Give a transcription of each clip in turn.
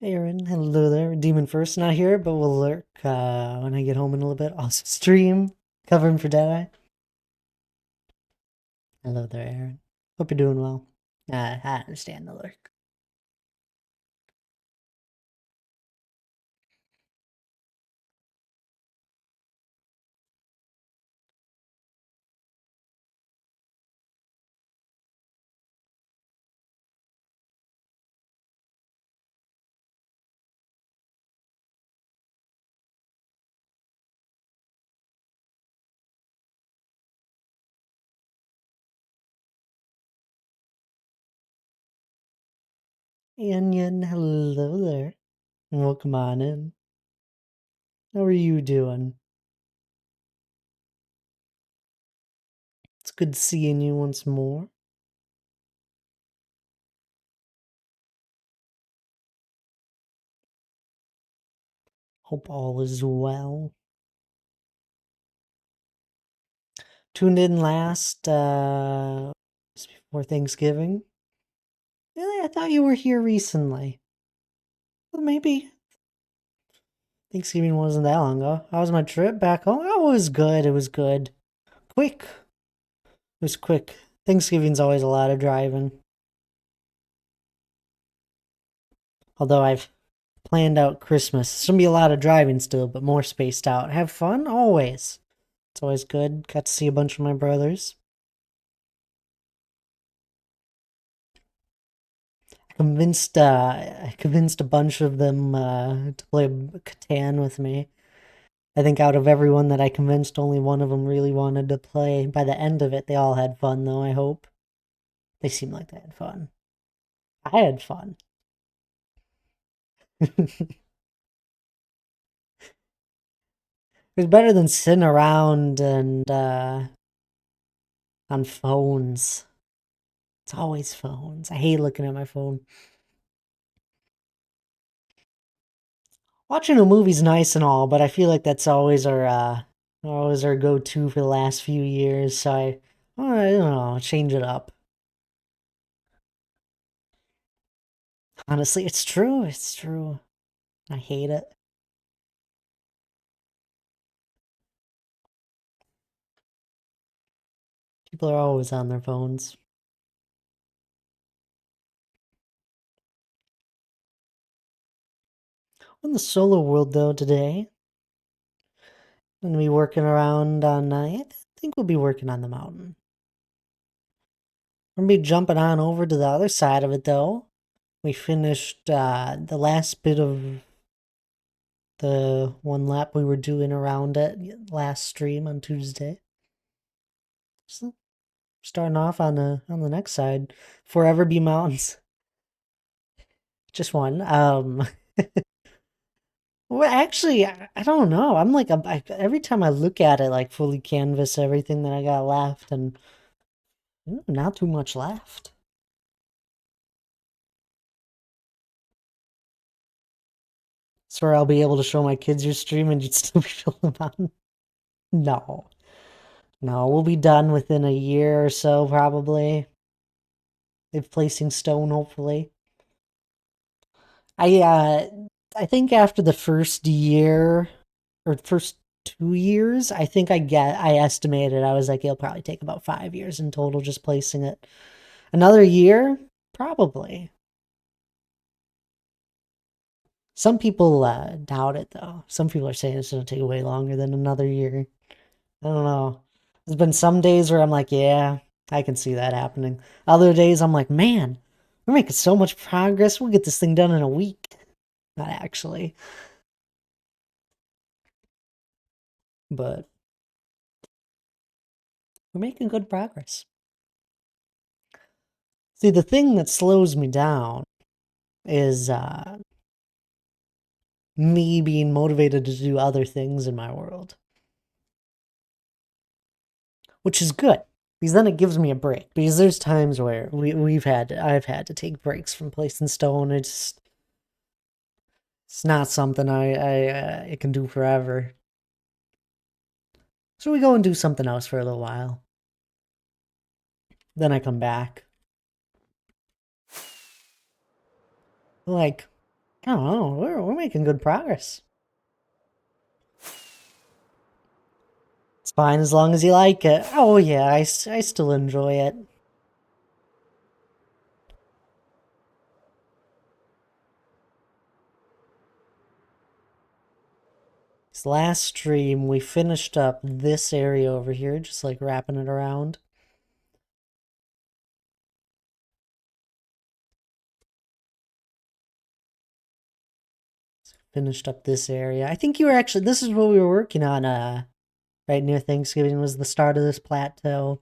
Aaron, hello there. Demon First not here, but will lurk when I get home in a little bit. Also stream, covering for Deadeye. Hello there, Aaron. Hope you're doing well. I understand the lurk. Onion, hello there. And welcome on in. How are you doing? It's good seeing you once more. Hope all is well. Tuned in last, just before Thanksgiving. Really? I thought you were here recently. Well, maybe. Thanksgiving wasn't that long ago. How was my trip back home? Oh, it was good. It was good. Quick. It was quick. Thanksgiving's always a lot of driving. Although I've planned out Christmas. It's gonna be a lot of driving still, but more spaced out. Have fun always. It's always good. Got to see a bunch of my brothers. I convinced a bunch of them to play Catan with me. I think out of everyone that I convinced, only one of them really wanted to play. By the end of it, they all had fun, though, I hope. They seemed like they had fun. I had fun. It was better than sitting around and on phones. It's always phones. I hate looking at my phone. Watching a movie's nice and all, but I feel like that's always our go-to for the last few years. So I don't know, change it up. Honestly, it's true. It's true. I hate it. People are always on their phones. In the solo world though today, I'm gonna be working around on I think we'll be working on the mountain. We're gonna be jumping on over to the other side of it though. We finished the last bit of the one lap we were doing around it last stream on Tuesday. So starting off on the next side, Forever Be Mountains. Just one. Well, actually, I don't know. I'm like, every time I look at it, like fully canvas everything that I got left, and not too much left. So I'll be able to show my kids your stream and you'd still be filling on. No, no, we'll be done within a year or so, probably. If placing stone, hopefully. I uh, I think after the first year or first 2 years, I estimated I was like it'll probably take about 5 years in total just placing it. Another year, probably. Some people doubt it though. Some people are saying it's gonna take way longer than another year. I don't know. There's been some days where I'm like, yeah, I can see that happening. Other days I'm like, man, we're making so much progress. We'll get this thing done in a week. Not actually, but we're making good progress. See, the thing that slows me down is me being motivated to do other things in my world, which is good because then it gives me a break. Because there's times where I've had to take breaks from placing stone. It's not something I can do forever. So we go and do something else for a little while. Then I come back. Like I don't know. We're making good progress. It's fine as long as you like it. Oh yeah, I still enjoy it. This last stream, we finished up this area over here, just like wrapping it around. Finished up this area. I think you were actually, this is what we were working on, right near Thanksgiving was the start of this plateau.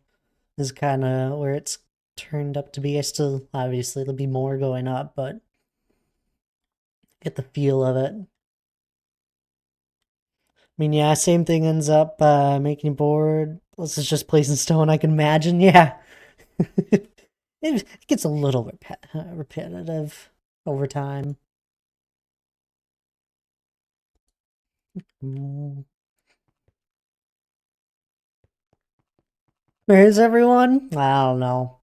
Is kind of where it's turned up to be. I still, obviously, there'll be more going up, but get the feel of it. I mean, yeah, same thing ends up making you bored. This is just placing stone, I can imagine. Yeah. It gets a little repetitive over time. Where is everyone? I don't know.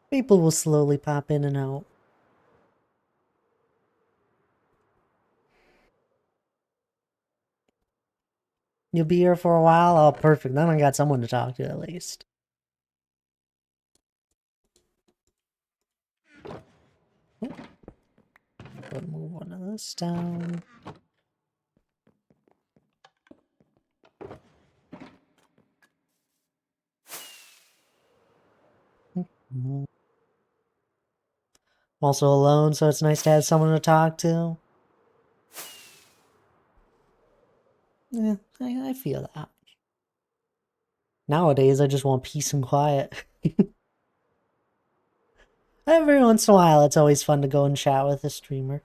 People will slowly pop in and out. You'll be here for a while? Oh, perfect. Then I got someone to talk to at least. Go move one of this down. I'm also alone, so it's nice to have someone to talk to. Yeah, I feel that. Nowadays, I just want peace and quiet. Every once in a while, it's always fun to go and chat with a streamer.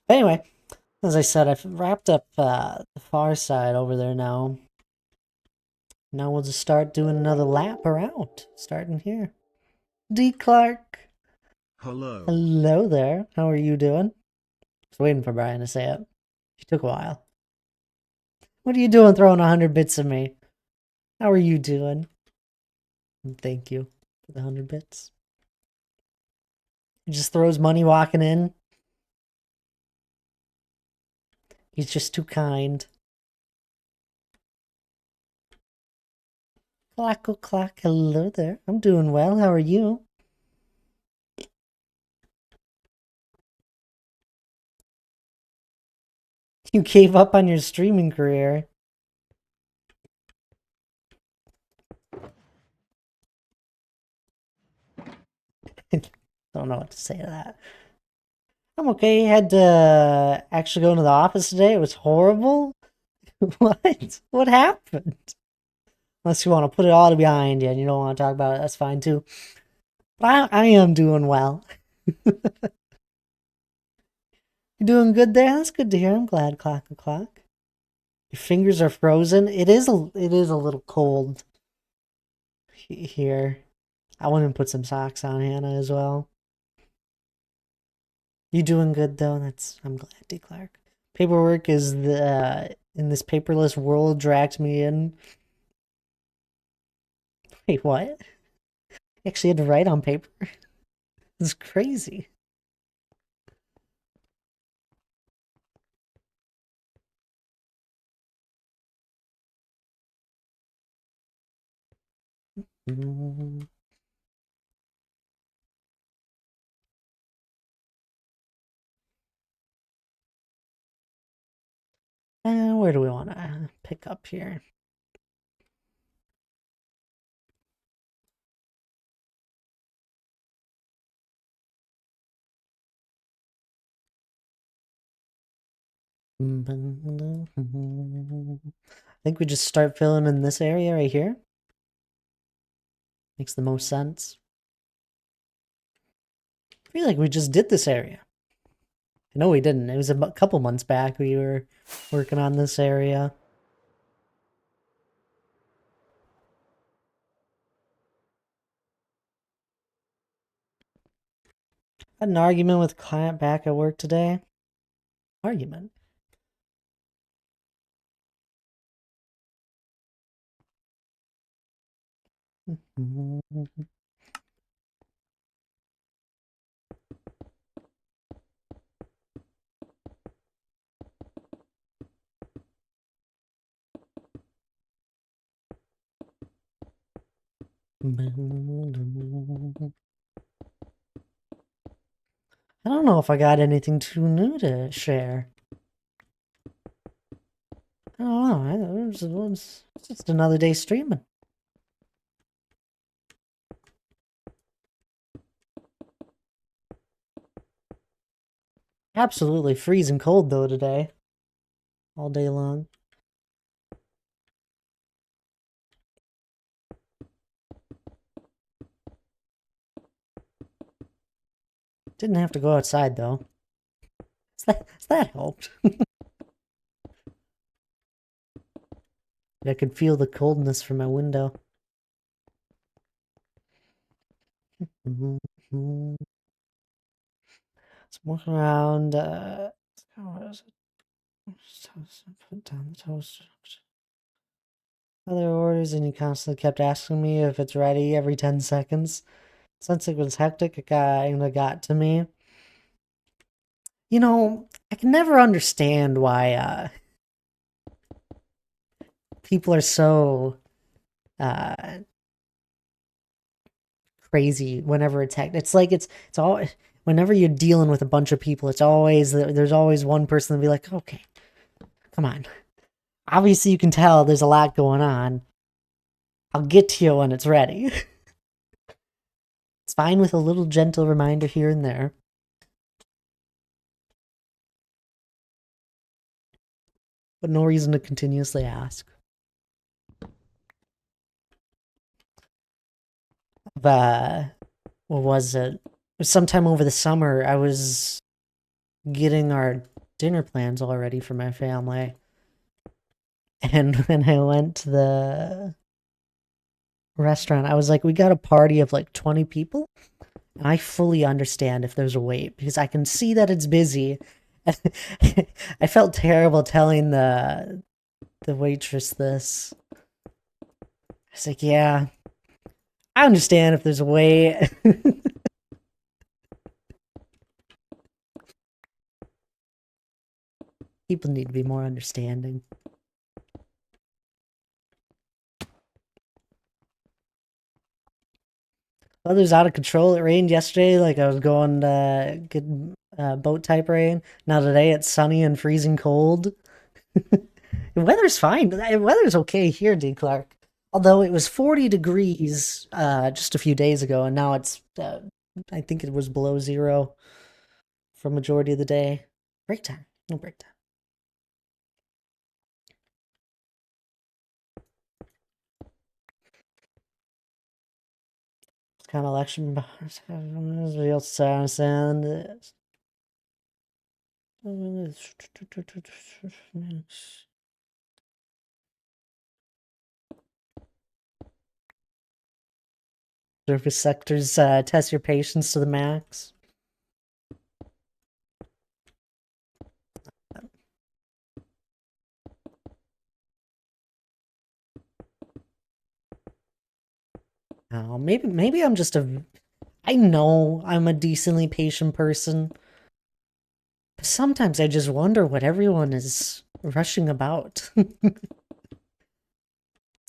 But anyway, as I said, I've wrapped up the far side over there now. Now we'll just start doing another lap around, starting here. D. Clark. Hello. Hello there. How are you doing? Just waiting for Brian to say it. He took a while. What are you doing throwing 100 bits at me? How are you doing? Thank you for the 100 bits. He just throws money walking in. He's just too kind. Clackle clack, hello there. I'm doing well. How are you? You gave up on your streaming career. Don't know what to say to that. I'm okay. Had to actually go into the office today. It was horrible. What? What happened? Unless you want to put it all behind you and you don't want to talk about it, that's fine too. But I am doing well. You doing good there? That's good to hear. I'm glad. Clock a clock. Your fingers are frozen. It is a little cold here. I went and put some socks on Hannah as well. You doing good though? I'm glad, D. Clark. Paperwork is the in this paperless world dragged me in. Wait, what? You actually had to write on paper? It's crazy. Where do we want to pick up here? I think we just start filling in this area right here. Makes the most sense. I feel like we just did this area. No, we didn't. It was a couple months back we were working on this area. Had an argument with a client back at work today. Argument? I don't know if I got anything too new to share. I don't know. It's just another day streaming. Absolutely freezing cold though today. All day long. Didn't have to go outside though. That helped. I could feel the coldness from my window. Let's walk around. What is it? Put down the toaster. Other orders, and he constantly kept asking me if it's ready every 10 seconds. Since it was hectic, it got to me. You know, I can never understand why people are so crazy whenever it's hectic. It's like it's all whenever you're dealing with a bunch of people, it's always there's always one person to be like, okay, come on. Obviously, you can tell there's a lot going on. I'll get to you when it's ready. It's fine with a little gentle reminder here and there. But no reason to continuously ask. What was it? It was sometime over the summer. I was getting our dinner plans all ready for my family. And when I went to the restaurant, I was like, we got a party of like 20 people. And I fully understand if there's a wait because I can see that it's busy. I felt terrible telling the waitress this. I was like, yeah, I understand if there's a wait. People need to be more understanding. Weather's out of control. It rained yesterday, like I was going to get boat type rain. Now today it's sunny and freezing cold. The weather's fine. The weather's okay here, D. Clark. Although it was 40 degrees just a few days ago, and now it's I think it was below zero for majority of the day. Break time. No break time. It's kind of election. Real sound. Service sectors test your patience to the max. Oh, maybe I'm just a. I know I'm a decently patient person, but sometimes I just wonder what everyone is rushing about. It's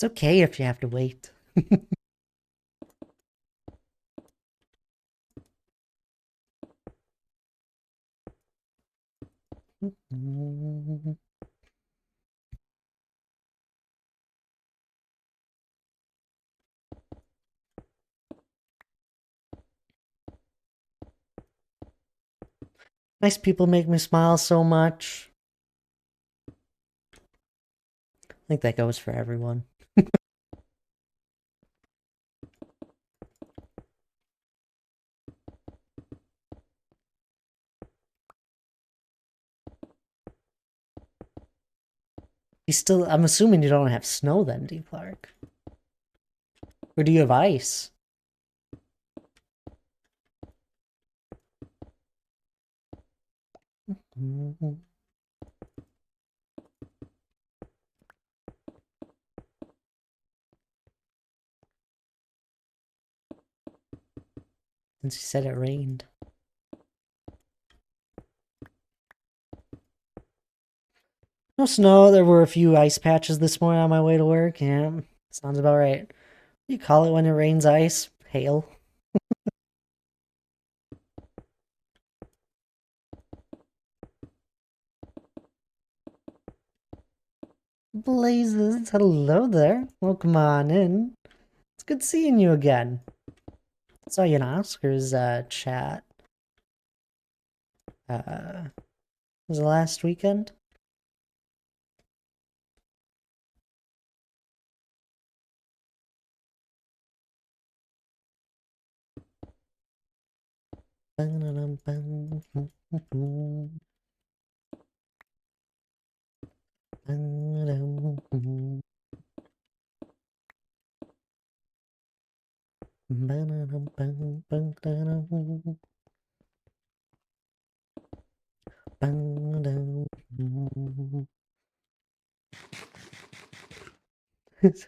okay if you have to wait. Nice people make me smile so much. I think that goes for everyone. I'm assuming you don't have snow then, D. Clark. Or do you have ice? since you said it rained. No snow. There were a few ice patches this morning on my way to work. Yeah, sounds about right. You call it when it rains ice? Hail. Blazes, hello there. Welcome on in. It's good seeing you again. Saw you in Oscar's chat. Was it last weekend?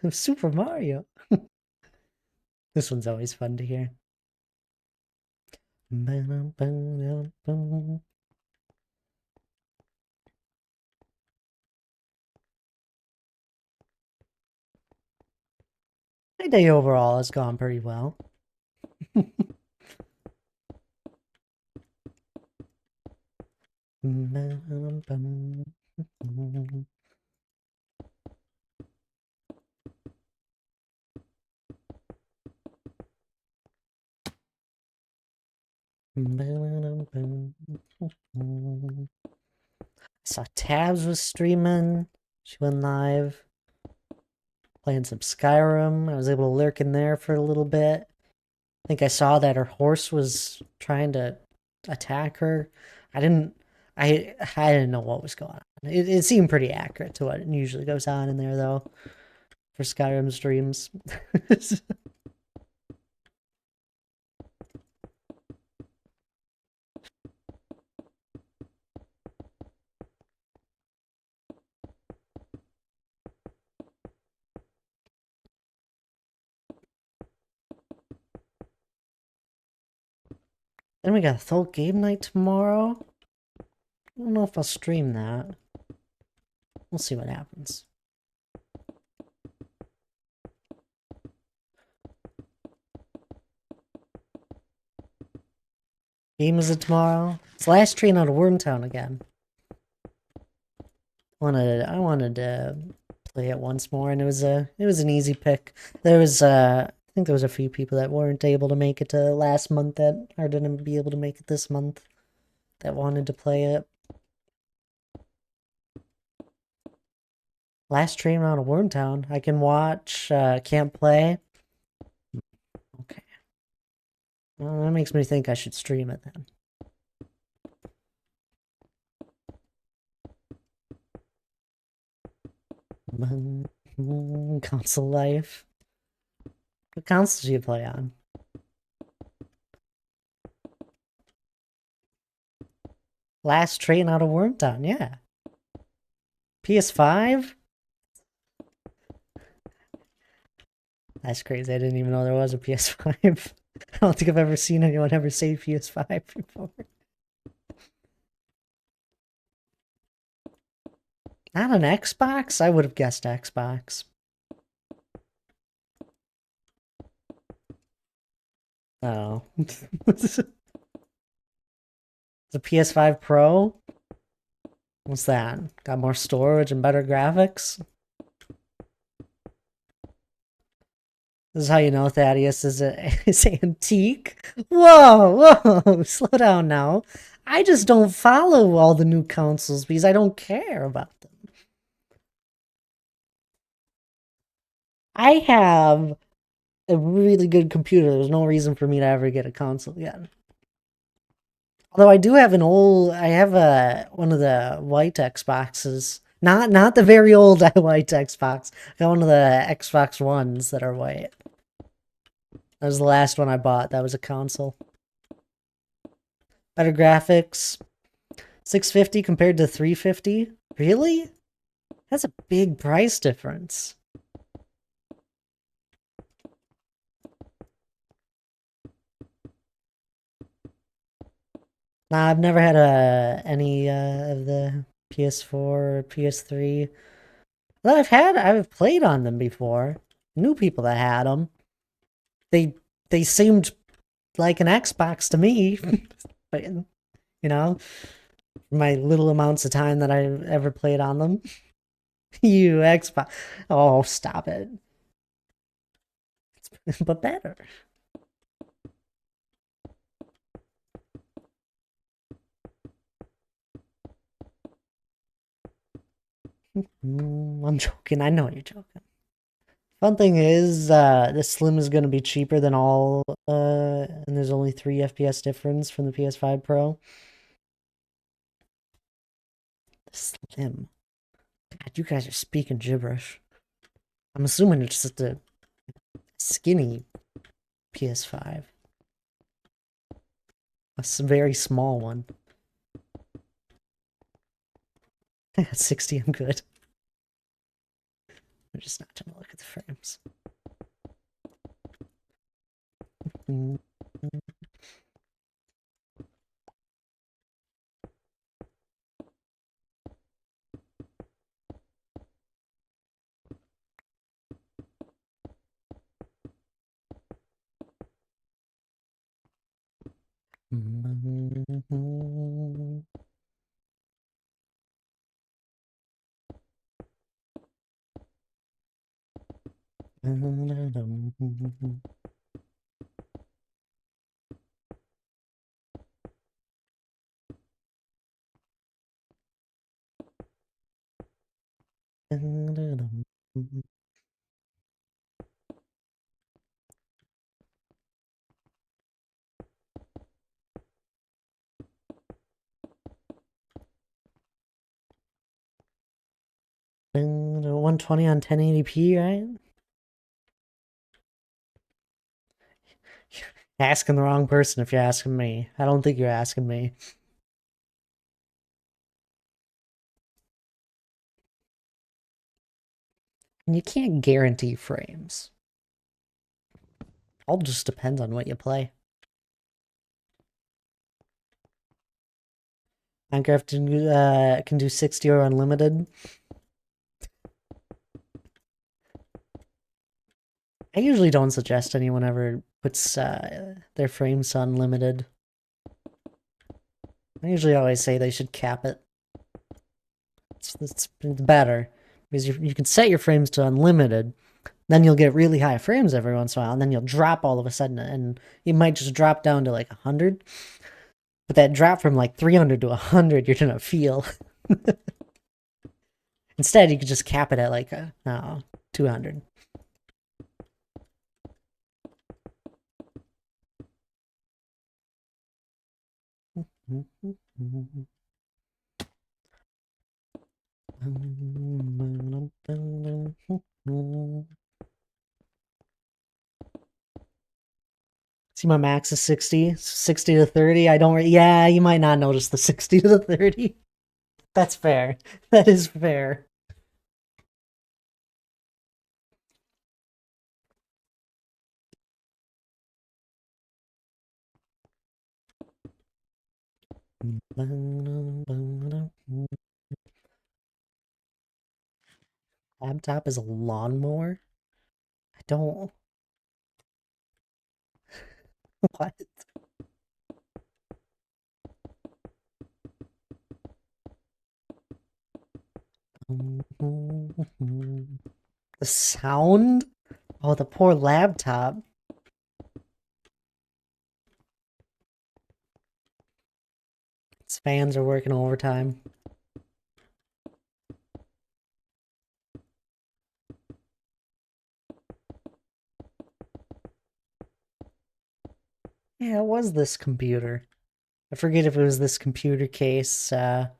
Super Mario. This one's always fun to hear. My day overall has gone pretty well. Saw Tabs was streaming. She went live. Playing some Skyrim. I was able to lurk in there for a little bit. I think I saw that her horse was trying to attack her. I didn't know what was going on. It seemed pretty accurate to what usually goes on in there though. For Skyrim streams. Then we got Thult game night tomorrow. I don't know if I'll stream that. We'll see what happens. Game is it tomorrow? It's last train out of Wormtown again. I wanted to play it once more, and it was an easy pick. There was I think there was a few people that weren't able to make it to last month that or didn't be able to make it this month that wanted to play it. Last train out of Wormtown. I can watch, can't play. Okay. Well, that makes me think I should stream it then. Console life. What console do you play on? Last train out of Wormtown, yeah. PS5? That's crazy. I didn't even know there was a PS5. I don't think I've ever seen anyone ever say PS5 before. Not an Xbox? I would have guessed Xbox. Oh. The PS5 Pro? What's that? Got more storage and better graphics? This is how you know Thaddeus is antique. Whoa, whoa, slow down now. I just don't follow all the new consoles because I don't care about them. I have a really good computer. There's no reason for me to ever get a console again. Although I do have I have one of the white Xboxes. Not the very old white Xbox. I got one of the Xbox Ones that are white. That was the last one I bought. That was a console. Better graphics. 650 compared to 350? Really? That's a big price difference. Nah, I've never had any of the PS4 or PS3 that I've played on them before. Knew people that had them. They they seemed like an Xbox to me, but know, my little amounts of time that I've ever played on them. You Xbox. Oh, stop it. But better. I'm joking. I know you're joking. Fun thing is, the Slim is going to be cheaper than all, and there's only 3 FPS difference from the PS5 Pro. The Slim. God, you guys are speaking gibberish. I'm assuming it's just a skinny PS5. A very small one. I got 60, I'm good. I'm just not trying to look at the frames. Mm -hmm. The 120 on 1080p, right? You're asking the wrong person if you're asking me. I don't think you're asking me. And you can't guarantee frames. All just depends on what you play. Minecraft can do 60 or unlimited. I usually don't suggest anyone ever puts their frames to unlimited. I usually always say they should cap it. It's better because you can set your frames to unlimited, then you'll get really high frames every once in a while, and then you'll drop all of a sudden, and you might just drop down to like 100. But that drop from like 300 to 100, you're gonna feel. Instead, you could just cap it at like 200. See, my max is 60. 60 to 30. I don't. Yeah, you might not notice the 60 to the 30. That's fair. That is fair. Laptop is a lawnmower? I don't. What? The sound? Oh, the poor laptop. Its fans are working overtime. Yeah, it was this computer. I forget if it was this computer case where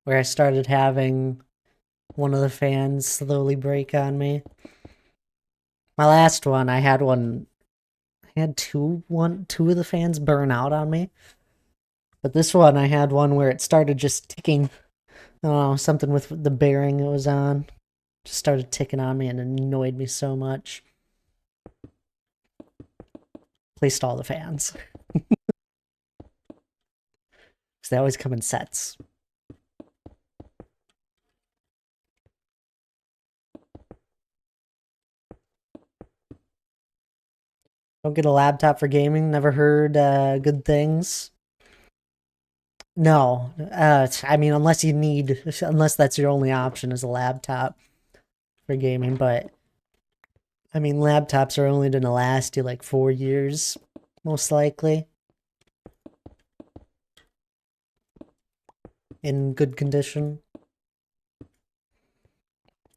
I started having one of the fans slowly break on me. My last one, I had two of the fans burn out on me. But this one, I had one where it started just ticking. I don't know, something with the bearing it was on. Just started ticking on me and it annoyed me so much. Placed all the fans. they always come in sets. Don't get a laptop for gaming. Never heard good things. No, I mean, unless that's your only option is a laptop for gaming. But I mean, laptops are only gonna last you like 4 years, most likely, in good condition.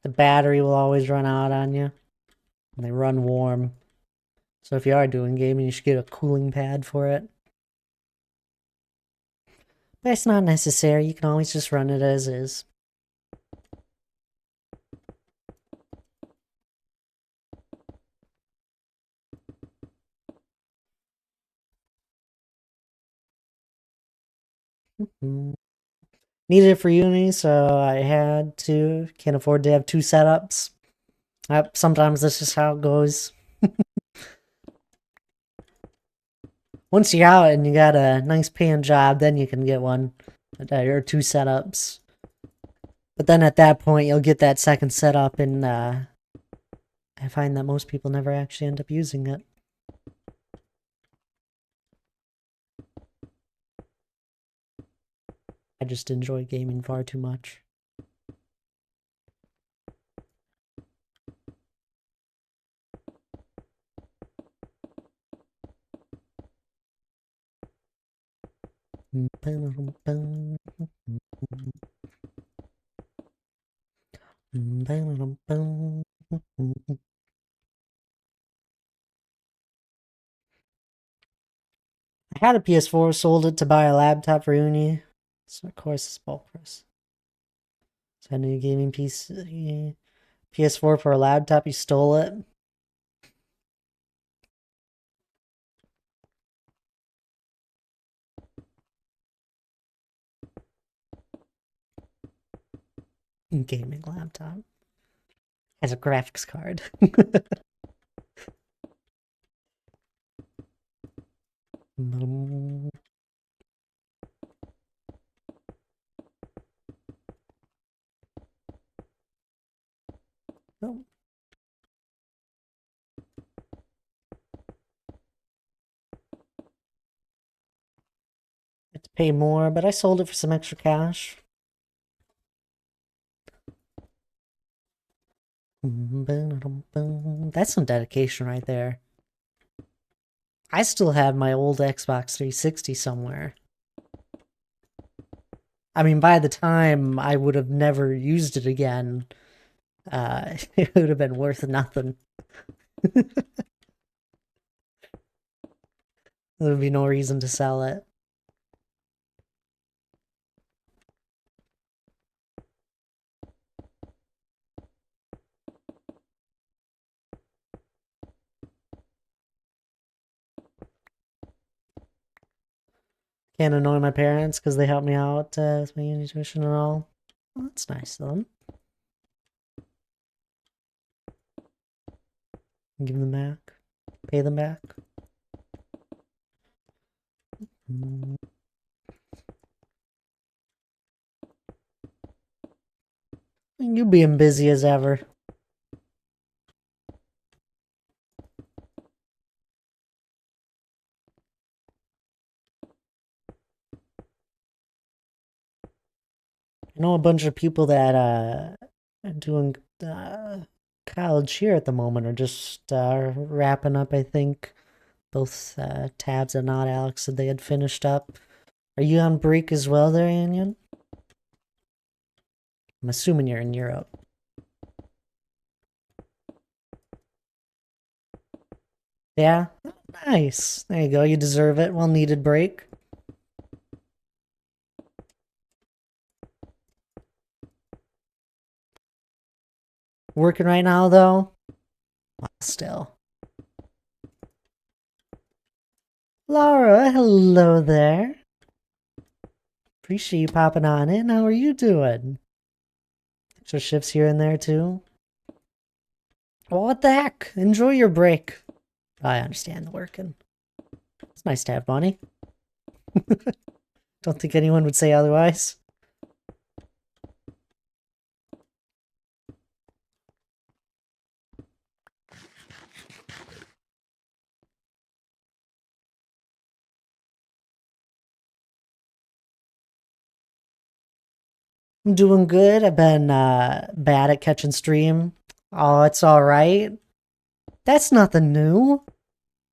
The battery will always run out on you, and they run warm. So if you are doing gaming, you should get a cooling pad for it. But it's not necessary. You can always just run it as is. Needed it for uni, so I had to. Can't afford to have two setups. Sometimes that's just how it goes. Once you're out and you got a nice paying job, then you can get one or two setups. But then at that point, you'll get that second setup, and I find that most people never actually end up using it. I just enjoy gaming far too much. I had a PS4, sold it to buy a laptop for uni. So of course it's bulk price. So a new gaming PC, PS4 for a laptop, you stole it. Gaming laptop. Has a graphics card. Oh. I had to pay more, but I sold it for some extra cash. That's some dedication right there. I still have my old Xbox 360 somewhere. I mean, by the time I would have never used it again, it would have been worth nothing. There would be no reason to sell it. Can't annoy my parents because they help me out with my uni tuition and all. Well, that's nice of them. Give them back. Pay them back. You being busy as ever. I know a bunch of people that are doing college here at the moment are just wrapping up, I think. Both Tabs and Not Alex said they had finished up. Are you on break as well there, Anion? I'm assuming you're in Europe. Yeah? Nice. There you go. You deserve it. Well needed break. Working right now, though? Well, still. Laura, hello there. Appreciate you popping on in. How are you doing? Extra shifts here and there, too? Well, what the heck? Enjoy your break. I understand the working. It's nice to have money. Don't think anyone would say otherwise. I'm doing good. I've been bad at catching stream. Oh, it's alright. That's nothing new.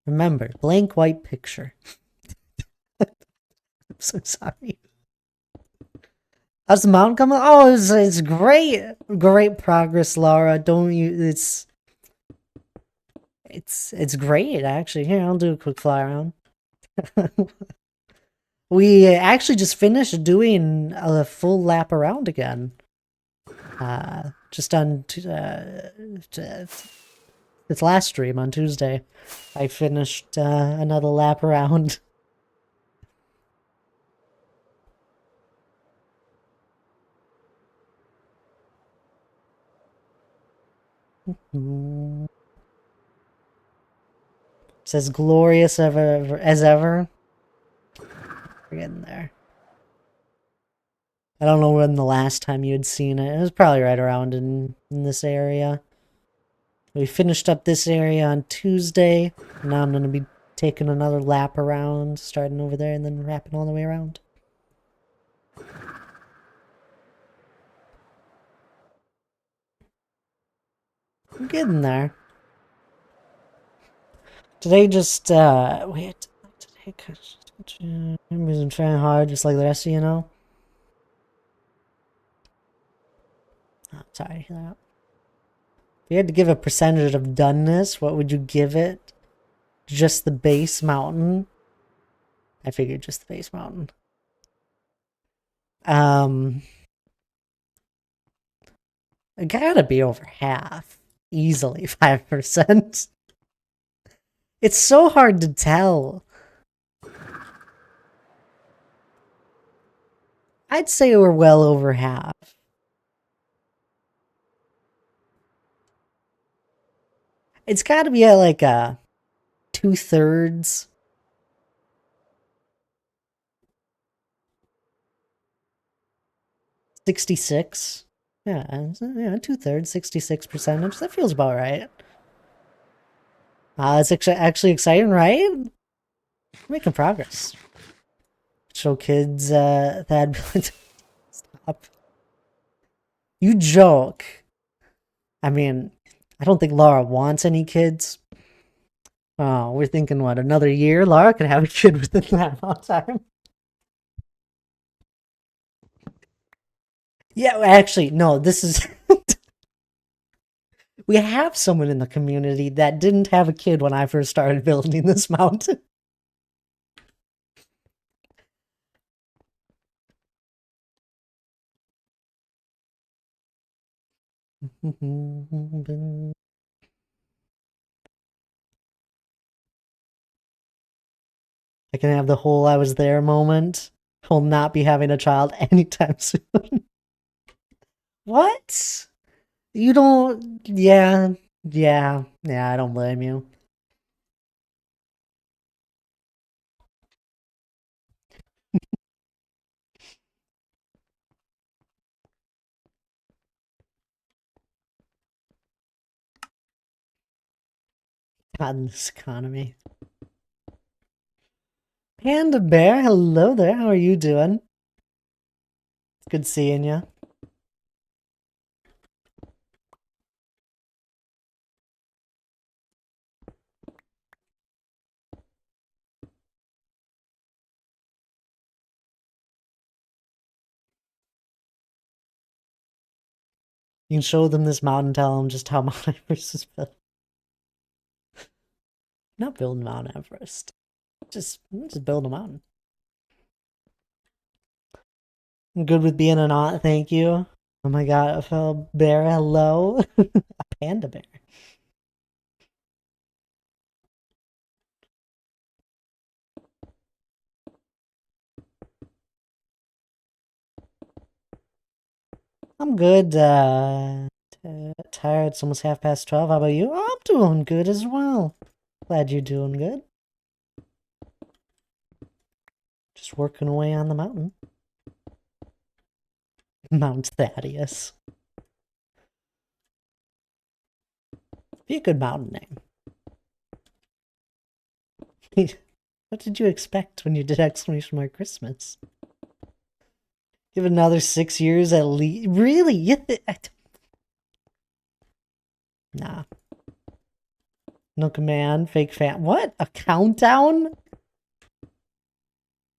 Remember, blank white picture. I'm so sorry. How's the mountain coming? Oh, it's great. Great progress, Laura. Don't you it's great actually. Here, I'll do a quick fly around. We actually just finished doing a full lap around again. Just on this last stream on Tuesday, I finished another lap around. It's as glorious as ever. We're getting there. I don't know when the last time you had seen it. It was probably right around in this area. We finished up this area on Tuesday. Now I'm going to be taking another lap around, starting over there and then wrapping all the way around. I'm getting there. Today just, wait. Today, I'm been trying hard just like the rest of you know. Oh, sorry. If you had to give a percentage of doneness, what would you give it? Just the base mountain? I figured just the base mountain. It gotta be over half. Easily 5%. It's so hard to tell. I'd say we're well over half. It's gotta be at like a 2/3. 66. Yeah, 2/3, 66%. That feels about right. It's actually exciting, right? Making progress. Show kids that stop. You joke. I mean, I don't think Laura wants any kids. Oh, we're thinking what, another year? Laura could have a kid within that amount of time. Yeah, actually, no, this is we have someone in the community that didn't have a kid when I first started building this mountain. I can have the whole I was there moment. Will not be having a child anytime soon. What? You don't. Yeah. Yeah. Yeah, I don't blame you. God, in this economy. Panda Bear, hello there. How are you doing? It's good seeing you. You can show them this mountain, tell them just how Mount Everest is built. Not building Mount Everest. Just build a mountain. I'm good with being an aunt, thank you. Oh my god, a fellow bear, hello. A panda bear. I'm good, tired, it's almost 12:30. How about you? Oh, I'm doing good as well. Glad you're doing good. Just Just working away on the mountain. Mount Thaddeus. Be a good mountain name. What did you expect when you did exclamation mark Christmas? Give it another 6 years at least. Really? Nah. No command, fake fan. What? A countdown?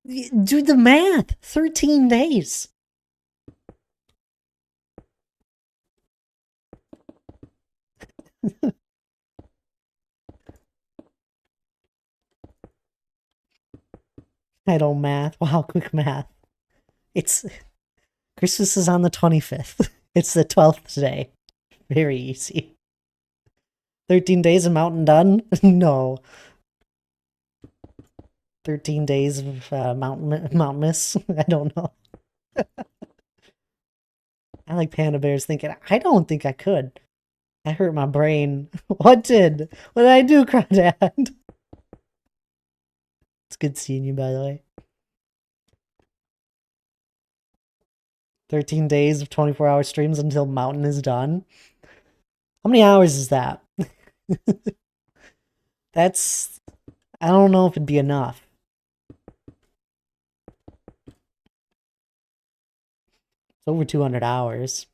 Do the math. 13 days. I don't math. Wow, quick math. It's Christmas is on the 25th. It's the 12th today. Very easy. 13 days of mountain done? No. 13 days of Mount Miss? I don't know. I like Panda Bears thinking, I don't think I could. I hurt my brain. What did I do, Crawdad? It's good seeing you, by the way. 13 days of 24-hour streams until Mountain is done. How many hours is that? That's... I don't know if it'd be enough. It's over 200 hours.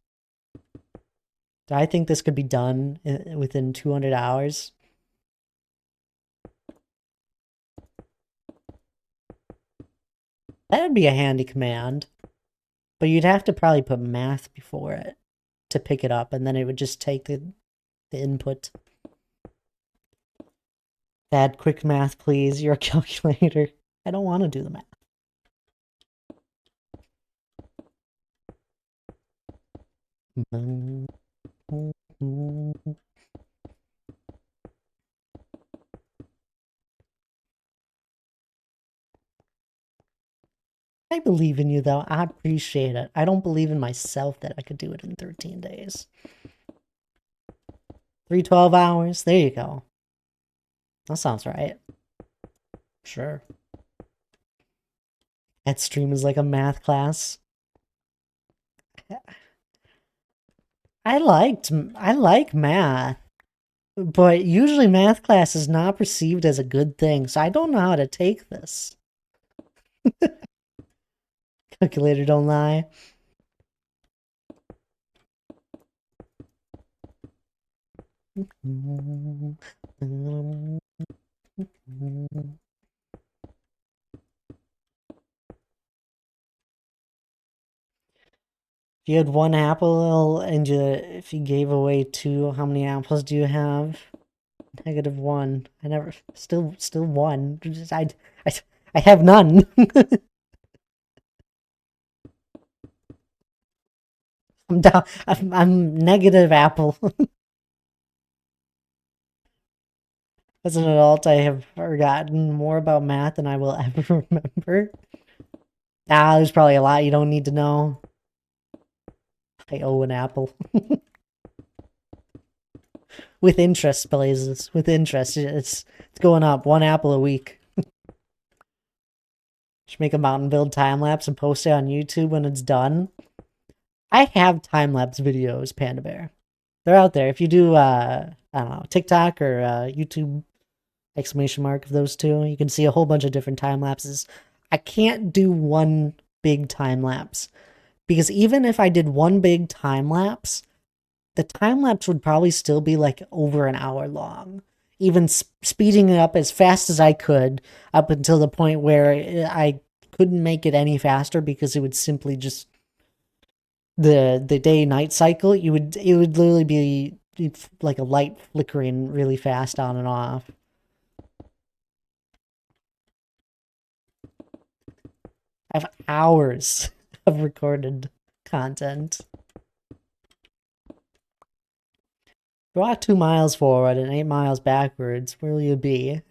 Do I think this could be done within 200 hours? That would be a handy command. But you'd have to probably put math before it to pick it up, and then it would just take the input. Dad, quick math, please. You're a calculator. I don't want to do the math. I believe in you, though. I appreciate it. I don't believe in myself that I could do it in 13 days. 3 12 hours. There you go. That sounds right. Sure. That stream is like a math class. I like math, but usually math class is not perceived as a good thing, so I don't know how to take this. Calculator don't lie. If you had 1 apple and if you gave away 2, how many apples do you have? -1. I never still 1. I have none. I'm down. I'm negative apple. As an adult, I have forgotten more about math than I will ever remember. There's probably a lot you don't need to know. I owe an apple. With interest, Blazes. With interest. It's going up. 1 apple a week. Should make a mountain build time-lapse and post it on YouTube when it's done. I have time-lapse videos, Panda Bear. They're out there. If you do, I don't know, TikTok or YouTube, exclamation mark of those two, you can see a whole bunch of different time-lapses. I can't do one big time-lapse. Because even if I did one big time-lapse, the time-lapse would probably still be like over an hour long. Even speeding it up as fast as I could, up until the point where I couldn't make it any faster because it would simply just the day-night cycle. It would literally be like a light flickering really fast on and off. I have hours of recorded content. Walk 2 miles forward and 8 miles backwards. Where will you be?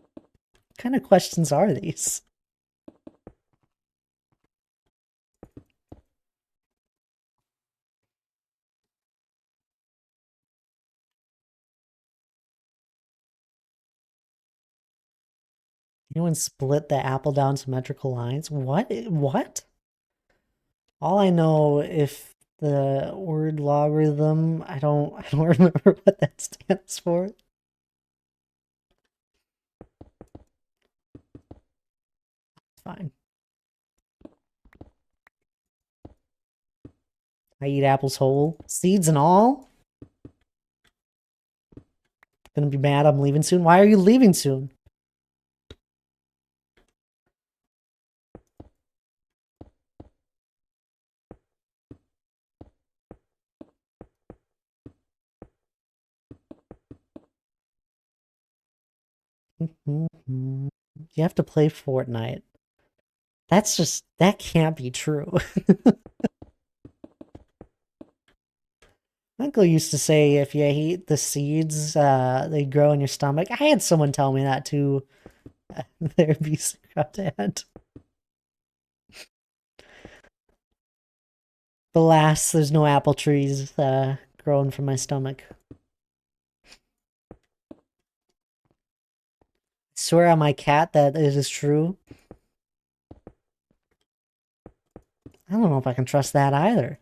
What kind of questions are these? Anyone split the apple down symmetrical lines? What? What? All I know, if the word logarithm, I don't remember what that stands for. Fine. I eat apples whole, seeds and all. Gonna be mad I'm leaving soon. Why are you leaving soon? You have to play Fortnite. That can't be true. Uncle used to say if you eat the seeds, they grow in your stomach. I had someone tell me that too. Therapy dad. But alas, there's no apple trees growing from my stomach. Swear on my cat that it is true. I don't know if I can trust that either.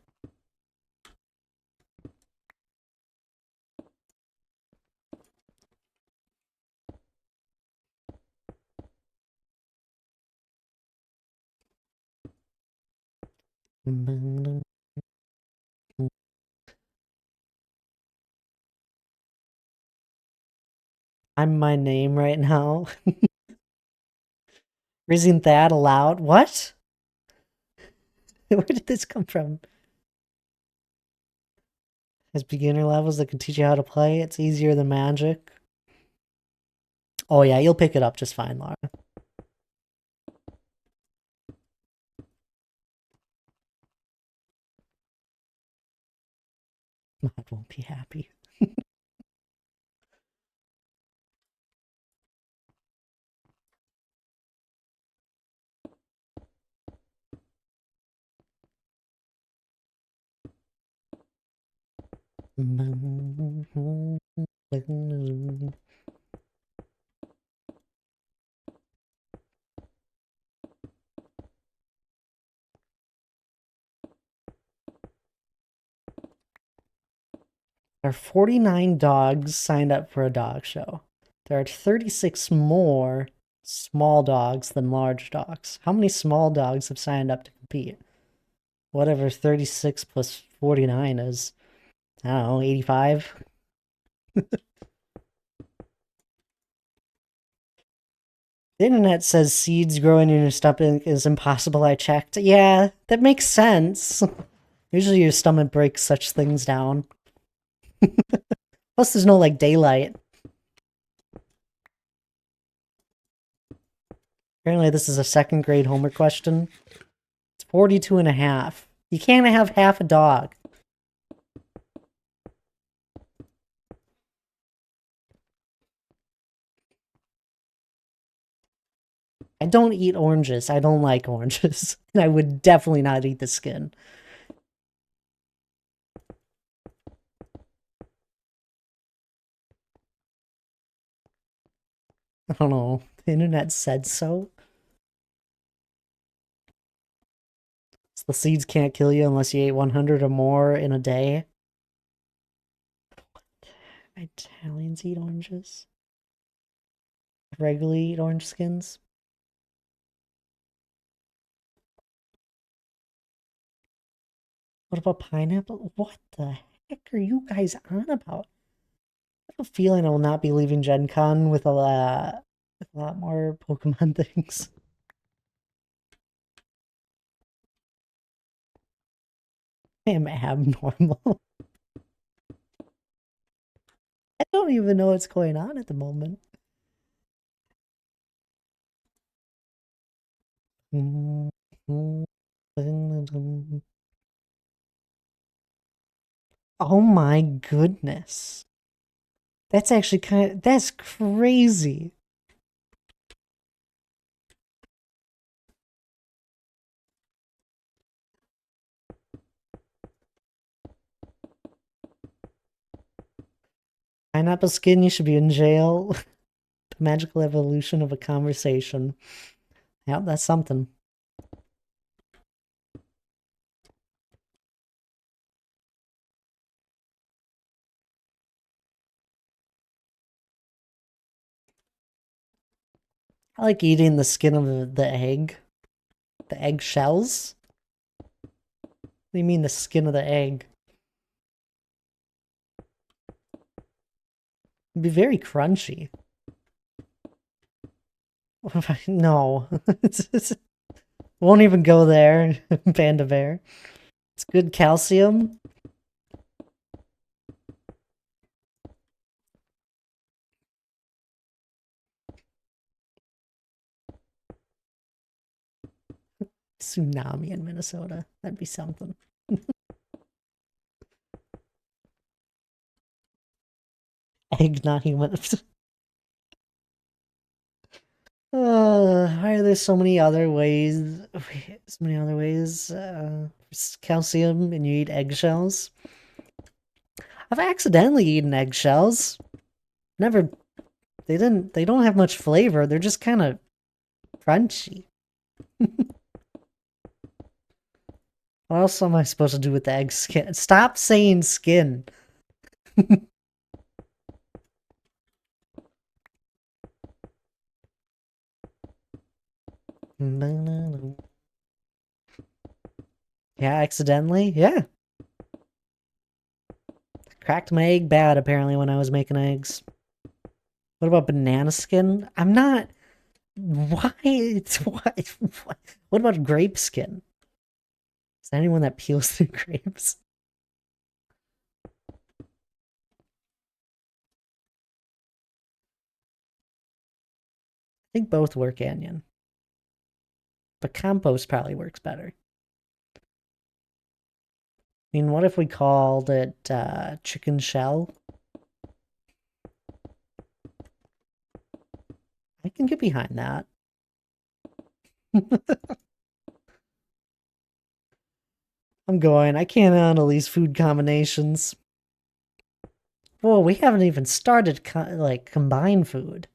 I'm my name right now. Isn't that allowed? What? Where did this come from? As beginner levels that can teach you how to play, it's easier than magic. Oh yeah, you'll pick it up just fine, Laura. Mod won't be happy. There are 49 dogs signed up for a dog show. There are 36 more small dogs than large dogs. How many small dogs have signed up to compete? Whatever 36 plus 49 is. I don't know, 85? The internet says seeds growing in your stomach is impossible. I checked. Yeah, that makes sense. Usually your stomach breaks such things down. Plus, there's no, like, daylight. Apparently, this is a second grade homework question. It's 42 and a half. You can't have half a dog. I don't eat oranges. I don't like oranges. And I would definitely not eat the skin. I don't know. The internet said so. So the seeds can't kill you unless you ate 100 or more in a day. Italians eat oranges. Regularly eat orange skins. What about pineapple? What the heck are you guys on about? I have a feeling I will not be leaving Gen Con with a lot more Pokemon things. I am abnormal. I don't even know what's going on at the moment. Oh my goodness. That's actually that's crazy. Pineapple skin, you should be in jail. The magical evolution of a conversation. Yep, that's something. I like eating the skin of the egg. The egg shells? What do you mean the skin of the egg? It'd be very crunchy. No. Won't even go there, Panda Bear. It's good calcium. Tsunami in Minnesota. That'd be something. Egg, not human. Why are there so many other ways? So many other ways. Calcium, and you eat eggshells. I've accidentally eaten eggshells. Never. They didn't. They don't have much flavor. They're just kind of crunchy. What else am I supposed to do with the egg skin? Stop saying skin. Yeah, accidentally? Yeah. Cracked my egg bad, apparently, when I was making eggs. What about banana skin? I'm not... Why? What about grape skin? Is there anyone that peels through grapes? I think both work, Anion. But compost probably works better. I mean, what if we called it chicken shell? I can get behind that. I'm going. I can't handle these food combinations. Whoa, we haven't even started like combined food.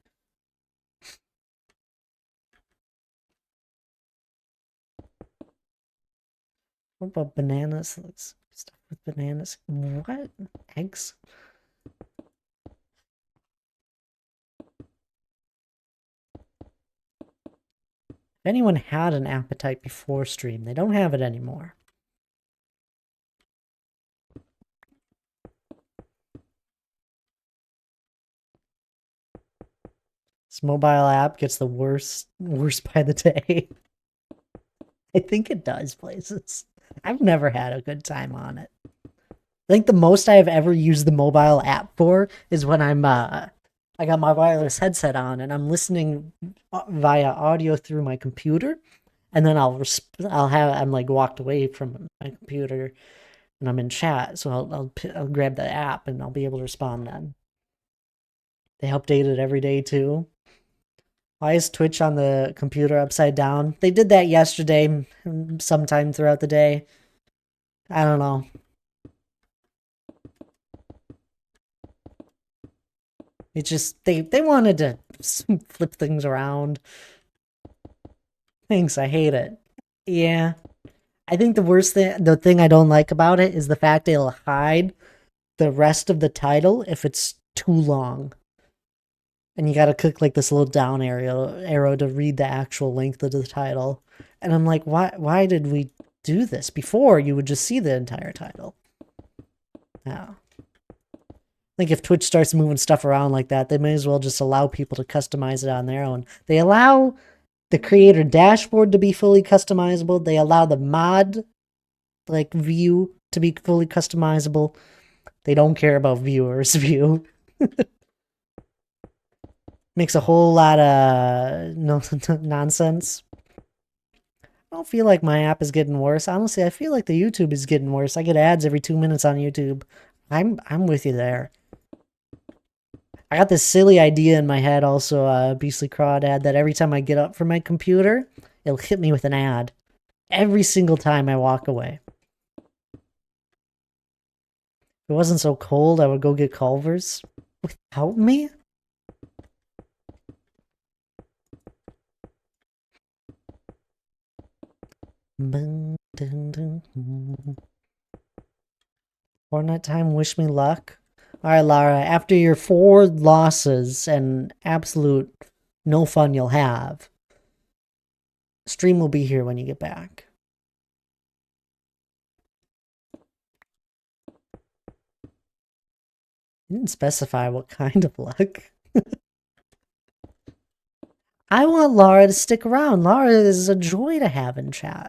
What about bananas? Let's stuff with bananas. What? Eggs? If anyone had an appetite before stream, they don't have it anymore. This mobile app gets the worst by the day. I think it does places. I've never had a good time on it. I think the most I've ever used the mobile app for is when I got my wireless headset on and I'm listening via audio through my computer, and then I'm like walked away from my computer and I'm in chat, so I'll grab the app and I'll be able to respond then. They update it every day too. Why is Twitch on the computer upside down? They did that yesterday, sometime throughout the day. I don't know. It just they wanted to flip things around. Thanks, I hate it. Yeah. I think the thing I don't like about it is the fact it'll hide the rest of the title if it's too long. And you gotta click like this little down arrow to read the actual length of the title. And I'm like, why did we do this? Before you would just see the entire title. Yeah. I think if Twitch starts moving stuff around like that, they may as well just allow people to customize it on their own. They allow the creator dashboard to be fully customizable. They allow the mod like view to be fully customizable. They don't care about viewers view. Makes a whole lot of nonsense. I don't feel like my app is getting worse. Honestly, I feel like the YouTube is getting worse. I get ads every 2 minutes on YouTube. I'm with you there. I got this silly idea in my head also, Beastly Crawdad, that every time I get up from my computer, it'll hit me with an ad. Every single time I walk away. If it wasn't so cold, I would go get Culver's. Without me? Fortnite time, wish me luck. Alright, Lara, after your 4 losses and absolute no fun you'll have, stream will be here when you get back. You didn't specify what kind of luck. I want Lara to stick around. Lara is a joy to have in chat.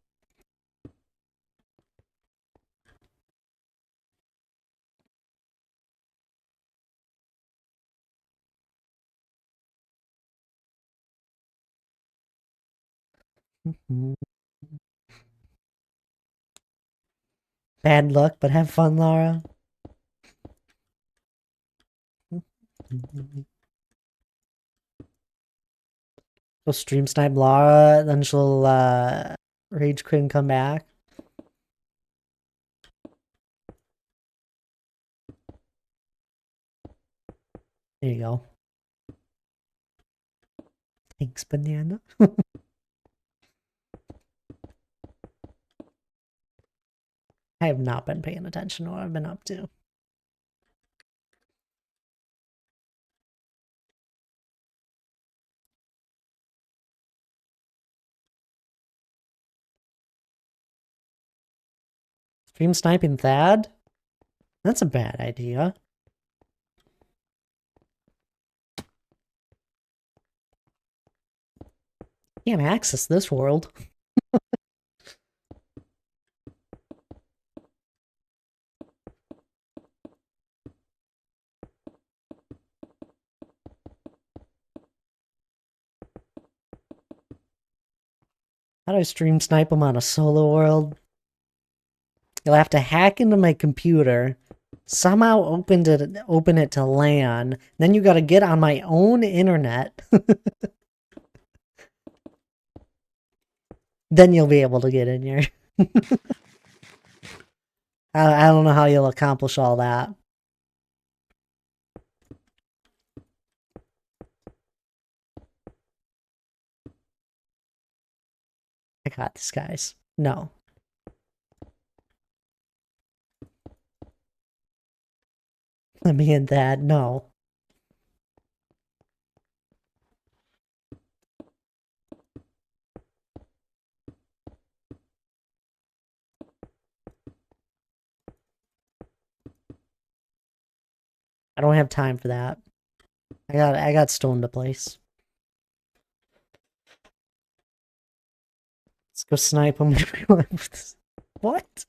Bad luck, but have fun, Lara. Go stream snipe Lara, then she'll rage quit and come back. There you go. Thanks, banana. I have not been paying attention to what I've been up to. Stream sniping Thad? That's a bad idea. Can't access this world. How do I stream snipe him on a solo world? You'll have to hack into my computer, somehow open it to LAN, then you gotta get on my own internet. Then you'll be able to get in here. I don't know how you'll accomplish all that. I got this, guys. No. Let me in that. No. I don't have time for that. I got stone to place. Let's go snipe him. What?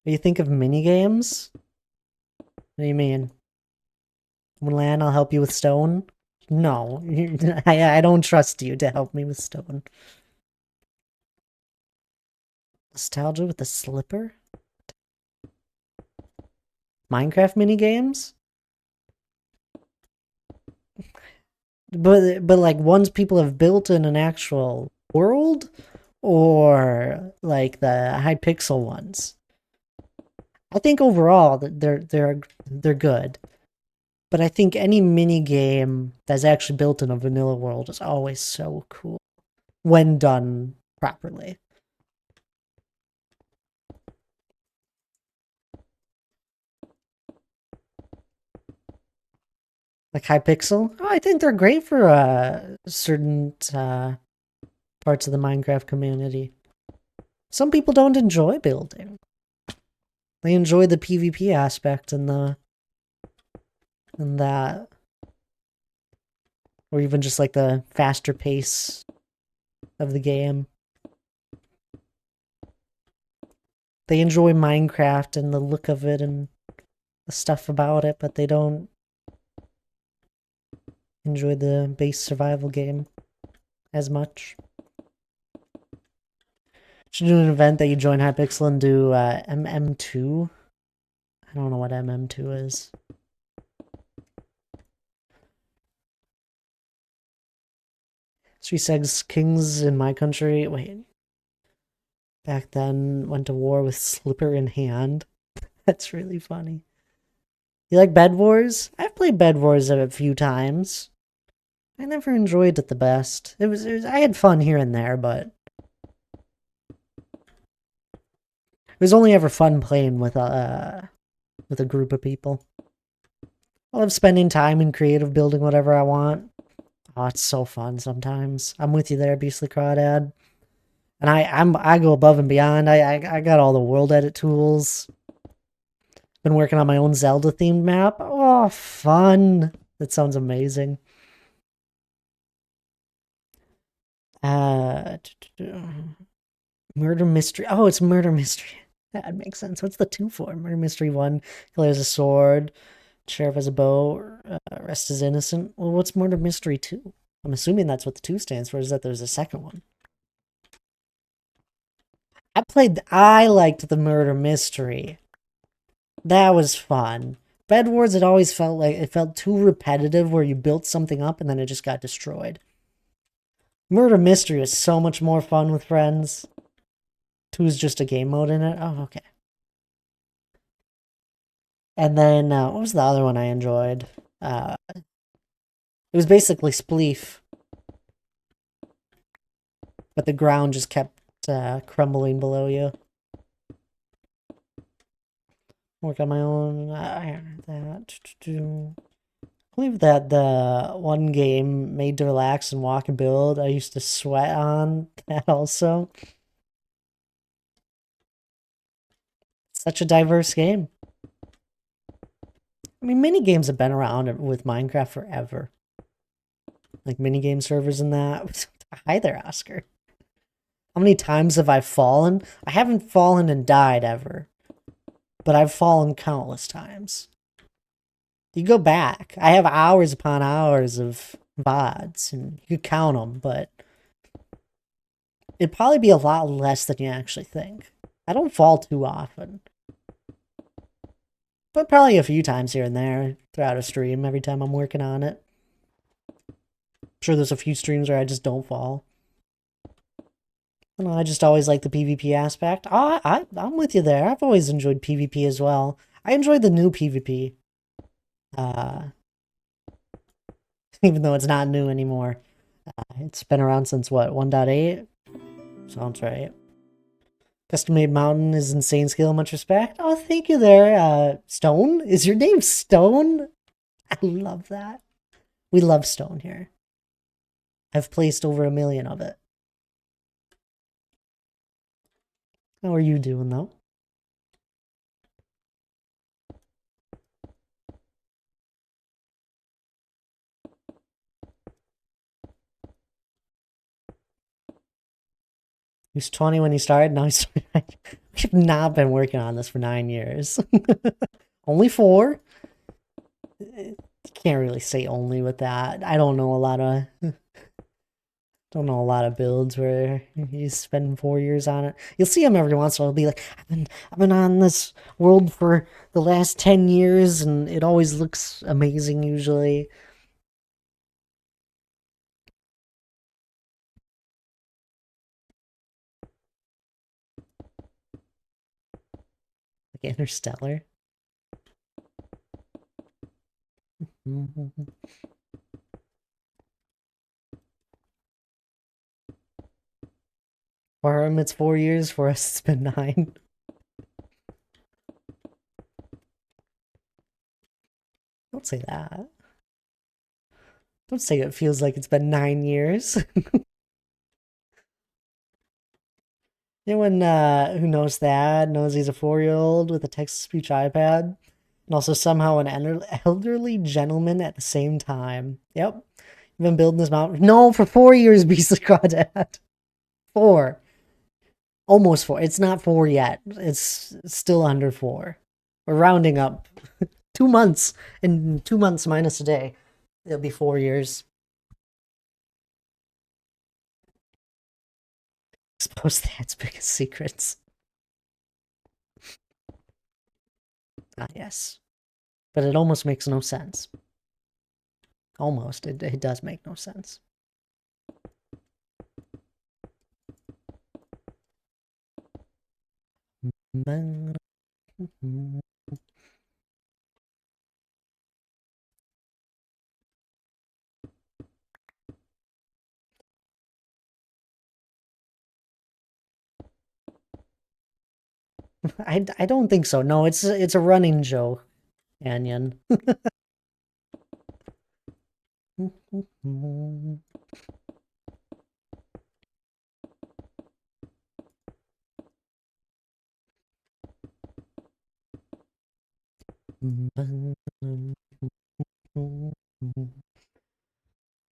Do you think of minigames? What do you mean? Milan, I'll help you with stone? No. I don't trust you to help me with stone. Nostalgia with the slipper? Minecraft minigames? But like ones people have built in an actual world? Or like the Hypixel ones? I think overall they're good. But I think any mini game that's actually built in a vanilla world is always so cool when done properly. Like Hypixel, oh, I think they're great for certain parts of the Minecraft community. Some people don't enjoy building. They enjoy the PvP aspect and that, or even just like the faster pace of the game. They enjoy Minecraft and the look of it and the stuff about it, but they don't enjoy the base survival game as much. Should do an event that you join Hypixel and do MM2. I don't know what MM2 is. She says kings in my country. Wait. Back then went to war with slipper in hand. That's really funny. You like Bed Wars? I've played Bed Wars a few times. I never enjoyed it the best. It was I had fun here and there, but it was only ever fun playing with a group of people. I love spending time in creative building whatever I want. Oh, it's so fun sometimes. I'm with you there, Beastly Crawdad. And I go above and beyond. I got all the world edit tools. Been working on my own Zelda themed map. Oh, fun. That sounds amazing. Uh Murder Mystery. Oh, it's Murder Mystery. That makes sense. What's the 2 for? Murder Mystery 1. Killer has a sword. Sheriff has a bow. Rest is innocent. Well, what's Murder Mystery 2? I'm assuming that's what the 2 stands for, is that there's a second one. I liked the Murder Mystery. That was fun. Bed Wars, it always felt like it felt too repetitive where you built something up and then it just got destroyed. Murder Mystery was so much more fun with friends. 2 is just a game mode in it. Oh, okay. And then, what was the other one I enjoyed? It was basically Spleef. But the ground just kept crumbling below you. Work on my own. I believe that the one game Made to Relax and Walk and Build, I used to sweat on that also. Such a diverse game. I mean, mini games have been around with Minecraft forever. Like minigame servers and that. Hi there, Oscar. How many times have I fallen? I haven't fallen and died ever. But I've fallen countless times. You go back. I have hours upon hours of VODs, and you could count them, but it'd probably be a lot less than you actually think. I don't fall too often. But probably a few times here and there throughout a stream every time I'm working on it. I'm sure there's a few streams where I just don't fall. I just always like the PvP aspect. I'm with you there. I've always enjoyed PvP as well. I enjoyed the new PvP. Even though it's not new anymore. It's been around since what, 1.8? Sounds right. Custom Made Mountain is insane skill, much respect. Oh, thank you there. Stone? Is your name Stone? I love that. We love Stone here. I've placed over 1 million of it. How are you doing, though? He was 20 when he started, now he's 29. We've not been working on this for 9 years. Only 4? You can't really say only with that. I don't know a lot of builds where he's spending 4 years on it. You'll see him every once in a while be like, I've been on this world for the last 10 years and it always looks amazing usually. Like Interstellar. For him it's 4 years, for us it's been 9. Don't say that. Don't say it feels like it's been 9 years. Anyone who knows that knows he's a 4-year-old with a text-to-speech iPad, and also somehow an elderly gentleman at the same time. Yep. You've been building this mountain. No, for 4 years, Beastly Crawdad. 4. Almost 4. It's not 4 yet. It's still under 4. We're rounding up. 2 months. In 2 months minus a day, it'll be 4 years. Expose dad's biggest secrets. Ah, yes. But it almost makes no sense. Almost. It does make no sense. I don't think so. No, it's a running joke, Anion. I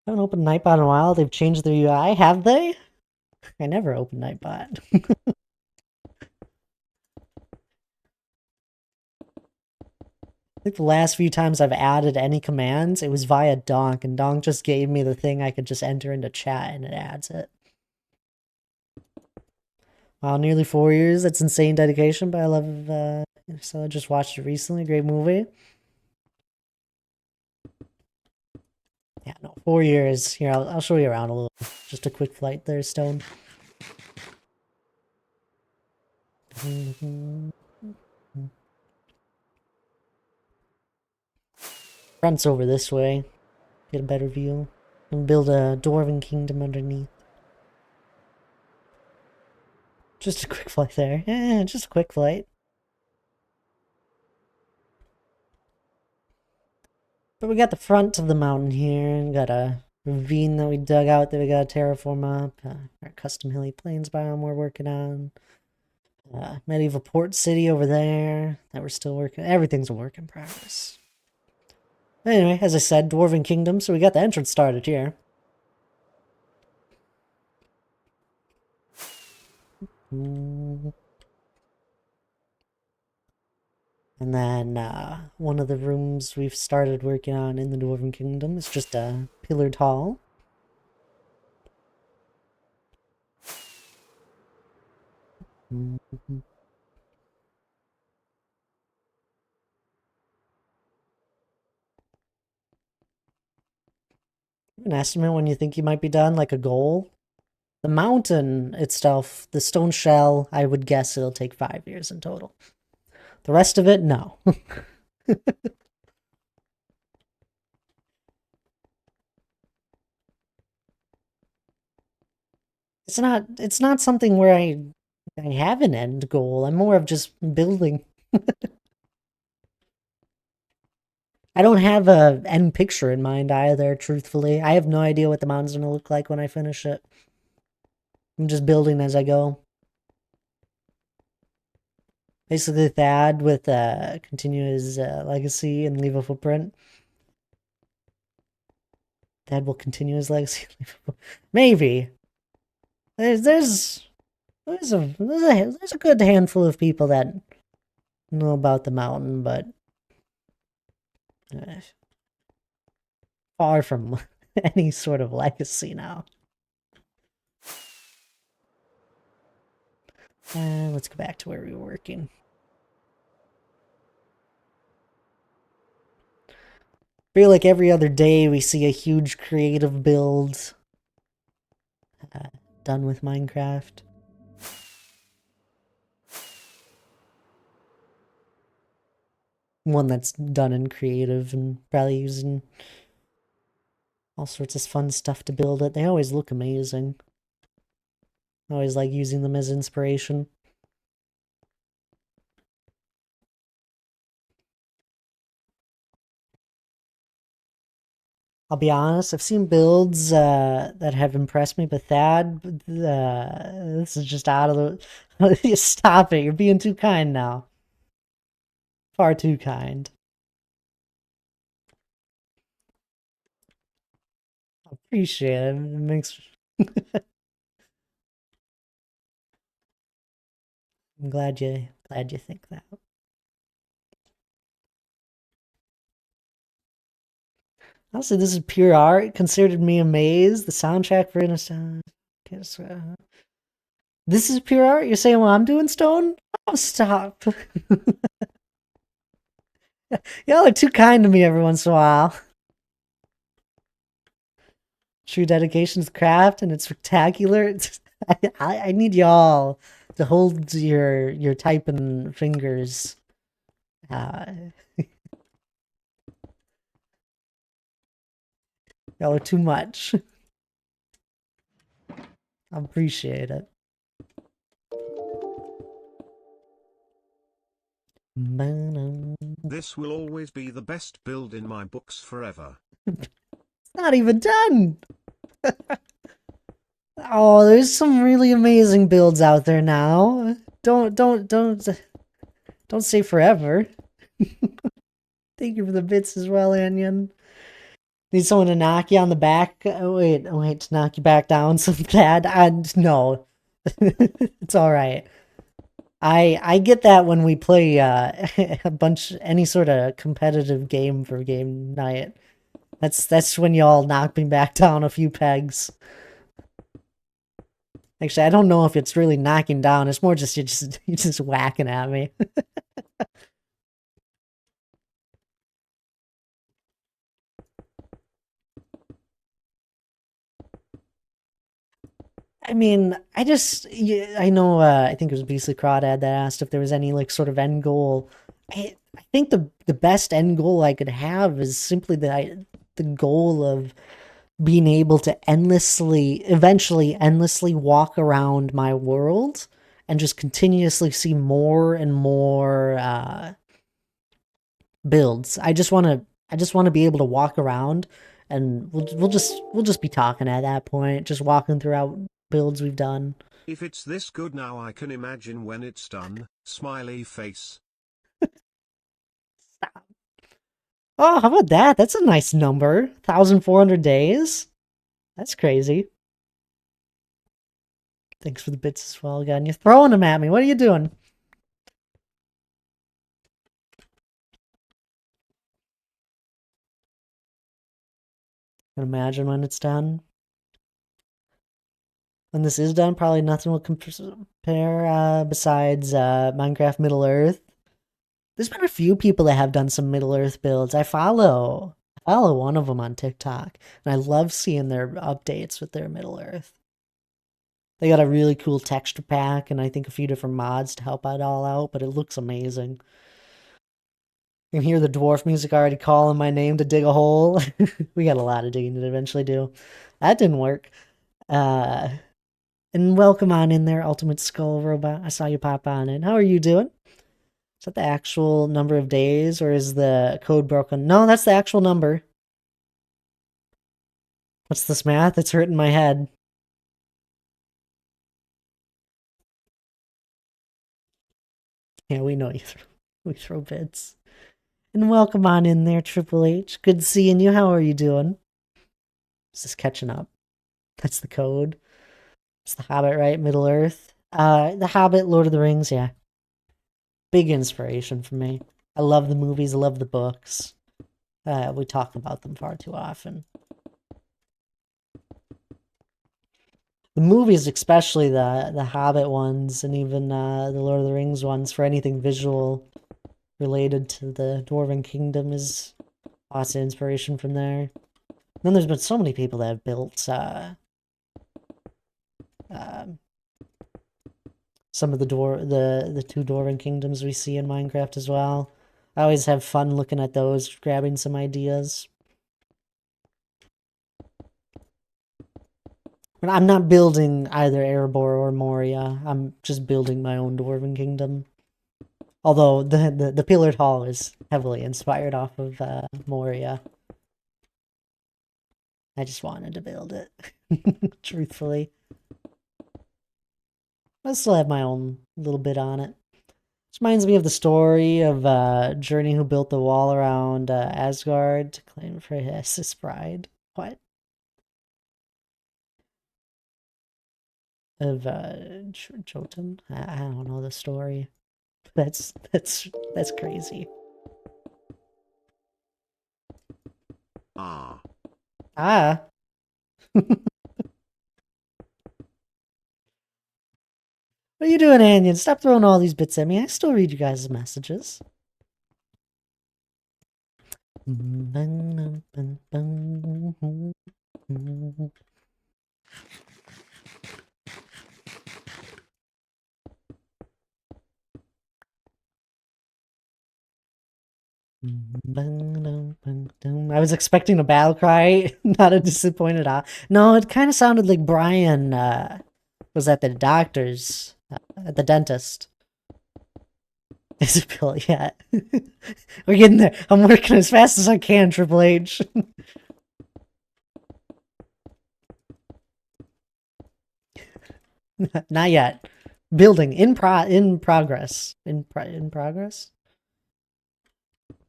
haven't opened Nightbot in a while. They've changed their UI, have they? I never opened Nightbot. I think the last few times I've added any commands, it was via Donk, and Donk just gave me the thing I could just enter into chat and it adds it. Wow, nearly 4 years. That's insane dedication, but I love, so I just watched it recently. Great movie. Yeah, no, 4 years. Here, I'll show you around a little. Just a quick flight there, Stone. Front's over this way. Get a better view. And build a Dwarven Kingdom underneath. Just a quick flight there. Yeah, just a quick flight. But we got the front of the mountain here, and got a ravine that we dug out that we got to terraform up. Our custom hilly plains biome we're working on. Medieval port city over there that we're still working. Everything's a work in progress. Anyway, as I said, Dwarven Kingdom, so we got the entrance started here. And then one of the rooms we've started working on in the Dwarven Kingdom is just a pillared hall. An estimate when you think you might be done, like a goal? The mountain itself, the stone shell, I would guess it'll take 5 years in total. The rest of it, no. It's not something where I have an end goal. I'm more of just building. I don't have a end picture in mind either, truthfully. I have no idea what the mountain's gonna look like when I finish it. I'm just building as I go. Basically, Thad with continue his legacy and leave a footprint. Thad will continue his legacy. Maybe. There's a good handful of people that know about the mountain, but far from any sort of legacy now. Let's go back to where we were working. I feel like every other day we see a huge creative build done with Minecraft. One that's done in creative and probably using all sorts of fun stuff to build it. They always look amazing. I always like using them as inspiration. I'll be honest, I've seen builds that have impressed me, but Thad, this is just out of the... Stop it, you're being too kind now. Far too kind. I appreciate it. It makes... I'm glad you think that. Honestly, this is pure art. Considered me amazed. The soundtrack for Innocent. This is pure art? You're saying what I'm doing, Stone? Oh, stop. Y'all are too kind to me every once in a while. True dedication to the craft, and it's spectacular. I need y'all to hold your typing fingers. Y'all are too much. I appreciate it. This will always be the best build in my books forever. It's not even done. Oh, there's some really amazing builds out there now. Don't say forever. Thank you for the bits as well, Onion. Need someone to knock you on the back? Wait, to knock you back down so bad? No. It's alright. I get that when we play any sort of competitive game for game night. That's when y'all knock me back down a few pegs. Actually, I don't know if it's really knocking down. It's more just you're just whacking at me. I mean, I know, I think it was Beastly Crawdad that asked if there was any, like, sort of end goal. I think the best end goal I could have is simply the goal of being able to eventually endlessly walk around my world and just continuously see more and more, builds. I just want to be able to walk around and we'll just be talking at that point, just walking throughout builds we've done. If it's this good now, I can imagine when it's done. Smiley face. Oh, how about that? That's a nice number. 1,400 days. That's crazy. Thanks for the bits as well, again. You're throwing them at me. What are you doing? Can imagine when it's done. When this is done, probably nothing will compare besides Minecraft Middle Earth. There's been a few people that have done some Middle Earth builds. I follow one of them on TikTok, and I love seeing their updates with their Middle Earth. They got a really cool texture pack, and I think a few different mods to help it all out, but it looks amazing. You can hear the dwarf music already calling my name to dig a hole. We got a lot of digging to eventually do. That didn't work. And welcome on in there, Ultimate Skull Robot. I saw you pop on in. How are you doing? Is that the actual number of days, or is the code broken? No, that's the actual number. What's this math? It's hurting my head. Yeah, we know we throw bits. And welcome on in there, Triple H. Good seeing you. How are you doing? Is this catching up? That's the code. It's The Hobbit, right? Middle Earth. The Hobbit, Lord of the Rings, yeah. Big inspiration for me. I love the movies, I love the books. We talk about them far too often. The movies, especially the Hobbit ones, and even the Lord of the Rings ones, for anything visual related to the Dwarven Kingdom, is lots of inspiration from there. And then there's been so many people that have built some of the two Dwarven Kingdoms we see in Minecraft as well. I always have fun looking at those, grabbing some ideas. I'm not building either Erebor or Moria. I'm just building my own Dwarven Kingdom. Although the Pillared Hall is heavily inspired off of Moria. I just wanted to build it, truthfully. I still have my own little bit on it. This reminds me of the story of Journey who built the wall around Asgard to claim for his pride. What? Of Jotun? I don't know the story. That's crazy. Ah. Ah. What are you doing, Anion? Stop throwing all these bits at me. I still read you guys' messages. I was expecting a battle cry, not a disappointed eye. No, it kind of sounded like Brian was at the doctor's, at the dentist. Isabel, yeah. We're getting there. I'm working as fast as I can, Triple H. Not yet. Building in progress. In progress?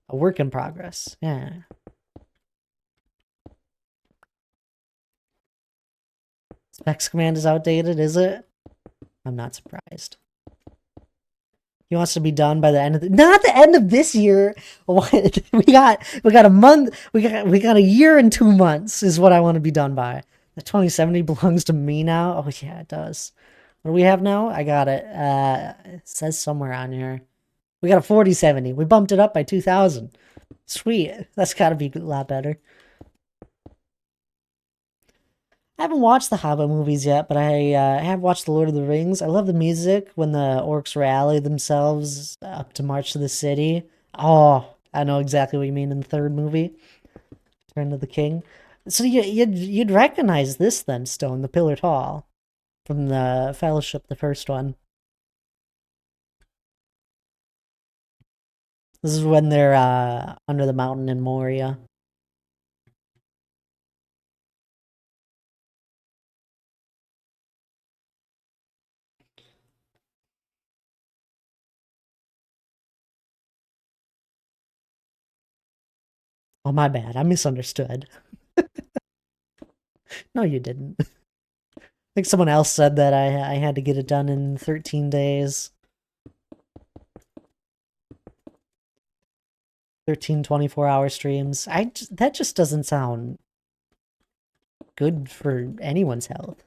A work in progress. Yeah. Specs command is outdated, is it? I'm not surprised. He wants to be done by the end of not the end of this year. What? We got a month. We got a year and 2 months is what I want to be done by. The 2070 belongs to me now. Oh yeah, it does. What do we have now? I got it. It says somewhere on here. We got a 4070. We bumped it up by 2,000. Sweet. That's got to be a lot better. I haven't watched the Hobbit movies yet, but I have watched The Lord of the Rings. I love the music when the orcs rally themselves up to march to the city. Oh, I know exactly what you mean in the third movie, Return of the King. So you'd recognize this then, Stone, the Pillared Hall, from the Fellowship, the first one. This is when they're under the mountain in Moria. Oh, my bad. I misunderstood. No, you didn't. I think someone else said that I had to get it done in 13 days. 13 24-hour streams. That just doesn't sound good for anyone's health.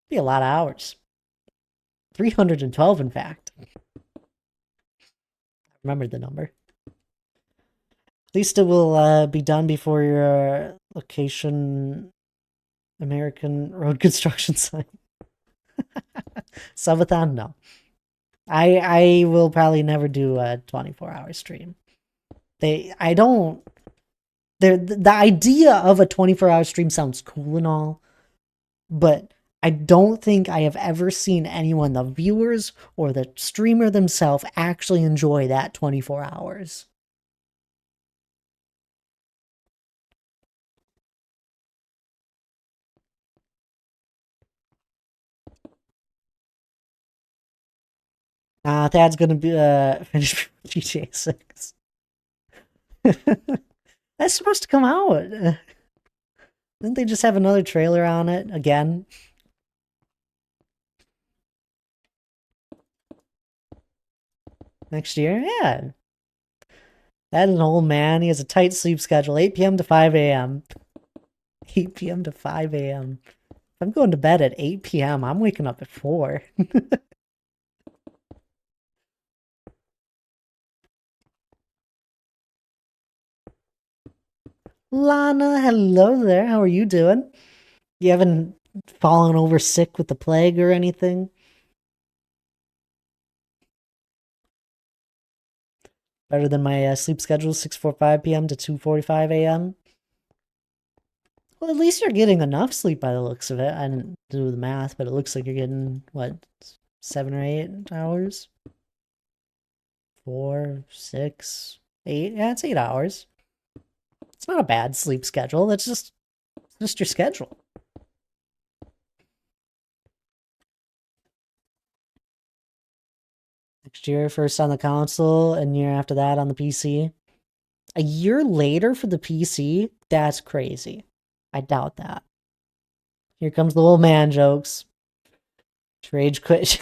Be a lot of hours. 312, in fact. I remembered the number. At least it will be done before your location American road construction site. Subathon? No. I will probably never do a 24-hour stream. The idea of a 24-hour stream sounds cool and all, but I don't think I have ever seen anyone, the viewers or the streamer themselves, actually enjoy that 24 hours. Thad's gonna be finish GTA 6. That's supposed to come out. Didn't they just have another trailer on it again? Next year? Yeah. That is an old man. He has a tight sleep schedule, 8 p.m. to 5 a.m. 8 p.m. to 5 a.m. If I'm going to bed at 8 p.m., I'm waking up at 4. Lana, hello there. How are you doing? You haven't fallen over sick with the plague or anything? Better than my sleep schedule, 6:45 p.m. to 2:45 a.m. Well, at least you're getting enough sleep by the looks of it. I didn't do the math, but it looks like you're getting, what, 7 or 8 hours? 4, 6, 8? Yeah, it's 8 hours. It's not a bad sleep schedule. That's just your schedule. Next year, first on the console, and year after that on the PC. A year later for the PC? That's crazy. I doubt that. Here comes the old man jokes. Rage quit.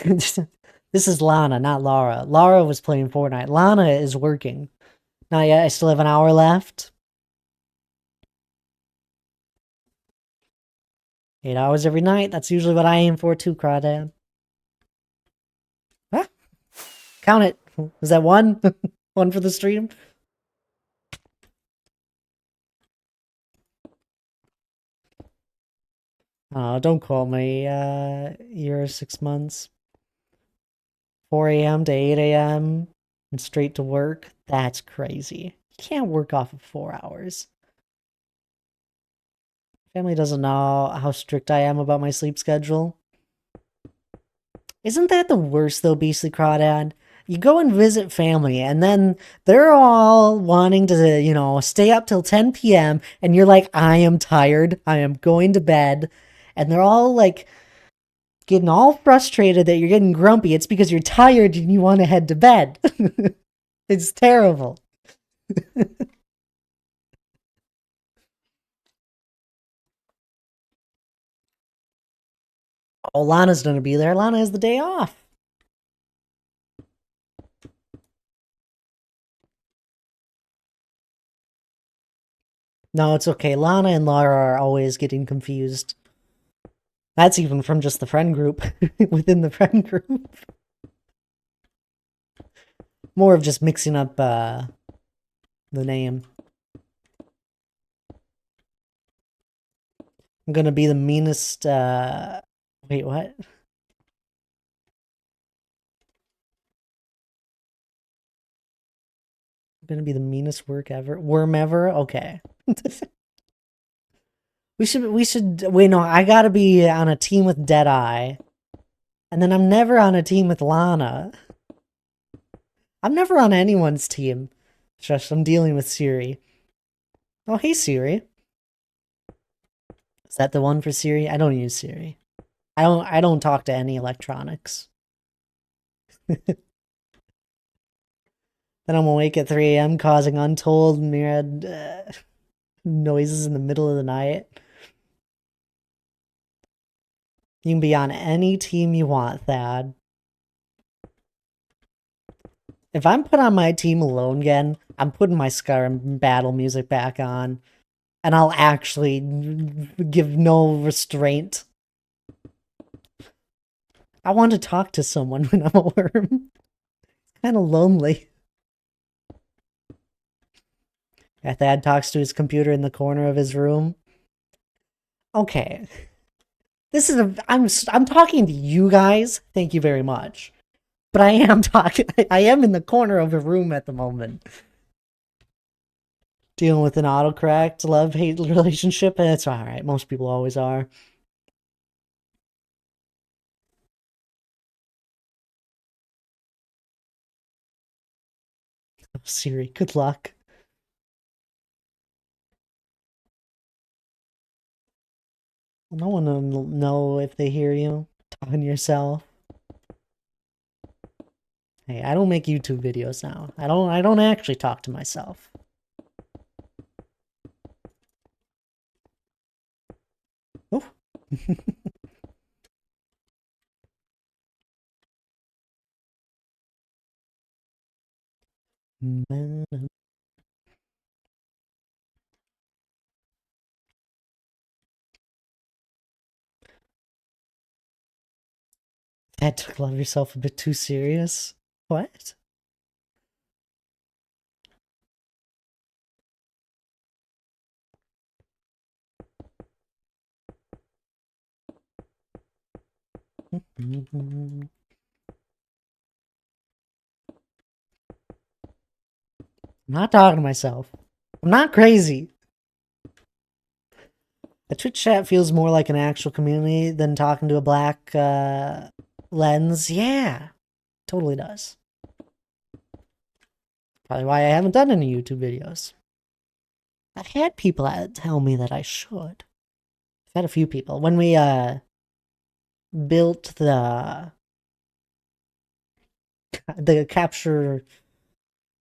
This is Lana, not Laura. Laura was playing Fortnite. Lana is working. Not yet. I still have an hour left. 8 hours every night. That's usually what I aim for too, Crawdad. Huh? Count it. Is that one? One for the stream? Oh, don't call me. Year 6 months. 4 a.m. to 8 a.m. and straight to work. That's crazy. You can't work off of 4 hours. Family doesn't know how strict I am about my sleep schedule. Isn't that the worst though, Beastly Crawdad? You go and visit family, and then they're all wanting to, you know, stay up till 10 p.m., and you're like, I am tired, I am going to bed. And they're all like getting all frustrated that you're getting grumpy. It's because you're tired and you want to head to bed. It's terrible. Oh, Lana's gonna be there. Lana has the day off. No, it's okay. Lana and Lara are always getting confused. That's even from just the friend group. Within the friend group. More of just mixing up the name. I'm gonna be the meanest, wait, what? I'm gonna be the meanest worm ever? Okay. Wait, no, I gotta be on a team with Deadeye. And then I'm never on a team with Lana. I'm never on anyone's team. Just I'm dealing with Siri. Oh, hey Siri. Is that the one for Siri? I don't use Siri. I don't talk to any electronics. Then I'm awake at 3 a.m. causing untold myriad noises in the middle of the night. You can be on any team you want, Thad. If I'm put on my team alone again, I'm putting my Skyrim battle music back on. And I'll actually give no restraint. I want to talk to someone when I'm a worm. It's kind of lonely. Thad talks to his computer in the corner of his room. Okay. This is I'm talking to you guys. Thank you very much. But I am talking I am in the corner of a room at the moment. Dealing with an autocorrect love-hate relationship, and it's alright. Most people always are. Oh, Siri, good luck. No one will know if they hear you talking to yourself. Hey, I don't make YouTube videos now. I don't actually talk to myself. Oh. That took love yourself a bit too serious. What? I'm not talking to myself. I'm not crazy. A Twitch chat feels more like an actual community than talking to a black lens. Yeah, totally does. Probably why I haven't done any YouTube videos. I've had people tell me that I should. I've had a few people. When we built the capture,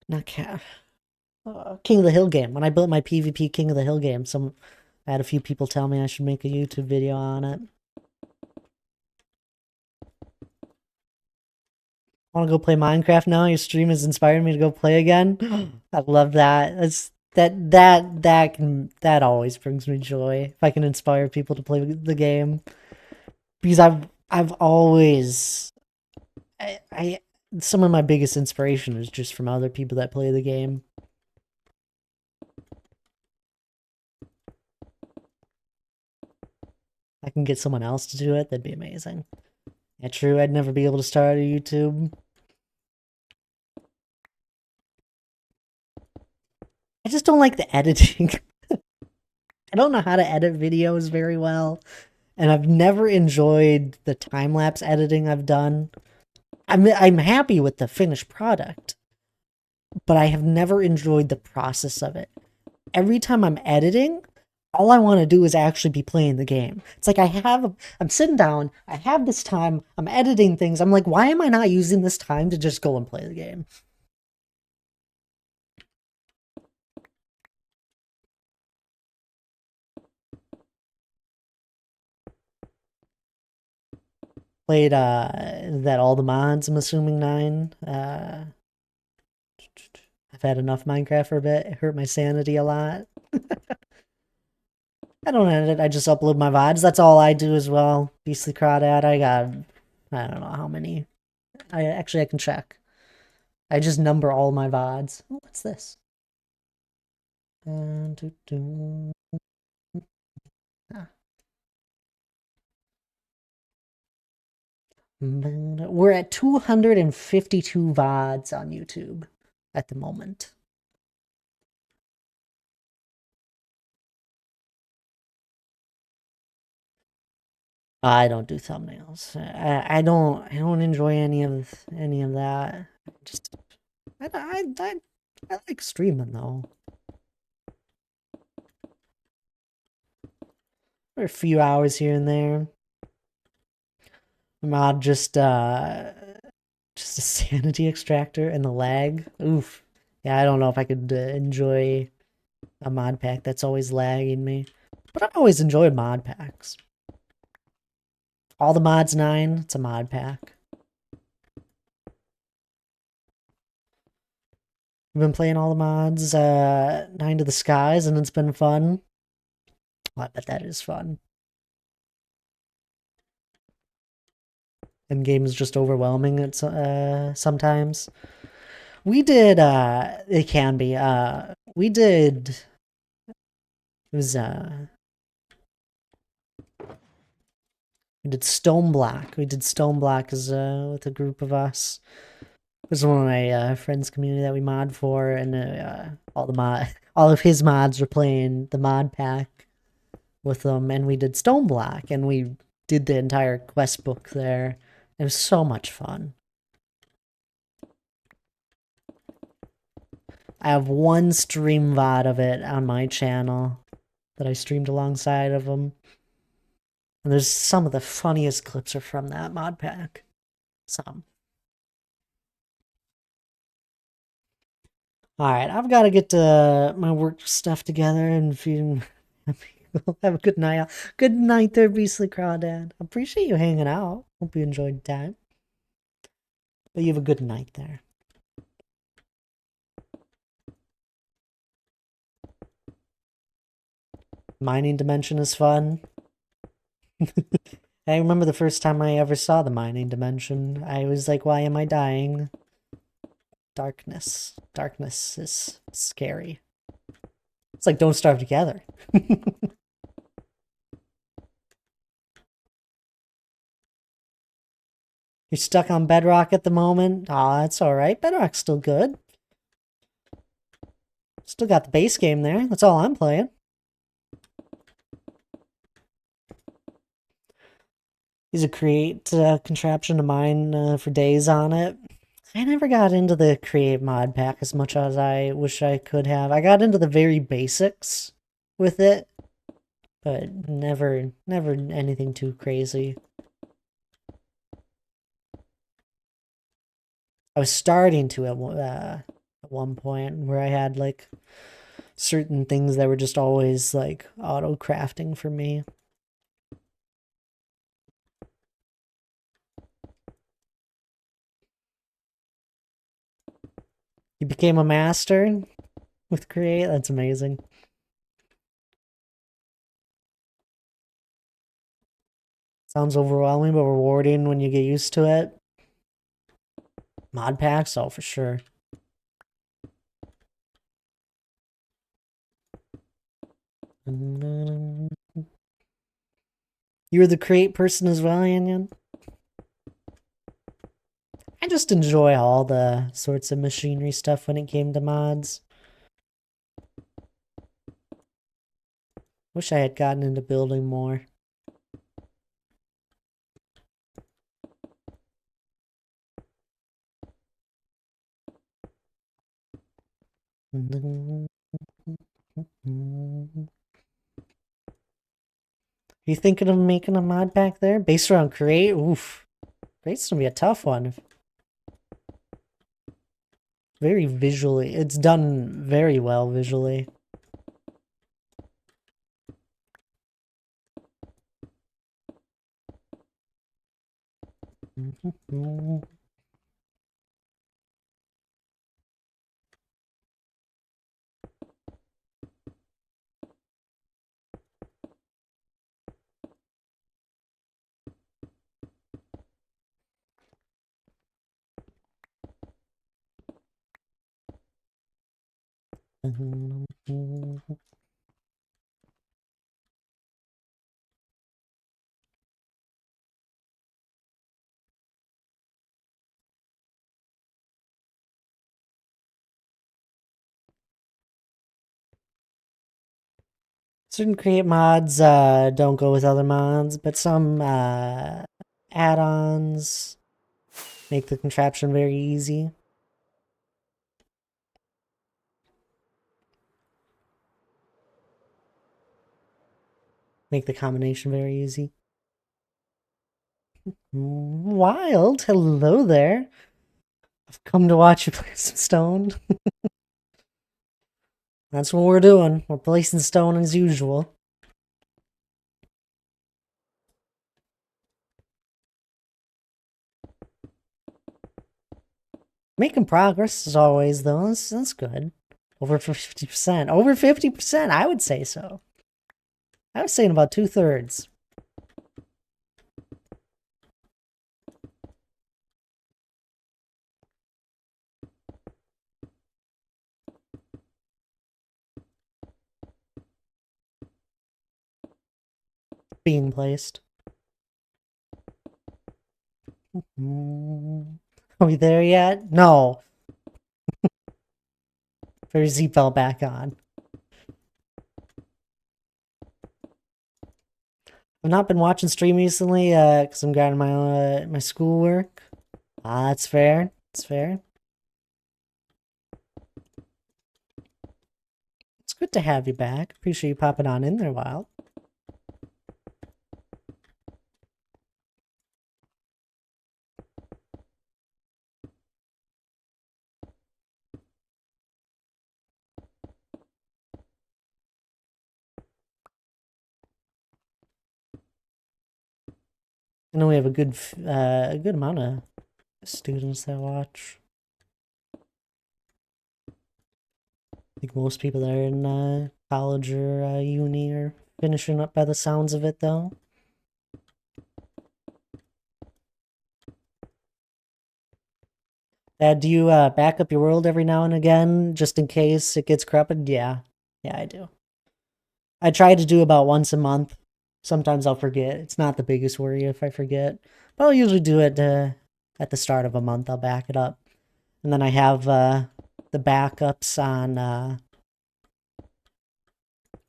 not cap, King of the Hill game. When I built my PvP King of the Hill game, I had a few people tell me I should make a YouTube video on it. Want to go play Minecraft now? Your stream has inspired me to go play again. I love that. That always brings me joy if I can inspire people to play the game. Because I've always some of my biggest inspiration is just from other people that play the game. I can get someone else to do it, that'd be amazing. Yeah, true, I'd never be able to start a YouTube. I just don't like the editing. I don't know how to edit videos very well. and I've never enjoyed the time-lapse editing I've done. I'm happy with the finished product, but I have never enjoyed the process of it. Every time I'm editing, all I want to do is actually be playing the game. It's like I'm sitting down, I have this time, I'm editing things. I'm like, why am I not using this time to just go and play the game? Played that all the mods, I'm assuming 9. I've had enough Minecraft for a bit. It hurt my sanity a lot. I don't edit, I just upload my VODs. That's all I do as well. Beastly Crawdad, I got, I don't know how many. I can check. I just number all my VODs. Oh, what's this? Ah. We're at 252 VODs on YouTube at the moment. I don't do thumbnails. I don't enjoy any of that. Just I like streaming though. For a few hours here and there. Mod just a sanity extractor and the lag. Oof. Yeah, I don't know if I could enjoy a mod pack that's always lagging me. But I've always enjoyed mod packs. All the mods 9, it's a mod pack. I've been playing all the mods 9 to the skies, and it's been fun. Oh, I bet that is fun. And game is just overwhelming at sometimes. We did it can be we did it was we did Stoneblock. We did Stoneblock as with a group of us. It was one of my friends' community that we mod for, and all of his mods were playing the mod pack with them, and we did Stoneblock, and we did the entire quest book there. It was so much fun. I have one stream VOD of it on my channel that I streamed alongside of them. And there's some of the funniest clips are from that mod pack. Some. Alright, I've got to get to my work stuff together and have a good night. Good night there, Beastly Crawdad. Appreciate you hanging out. Hope you enjoyed time. But you have a good night there. Mining Dimension is fun. I remember the first time I ever saw the Mining Dimension. I was like, why am I dying? Darkness. Darkness is scary. It's like Don't Starve Together. You're stuck on Bedrock at the moment? Aw, that's alright. Bedrock's still good. Still got the base game there. That's all I'm playing. Use a create contraption to mine for days on it. I never got into the create mod pack as much as I wish I could have. I got into the very basics with it, but never anything too crazy. I was starting to at one point where I had like certain things that were just always like auto crafting for me. You became a master with Create? That's amazing. Sounds overwhelming, but rewarding when you get used to it. Mod packs? Oh, for sure. You're the Create person as well, Yanyan? I just enjoy all the sorts of machinery stuff when it came to mods. Wish I had gotten into building more. You thinking of making a mod pack there? Based around Create? Oof. Create's gonna be a tough one. Very visually. It's done very well visually. Certain Create mods don't go with other mods, but some add-ons make the contraption very easy. Make the combination very easy. Wild, hello there. I've come to watch you play some stone. That's what we're doing. We're placing stone as usual. Making progress as always, though. That's good. Over 50%. Over 50%, I would say so. I was saying about 2/3. Being placed. Are we there yet? No. Put your seatbelt back on. I've not been watching stream recently because I'm getting my schoolwork. That's fair. That's fair. It's good to have you back. Appreciate you popping on in there a while. I know we have a good amount of students that watch. I think most people that are in college or uni are finishing up by the sounds of it, though. Do you back up your world every now and again, just in case it gets corrupted? Yeah. Yeah, I do. I try to do about once a month. Sometimes I'll forget. It's not the biggest worry if I forget. But I'll usually do it at the start of a month. I'll back it up. And then I have the backups on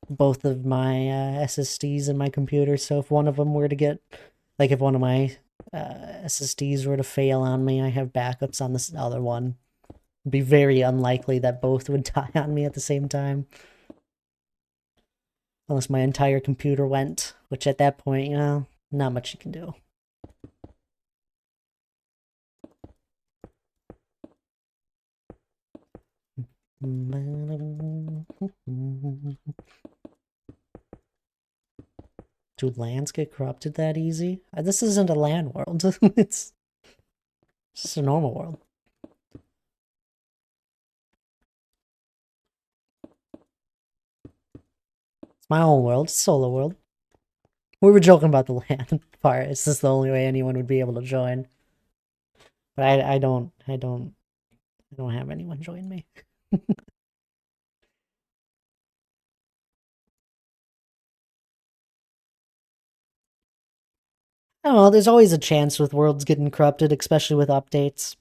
both of my SSDs in my computer. So if one of them were to get, like if one of my SSDs were to fail on me, I have backups on this other one. It'd be very unlikely that both would die on me at the same time. Unless my entire computer went, which at that point, you know, not much you can do. Do lands get corrupted that easy? This isn't a land world. It's just a normal world. It's my own world. It's a solo world. We were joking about the land part. It's just the only way anyone would be able to join. But I don't have anyone join me. I don't know, there's always a chance with worlds getting corrupted, especially with updates.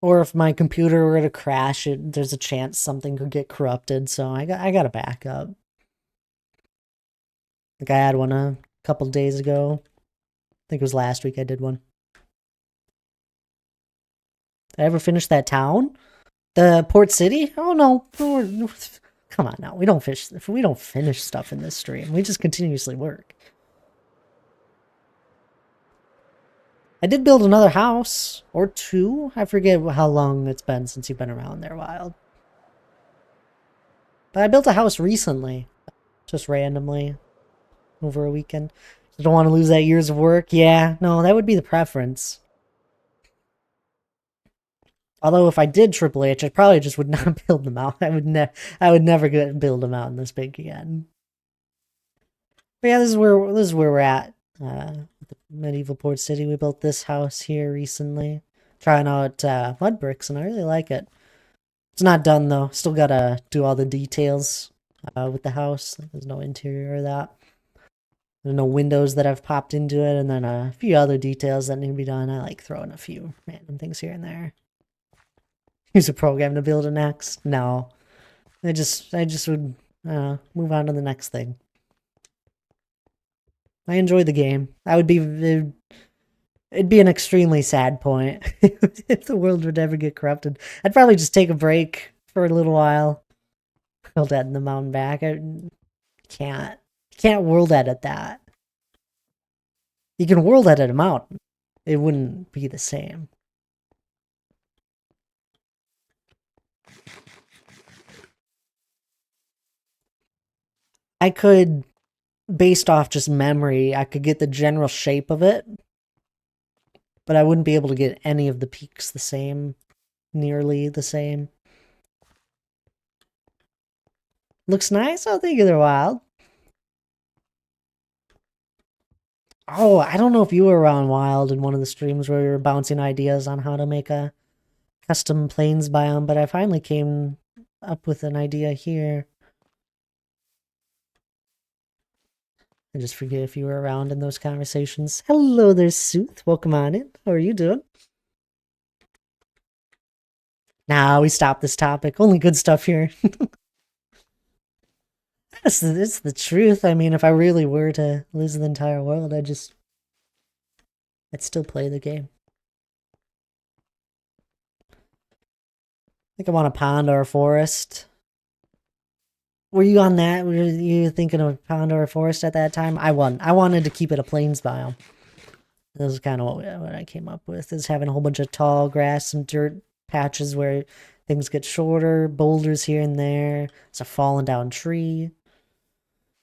Or if my computer were to crash, there's a chance something could get corrupted, so I got a backup. Like I had one a couple days ago. I think it was last week I did one. Did I ever finish that town? The port city? Oh no. Come on now. We don't finish stuff in this stream. We just continuously work. I did build another house or two. I forget how long it's been since you've been around there, Wild. But I built a house recently, just randomly over a weekend. I don't want to lose that years of work. Yeah, no, that would be the preference. Although if I did Triple H, I probably just would not build them out. I would never build them out in this big again. But yeah, this is where we're at. The medieval port city. We built this house here recently, trying out mud bricks, and I really like it. It's not done though. Still gotta do all the details with the house. There's no interior or that. There's no windows that I've popped into it, and then a few other details that need to be done. I like throwing a few random things here and there. Use a program to build it next. No, I just would move on to the next thing. I enjoy the game. It'd be an extremely sad point if the world would ever get corrupted. I'd probably just take a break for a little while. Build that in the mountain back. I can't world edit that. You can world edit a mountain. It wouldn't be the same. I could, based off just memory, I could get the general shape of it, but I wouldn't be able to get any of the peaks the same, nearly the same. Looks nice? Oh, thank you, they're wild. Oh, I don't know if you were around Wild in one of the streams where we were bouncing ideas on how to make a custom plains biome, but I finally came up with an idea here. I just forget if you were around in those conversations. Hello there, Sooth. Welcome on in. How are you doing? Nah, we stopped this topic. Only good stuff here. It's the truth. I mean, if I really were to lose the entire world, I'd still play the game. I think I want a pond or a forest. Were you on that? Were you thinking of a pond or a forest at that time? I wanted to keep it a plains biome. This is kind of what I came up with, is having a whole bunch of tall grass, some dirt patches where things get shorter, boulders here and there. It's a fallen down tree.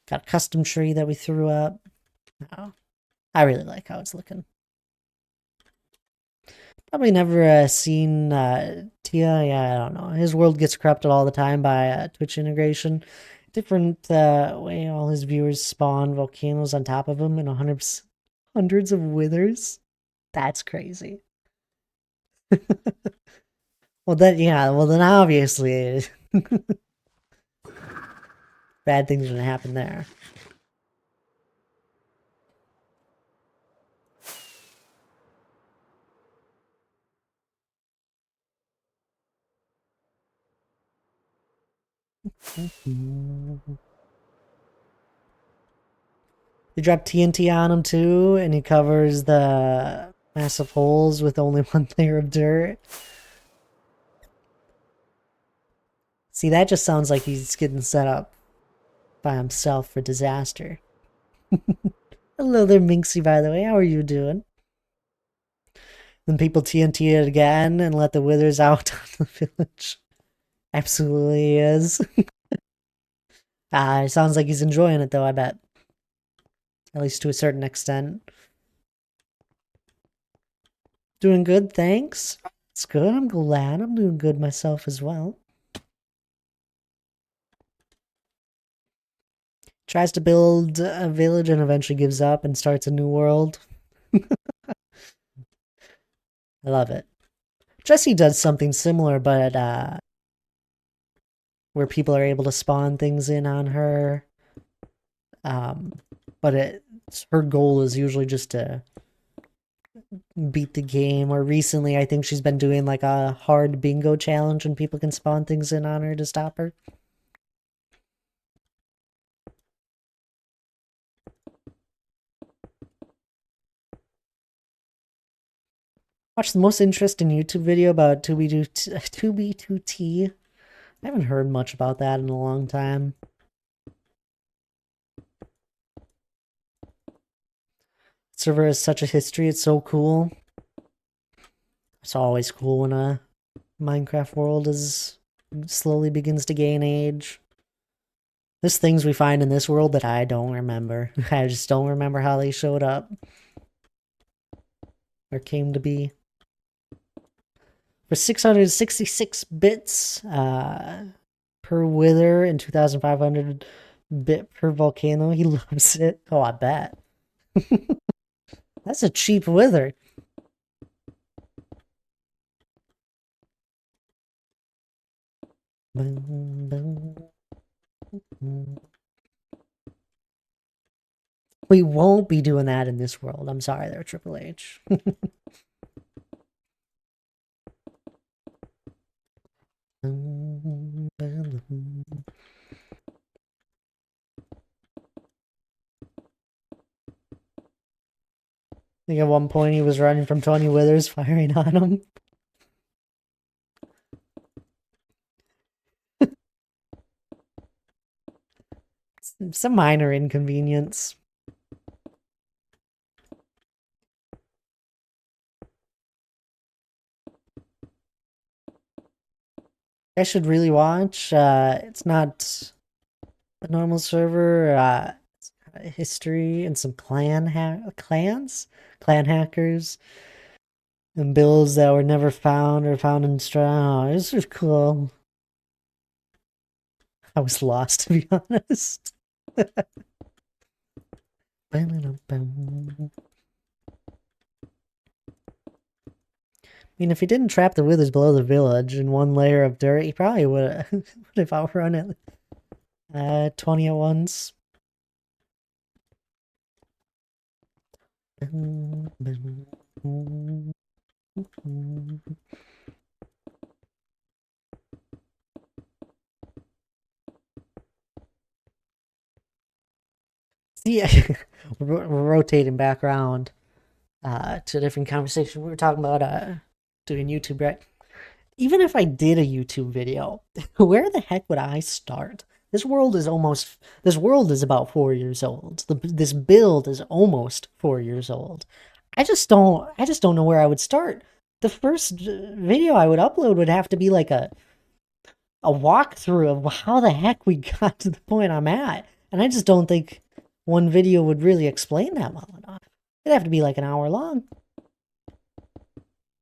Got a custom tree that we threw up. Oh, I really like how it's looking. Probably never seen Tia. Yeah, I don't know. His world gets corrupted all the time by Twitch integration. Different way all his viewers spawn volcanoes on top of him and hundreds of withers. That's crazy. Well, then obviously bad things are gonna happen there. You drop TNT on him too, and he covers the massive holes with only one layer of dirt. See, that just sounds like he's getting set up by himself for disaster. Hello there, Minxie, by the way. How are you doing? Then people TNT it again and let the withers out on the village. Absolutely is. It sounds like he's enjoying it though, I bet. At least to a certain extent. Doing good, thanks. It's good, I'm glad. I'm doing good myself as well. Tries to build a village and eventually gives up and starts a new world. I love it. Jessie does something similar, but where people are able to spawn things in on her. But her goal is usually just to beat the game. Or recently, I think she's been doing like a hard bingo challenge, and people can spawn things in on her to stop her. Watch the most interesting YouTube video about 2B2T. I haven't heard much about that in a long time. Server has such a history, it's so cool. It's always cool when a Minecraft world slowly begins to gain age. There's things we find in this world that I don't remember. I just don't remember how they showed up. Or came to be. For 666 bits per wither and 2,500 bit per volcano, he loves it. Oh, I bet. That's a cheap wither. We won't be doing that in this world. I'm sorry there, Triple H. I think at one point he was running from 20 withers firing on him. It's a minor inconvenience. I should really watch. It's not a normal server. It's history and some clan hackers, and builds that were never found or found in strong. Oh, this is cool. I was lost, to be honest. I mean, if he didn't trap the withers below the village in one layer of dirt, he probably would have outrun it 20 at once. See, we're rotating back around to a different conversation. We were talking about doing YouTube, right? Even if I did a YouTube video, where the heck would I start? This world is about 4 years old. This build is almost 4 years old. I just don't know where I would start. The first video I would upload would have to be like a walkthrough of how the heck we got to the point I'm at. And I just don't think one video would really explain that well enough. It'd have to be like an hour long.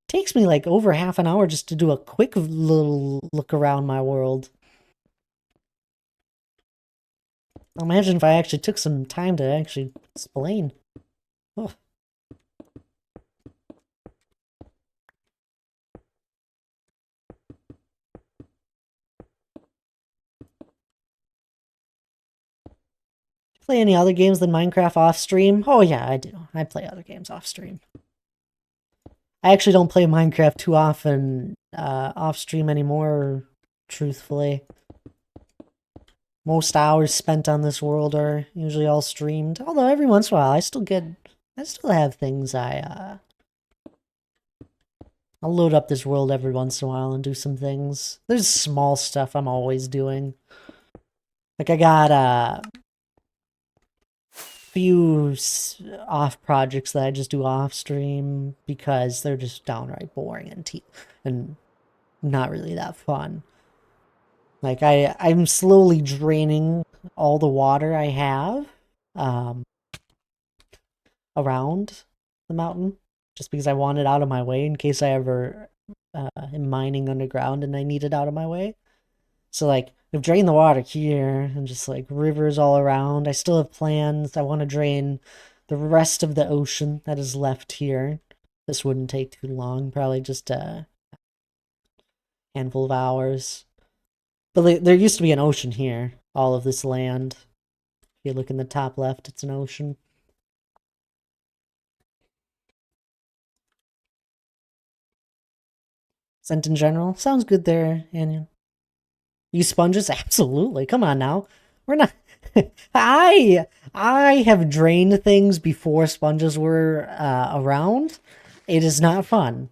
Takes me like over half an hour just to do a quick little look around my world. Imagine if I actually took some time to actually explain. Oh. Play any other games than Minecraft off stream? Oh yeah, I do. I play other games off stream. I actually don't play Minecraft too often off stream anymore, truthfully. Most hours spent on this world are usually all streamed. Although every once in a while I still have things I'll load up this world every once in a while and do some things. There's small stuff I'm always doing. Like I got few off projects that I just do off stream because they're just downright boring and not really that fun. Like I'm slowly draining all the water I have around the mountain just because I want it out of my way in case I ever am mining underground and I need it out of my way. So like I've drained the water here and just like rivers all around. I still have plans. I want to drain the rest of the ocean that is left here. This wouldn't take too long, probably just a handful of hours. But there used to be an ocean here, all of this land. If you look in the top left, it's an ocean. Scent in general? Sounds good there, Anya. Use sponges? Absolutely. Come on now. We're not... I have drained things before sponges were around. It is not fun.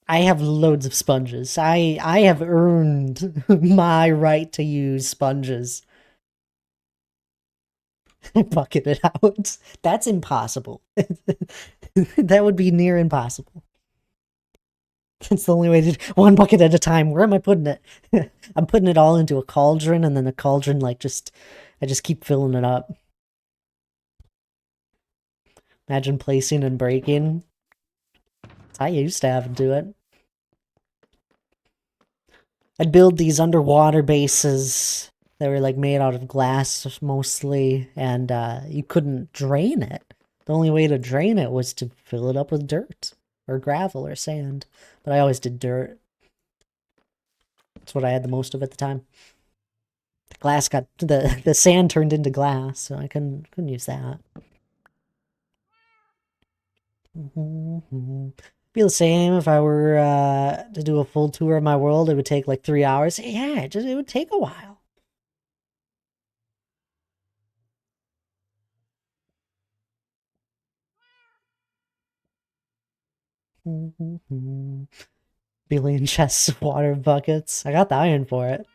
I have loads of sponges. I have earned my right to use sponges. Bucket it out. That's impossible. That would be near impossible. It's the only way to one bucket at a time. Where am I putting it? I'm putting it all into a cauldron, and then the cauldron I just keep filling it up. Imagine placing and breaking. That's how I used to have to do it. I'd build these underwater bases that were like made out of glass mostly, and you couldn't drain it. The only way to drain it was to fill it up with dirt or gravel or sand. But I always did dirt. That's what I had the most of at the time. The glass got the sand turned into glass, so I couldn't use that. Be the same if I were to do a full tour of my world. It would take like 3 hours. Yeah, it would take a while. Billion chests of water buckets. I got the iron for it.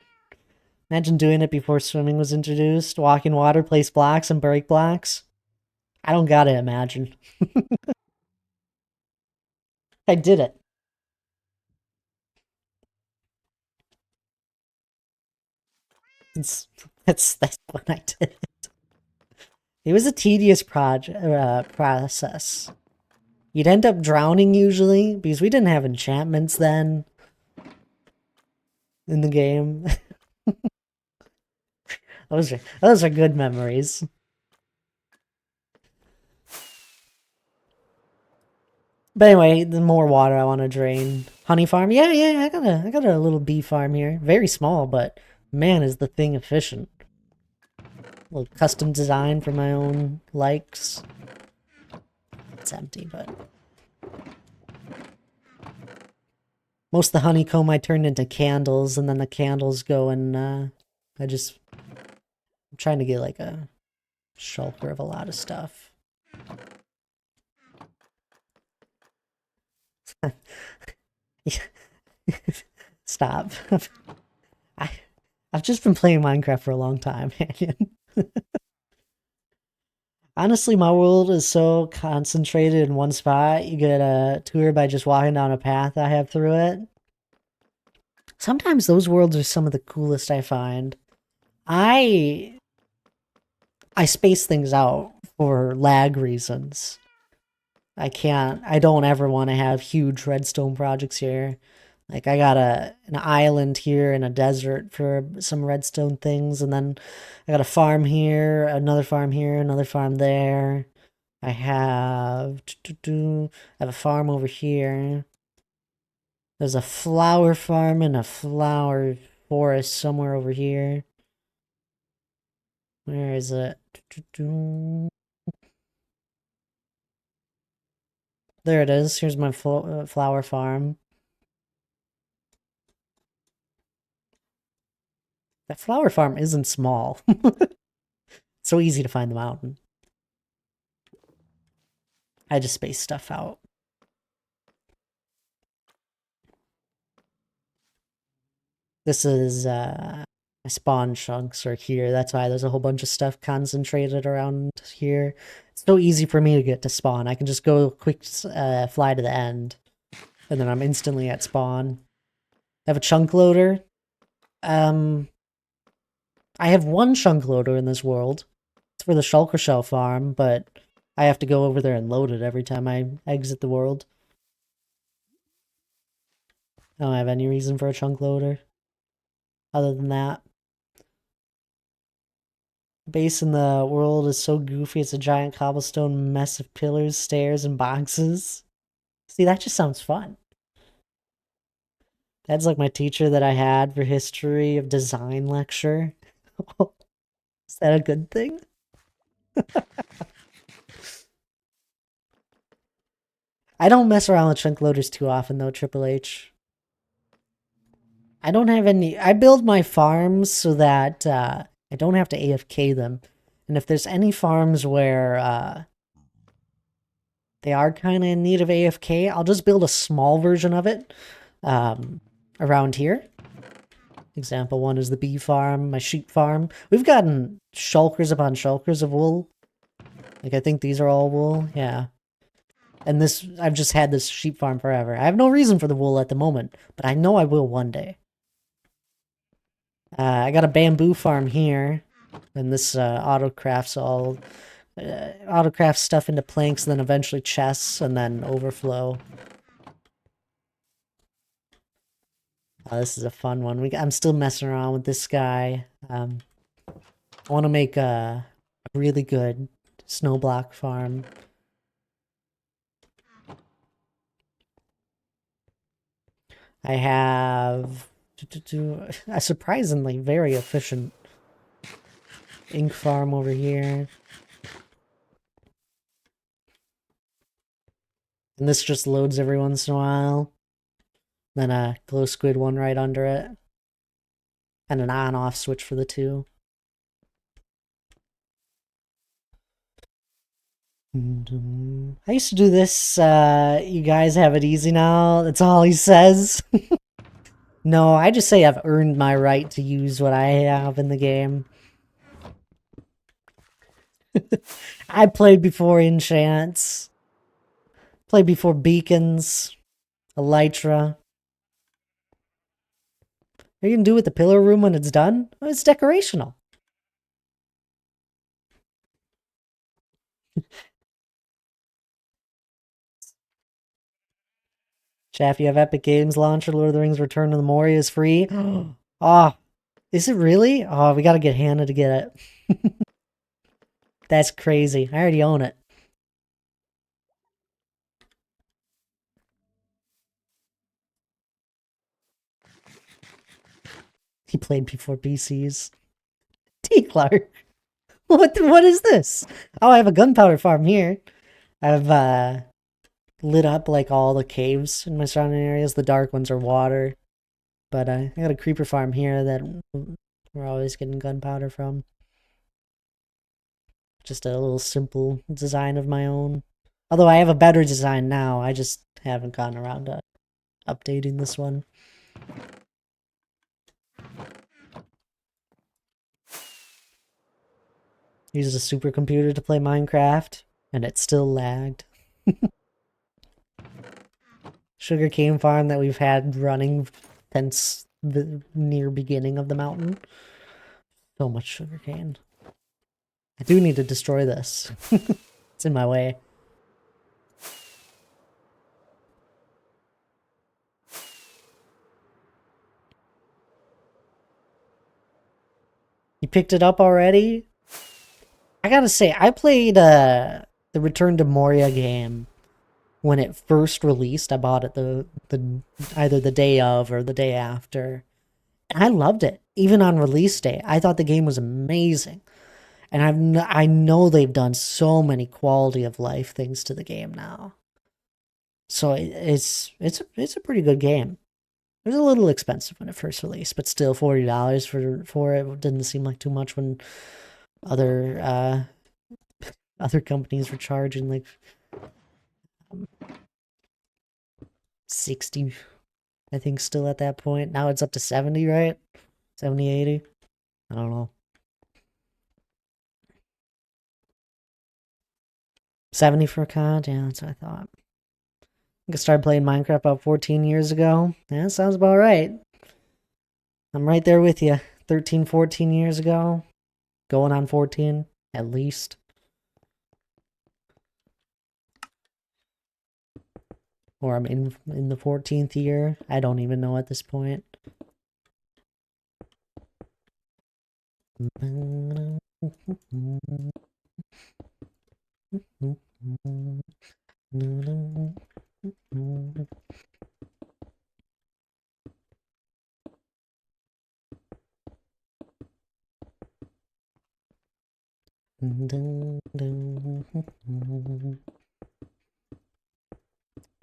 Imagine doing it before swimming was introduced. Walk in water, place blocks, and break blocks. I don't gotta imagine. I did it. That's what I did. It was a tedious process. You'd end up drowning usually because we didn't have enchantments then in the game. those are good memories. But anyway, the more water I want to drain. Honey farm, yeah, I got a little bee farm here. Very small, but man, is the thing efficient. A little custom design for my own likes. It's empty, but most of the honeycomb I turned into candles, and then the candles go and I'm trying to get like a shulker of a lot of stuff. Stop. I've just been playing Minecraft for a long time, man. Honestly, my world is so concentrated in one spot. You get a tour by just walking down a path I have through it. Sometimes those worlds are some of the coolest I find. I space things out for lag reasons. I don't ever want to have huge redstone projects here. Like I got an island here in a desert for some redstone things, and then I got a farm here, another farm here, another farm there. I have I have a farm over here. There's a flower farm and a flower forest somewhere over here. Where is it? There it is. Here's my flower farm. That flower farm isn't small. So easy to find the mountain. I just space stuff out. This is my spawn chunks are here. That's why there's a whole bunch of stuff concentrated around here. It's so easy for me to get to spawn. I can just go quick fly to the end, and then I'm instantly at spawn. I have a chunk loader. I have one chunk loader in this world. It's for the shulker shell farm, but I have to go over there and load it every time I exit the world. I don't have any reason for a chunk loader other than that. The base in the world is so goofy, it's a giant cobblestone mess of pillars, stairs, and boxes. See, that just sounds fun. That's like my teacher that I had for history of design lecture. Is that a good thing? I don't mess around with chunk loaders too often though, Triple H. I don't have any. I build my farms so that I don't have to AFK them. And if there's any farms where they are kind of in need of AFK. I'll just build a small version of it around here. Example 1 is the bee farm, my sheep farm. We've gotten shulkers upon shulkers of wool. Like, I think these are all wool. Yeah. And this, I've just had this sheep farm forever. I have no reason for the wool at the moment, but I know I will one day. I got a bamboo farm here, and this autocrafts all autocraft stuff into planks, and then eventually chests, and then overflow. This is a fun one. I'm still messing around with this guy. I want to make a really good snow block farm. I have a surprisingly very efficient ink farm over here. And this just loads every once in a while. Then a glow squid one right under it. And an on-off switch for the two. I used to do this, you guys have it easy now. That's all he says. No, I just say I've earned my right to use what I have in the game. I played before enchants. Played before beacons. Elytra. What are you gonna do with the pillar room when it's done? Well, it's decorational. Chaff, you have Epic Games launcher, Lord of the Rings Return to the Moria is free. Oh, is it really? Oh, we gotta get Hannah to get it. That's crazy. I already own it. He played before PCs. T. Clark. What is this? Oh, I have a gunpowder farm here. I've lit up like all the caves in my surrounding areas. The dark ones are water. But I got a creeper farm here that we're always getting gunpowder from. Just a little simple design of my own. Although I have a better design now, I just haven't gotten around to updating this one. Uses a supercomputer to play Minecraft, and it still lagged. Sugarcane farm that we've had running since the near beginning of the mountain. So much sugarcane. I do need to destroy this. It's in my way. You picked it up already? I gotta say, I played the Return to Moria game when it first released. I bought it the either the day of or the day after. And I loved it. Even on release day, I thought the game was amazing. And I know they've done so many quality of life things to the game now. So it's a pretty good game. It was a little expensive when it first released, but still $40 for it didn't seem like too much when other companies were charging like 60, I think, still at that point. Now it's up to 70, right? 70, 80? I don't know. 70 for a COD? Yeah, that's what I thought. I started playing Minecraft about 14 years ago. Yeah, that sounds about right. I'm right there with you. 13, 14 years ago. Going on 14, at least. Or I'm in the 14th year. I don't even know at this point.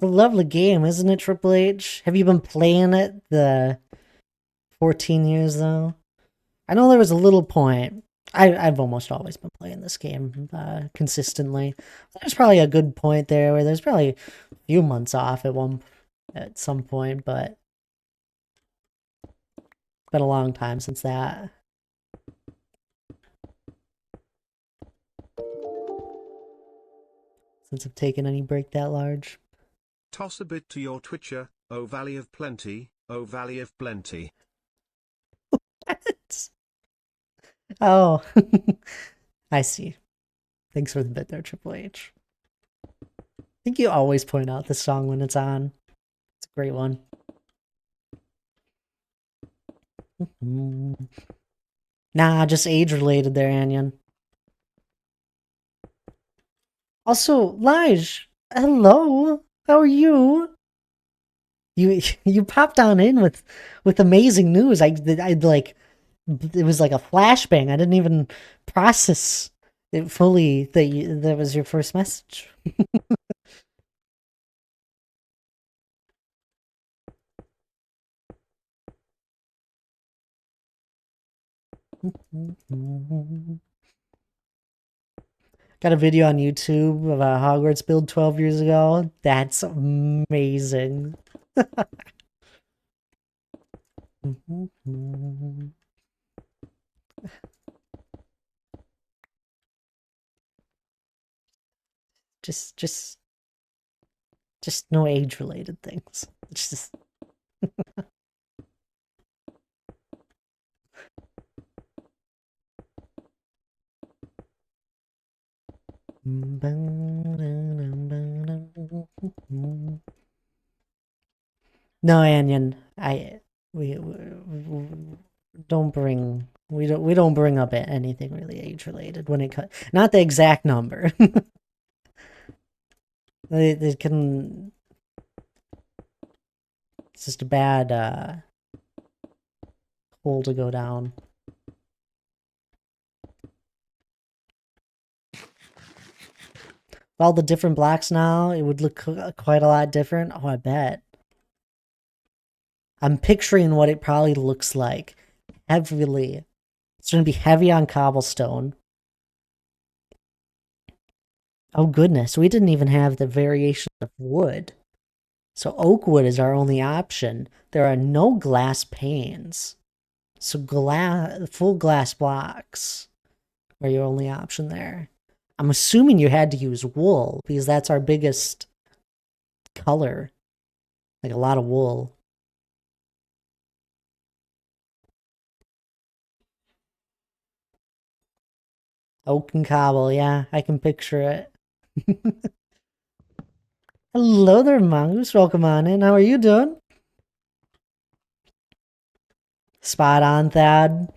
A lovely game, isn't it, Triple H? Have you been playing it the 14 years, though? I know there was a little point I've almost always been playing this game consistently. There's probably a good point there where there's probably a few months off at some point, but it's been a long time since that. Since I've taken any break that large. Toss a bit to your Twitcher, oh Valley of Plenty, oh Valley of Plenty. Oh, I see. Thanks for the bit there, Triple H. I think you always point out this song when it's on. It's a great one. Nah, just age related there, Anion. Also, Lige, hello. How are you? You popped on in with amazing news. I like it was like a flashbang. I didn't even process it fully that was your first message. Got a video on YouTube of a Hogwarts build 12 years ago. That's amazing. just no age related things. It's just no, Anion. We don't bring up anything really age related when it not the exact number. They can. It's just a bad hole to go down. All the different blocks now, it would look quite a lot different. Oh, I bet. I'm picturing what it probably looks like. Heavily. It's going to be heavy on cobblestone. Oh, goodness. We didn't even have the variation of wood. So oak wood is our only option. There are no glass panes. So full glass blocks are your only option there. I'm assuming you had to use wool because that's our biggest color. Like a lot of wool. Oak and cobble, yeah, I can picture it. Hello there, Mongoose. Welcome on in. How are you doing? Spot on, Thad.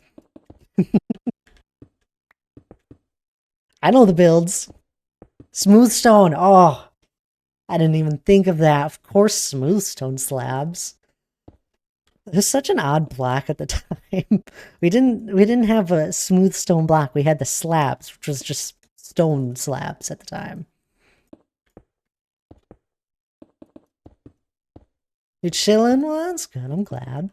I know the builds. Smooth stone. Oh, I didn't even think of that. Of course, smooth stone slabs. It was such an odd block at the time. We didn't have a smooth stone block. We had the slabs, which was just stone slabs at the time. You chilling? Well, that's good. I'm glad.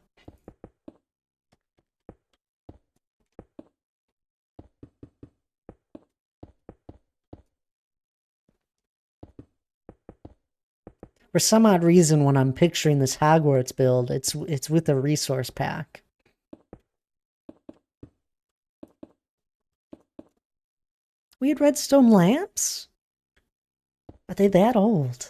For some odd reason, when I'm picturing this Hogwarts build, it's with a resource pack. We had redstone lamps? Are they that old?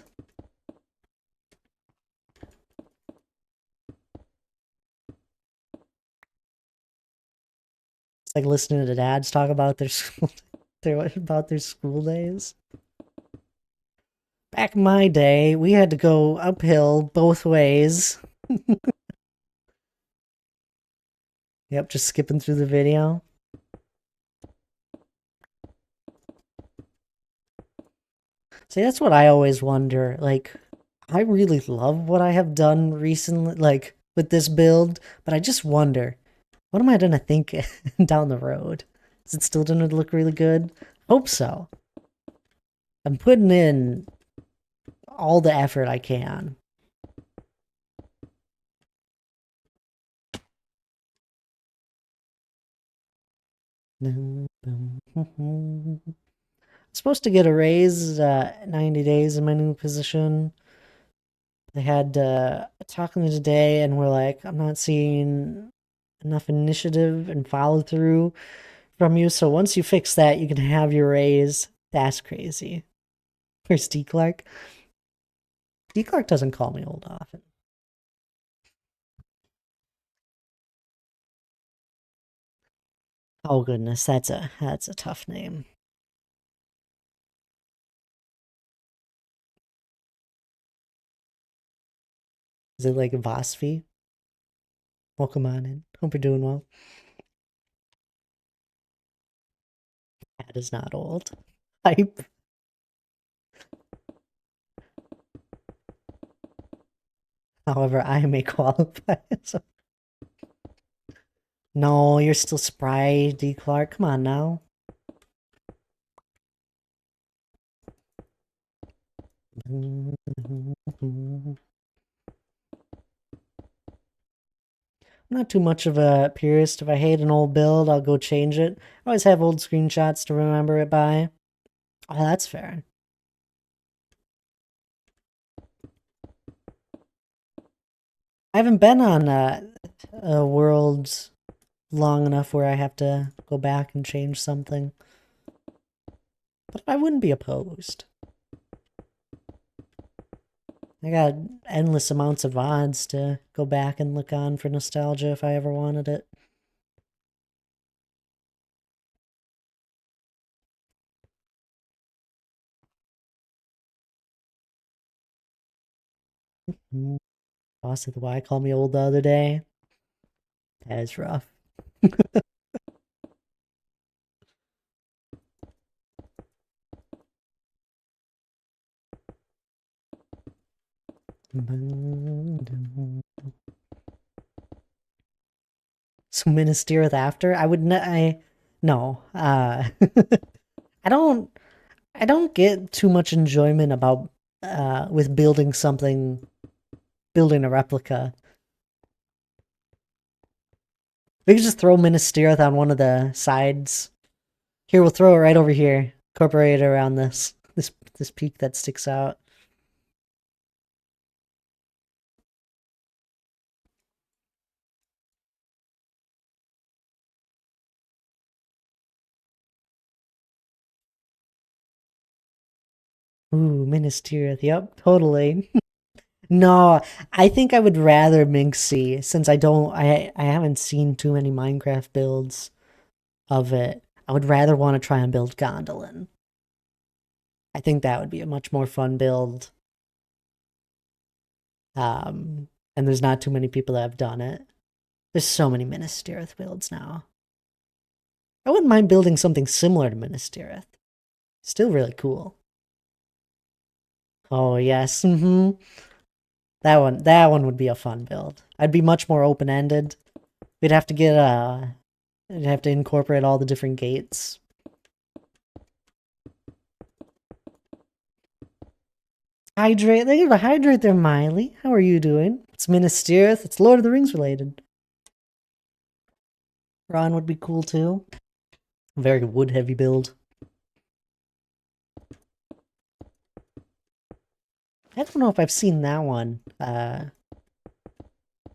It's like listening to dads talk about their school, about their school days. Back in my day, we had to go uphill both ways. Yep, just skipping through the video. See, that's what I always wonder. Like, I really love what I have done recently, like, with this build, but I just wonder, what am I gonna think down the road? Is it still gonna look really good? Hope so. I'm putting in all the effort I can. Supposed to get a raise 90 days in my new position. They had talking today, and we're like, I'm not seeing enough initiative and follow through from you. So once you fix that, you can have your raise. That's crazy. Where's D Clark? D Clark doesn't call me old often. Oh goodness, that's a tough name. Is it like a Vosfi? Welcome on in. Hope you're doing well. That is not old. Hype. However, I may qualify. So. No, you're still spry, D Clark. Come on now. I'm not too much of a purist. If I hate an old build, I'll go change it. I always have old screenshots to remember it by. Oh, that's fair. I haven't been on Worlds long enough where I have to go back and change something. But I wouldn't be opposed. I got endless amounts of odds to go back and look on for nostalgia if I ever wanted it. Boss of the Y called me old the other day. That is rough. So Minas Tirith after? I would no. I don't get too much enjoyment about with building a replica. We could just throw Minas Tirith on one of the sides. Here, we'll throw it right over here. Incorporate it around this peak that sticks out. Ooh, Minas Tirith. Yep, totally. No, I think I would rather Minxie since I haven't seen too many Minecraft builds of it. I would rather want to try and build Gondolin. I think that would be a much more fun build. And there's not too many people that have done it. There's so many Minas Tirith builds now. I wouldn't mind building something similar to Minas Tirith. Still really cool. Oh yes, That one would be a fun build. I'd be much more open-ended. We'd have to get we'd have to incorporate all the different gates. Hydrate. They give a hydrate there, Miley. How are you doing? It's Minas Tirith. It's Lord of the Rings related. Ron would be cool too. Very wood heavy build. I don't know if I've seen that one. I've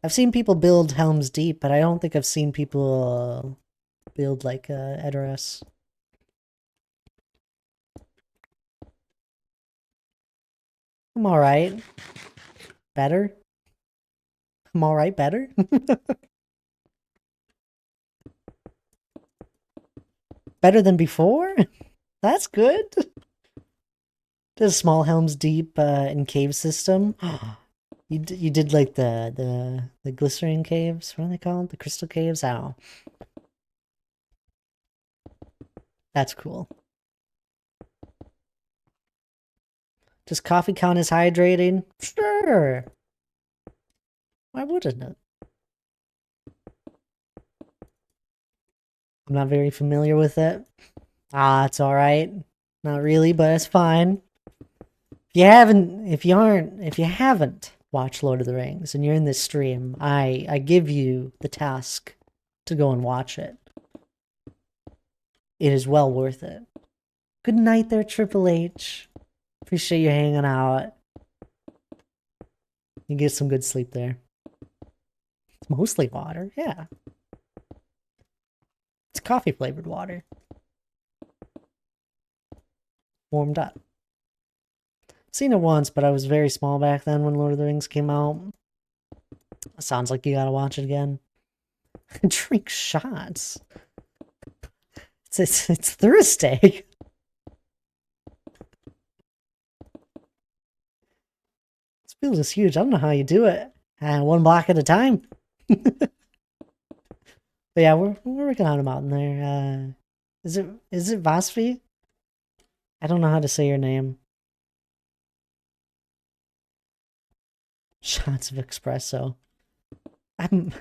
seen people build Helm's Deep, but I don't think I've seen people build like Edoras. I'm alright. Better? I'm alright, better? Better than before? That's good. Does small Helm's Deep in cave system? You did like the glycerin caves? What are they called? The crystal caves? I don't know. That's cool. Does coffee count as hydrating? Sure. Why wouldn't it? I'm not very familiar with it. Ah, it's alright. Not really, but it's fine. If you haven't watched Lord of the Rings and you're in this stream, I give you the task to go and watch it. it is well worth it. Good night there, Triple H. Appreciate you hanging out. You get some good sleep there. It's mostly water, yeah. It's coffee flavored water. Warmed up. Seen it once, but I was very small back then when Lord of the Rings came out. Sounds like you gotta watch it again. Drink shots. It's Thursday. This field is huge. I don't know how you do it. One block at a time. But yeah, we're working on a mountain there. Is it Vasfi? I don't know how to say your name. Shots of espresso. I'm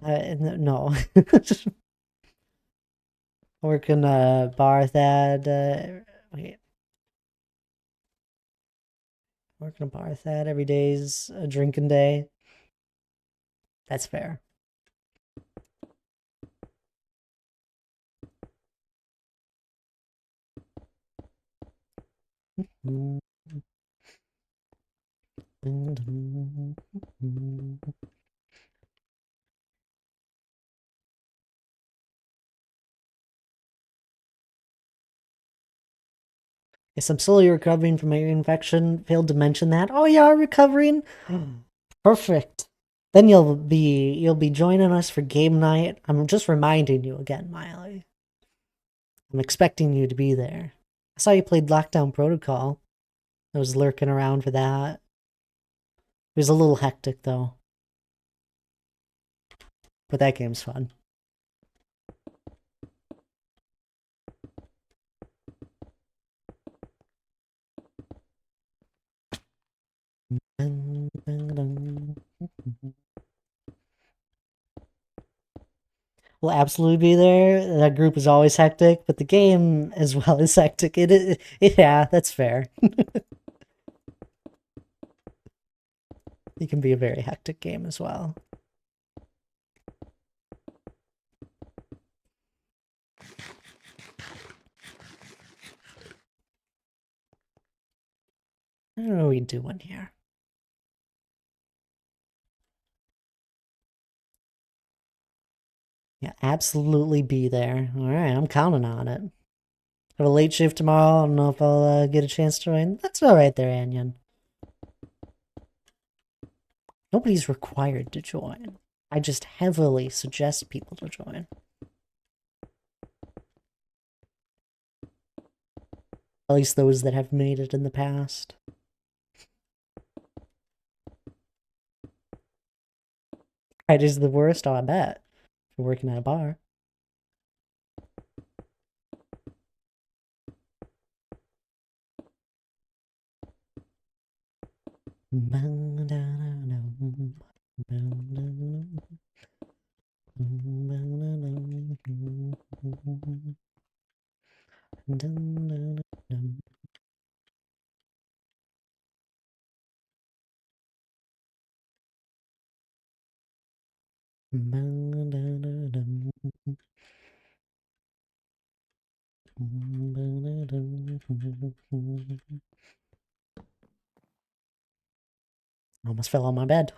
no. Working Barthad. Wait. Working a Barthad every day's a drinking day. That's fair. Yes, I'm slowly recovering from my ear infection. Failed to mention that. Oh, you are recovering? Perfect. Then you'll be joining us for game night. I'm just reminding you again, Miley. I'm expecting you to be there. I saw you played Lockdown Protocol. I was lurking around for that. It was a little hectic though. But that game's fun. Will absolutely be there. That group is always hectic, but the game as well is hectic. Yeah, that's fair. It can be a very hectic game as well. I don't know what we doing here. Yeah, absolutely be there. All right, I'm counting on it. Have a late shift tomorrow. I don't know if I'll get a chance to join. That's all right there, Anyan. Nobody's required to join. I just heavily suggest people to join. At least those that have made it in the past. Friday's the worst, oh, I bet. If you're working at a bar. Almost fell on my bed.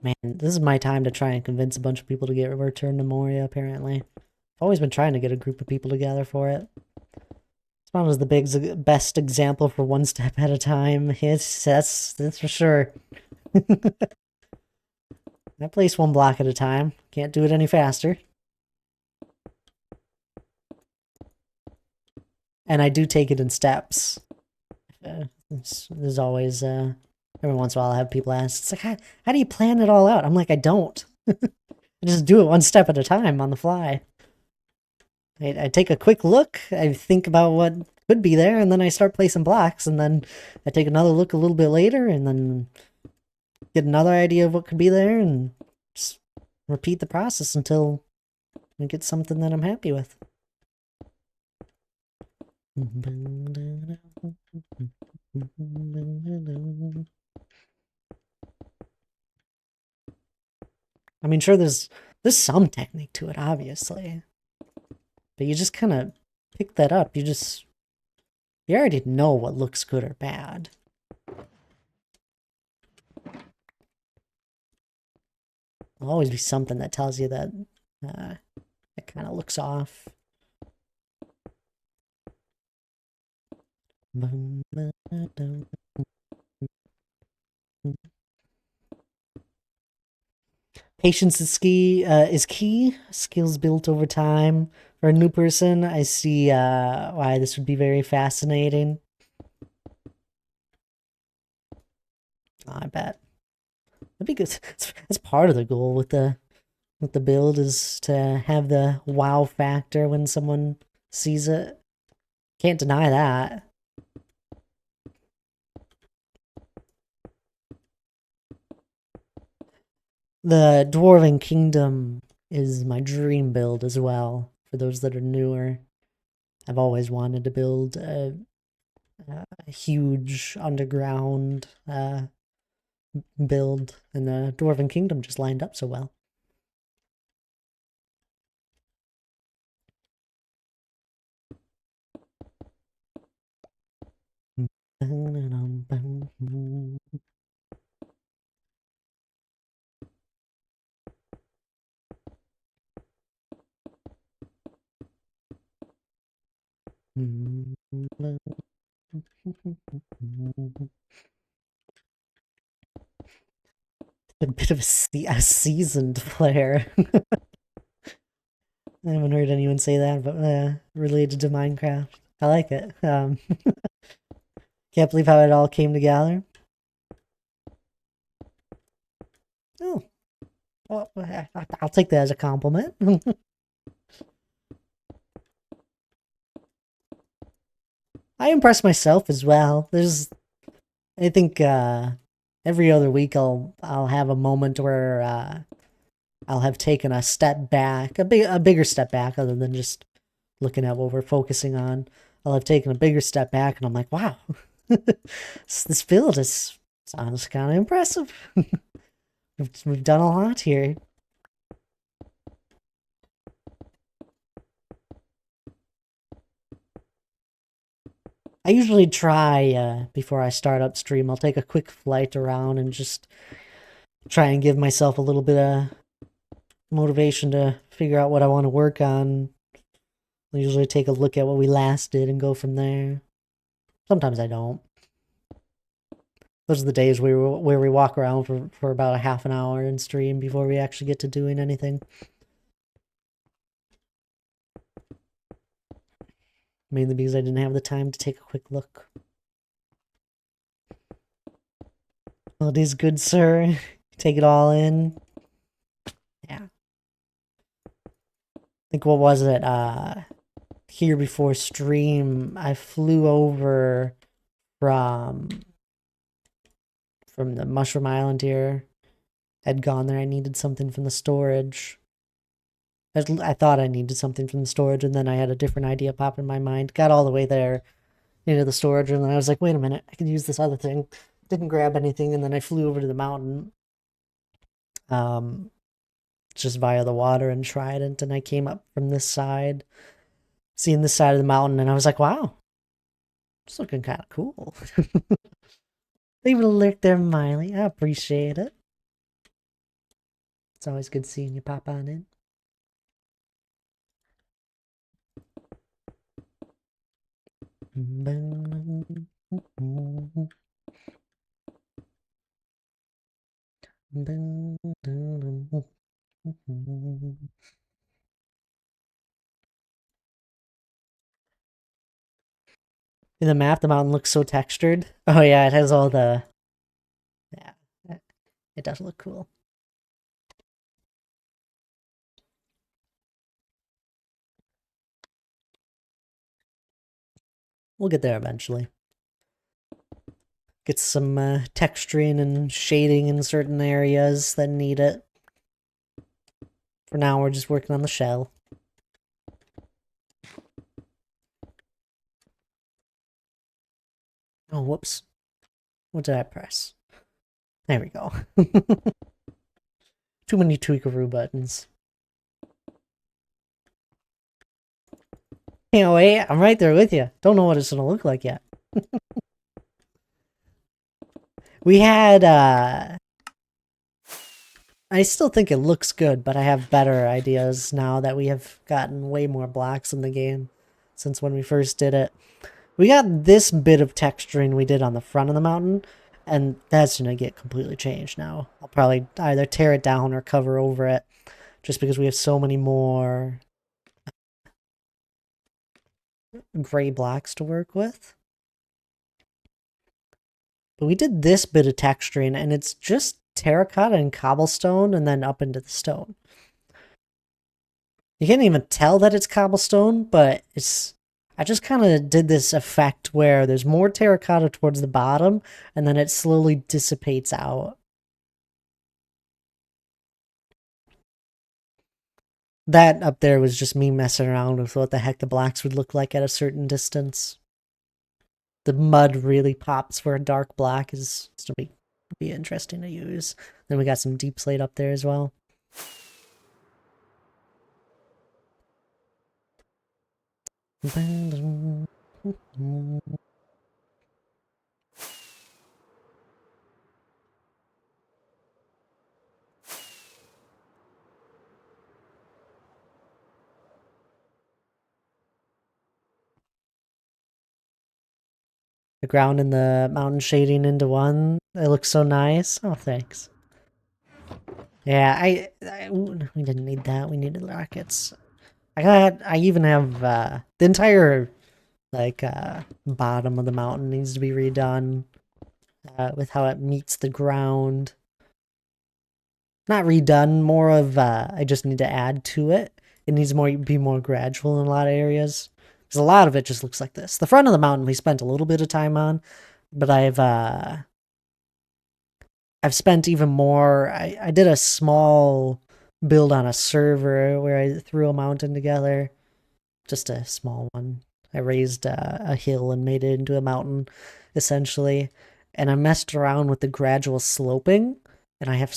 Man, this is my time to try and convince a bunch of people to get Return to Moria, apparently. I've always been trying to get a group of people together for it. Spawn was the best example for one step at a time. That's for sure. I place one block at a time. Can't do it any faster. And I do take it in steps. There's always, every once in a while I have people ask, it's like, how do you plan it all out? I'm like, I don't. I just do it one step at a time on the fly. I take a quick look, I think about what could be there, and then I start placing blocks, and then I take another look a little bit later, and then get another idea of what could be there, and just repeat the process until and get something that I'm happy with. I mean, sure, there's some technique to it, obviously, but you just kind of pick that up. You already know what looks good or bad. There'll always be something that tells you that it kind of looks off. Patience is key. Skills built over time. For a new person, I see why this would be very fascinating. I bet. That'd be good. That's part of the goal with the build, is to have the wow factor when someone sees it. Can't deny that. The Dwarven Kingdom is my dream build as well, for those that are newer. I've always wanted to build a huge underground build, and the Dwarven Kingdom just lined up so well. A bit of a seasoned player. I haven't heard anyone say that, but related to Minecraft. I like it. Can't believe how it all came together. Oh, well, I'll take that as a compliment. I impress myself as well. I think every other week I'll have a moment where I'll have taken a step back, a bigger step back, other than just looking at what we're focusing on. I'll have taken a bigger step back, and I'm like, wow, this build sounds kind of impressive. We've done a lot here. I usually try, before I start up stream, I'll take a quick flight around and just try and give myself a little bit of motivation to figure out what I want to work on. I usually take a look at what we last did and go from there. Sometimes I don't. Those are the days where we walk around for about a half an hour and stream before we actually get to doing anything. Mainly because I didn't have the time to take a quick look. Well, it is good, sir. Take it all in. Yeah. I think, what was it? Here before stream, I flew over from the Mushroom Island here. I'd gone there. I needed something from the storage. I thought I needed something from the storage, and then I had a different idea pop in my mind. Got all the way there into the storage, and then I was like, wait a minute, I could use this other thing. Didn't grab anything, and then I flew over to the mountain, just via the water and Trident, and I came up from this side, seeing this side of the mountain, and I was like, wow, it's looking kind of cool. Leave a alert there, Miley. I appreciate it. It's always good seeing you pop on in. In the map, the mountain looks so textured. Oh yeah, it has all the... Yeah, it does look cool. We'll get there eventually. Get some texturing and shading in certain areas that need it. For now, we're just working on the shell. Oh, whoops. What did I press? There we go. Too many tweakaroo buttons. Can't wait. I'm right there with you. Don't know what it's gonna look like yet. We had, I still think it looks good, but I have better ideas now that we have gotten way more blocks in the game since when we first did it. We got this bit of texturing we did on the front of the mountain, and that's gonna get completely changed now. I'll probably either tear it down or cover over it, just because we have so many more gray blocks to work with. But we did this bit of texturing, and it's just terracotta and cobblestone, and then up into the stone. You can't even tell that it's cobblestone, but I just kind of did this effect where there's more terracotta towards the bottom, and then it slowly dissipates out. That up there was just me messing around with what the heck the blocks would look like at a certain distance. The mud really pops for a dark black is to be interesting to use. Then we got some deep slate up there as well. The ground and the mountain shading into one. It looks so nice. Oh, thanks. Yeah, we didn't need that. We needed rockets. I even have the entire bottom of the mountain needs to be redone with how it meets the ground. Not redone, more of I just need to add to it. It needs be more gradual in a lot of areas. Because a lot of it just looks like this. The front of the mountain we spent a little bit of time on, but I've spent even more. I did a small build on a server where I threw a mountain together. Just a small one. I raised a hill and made it into a mountain, essentially. And I messed around with the gradual sloping, and I have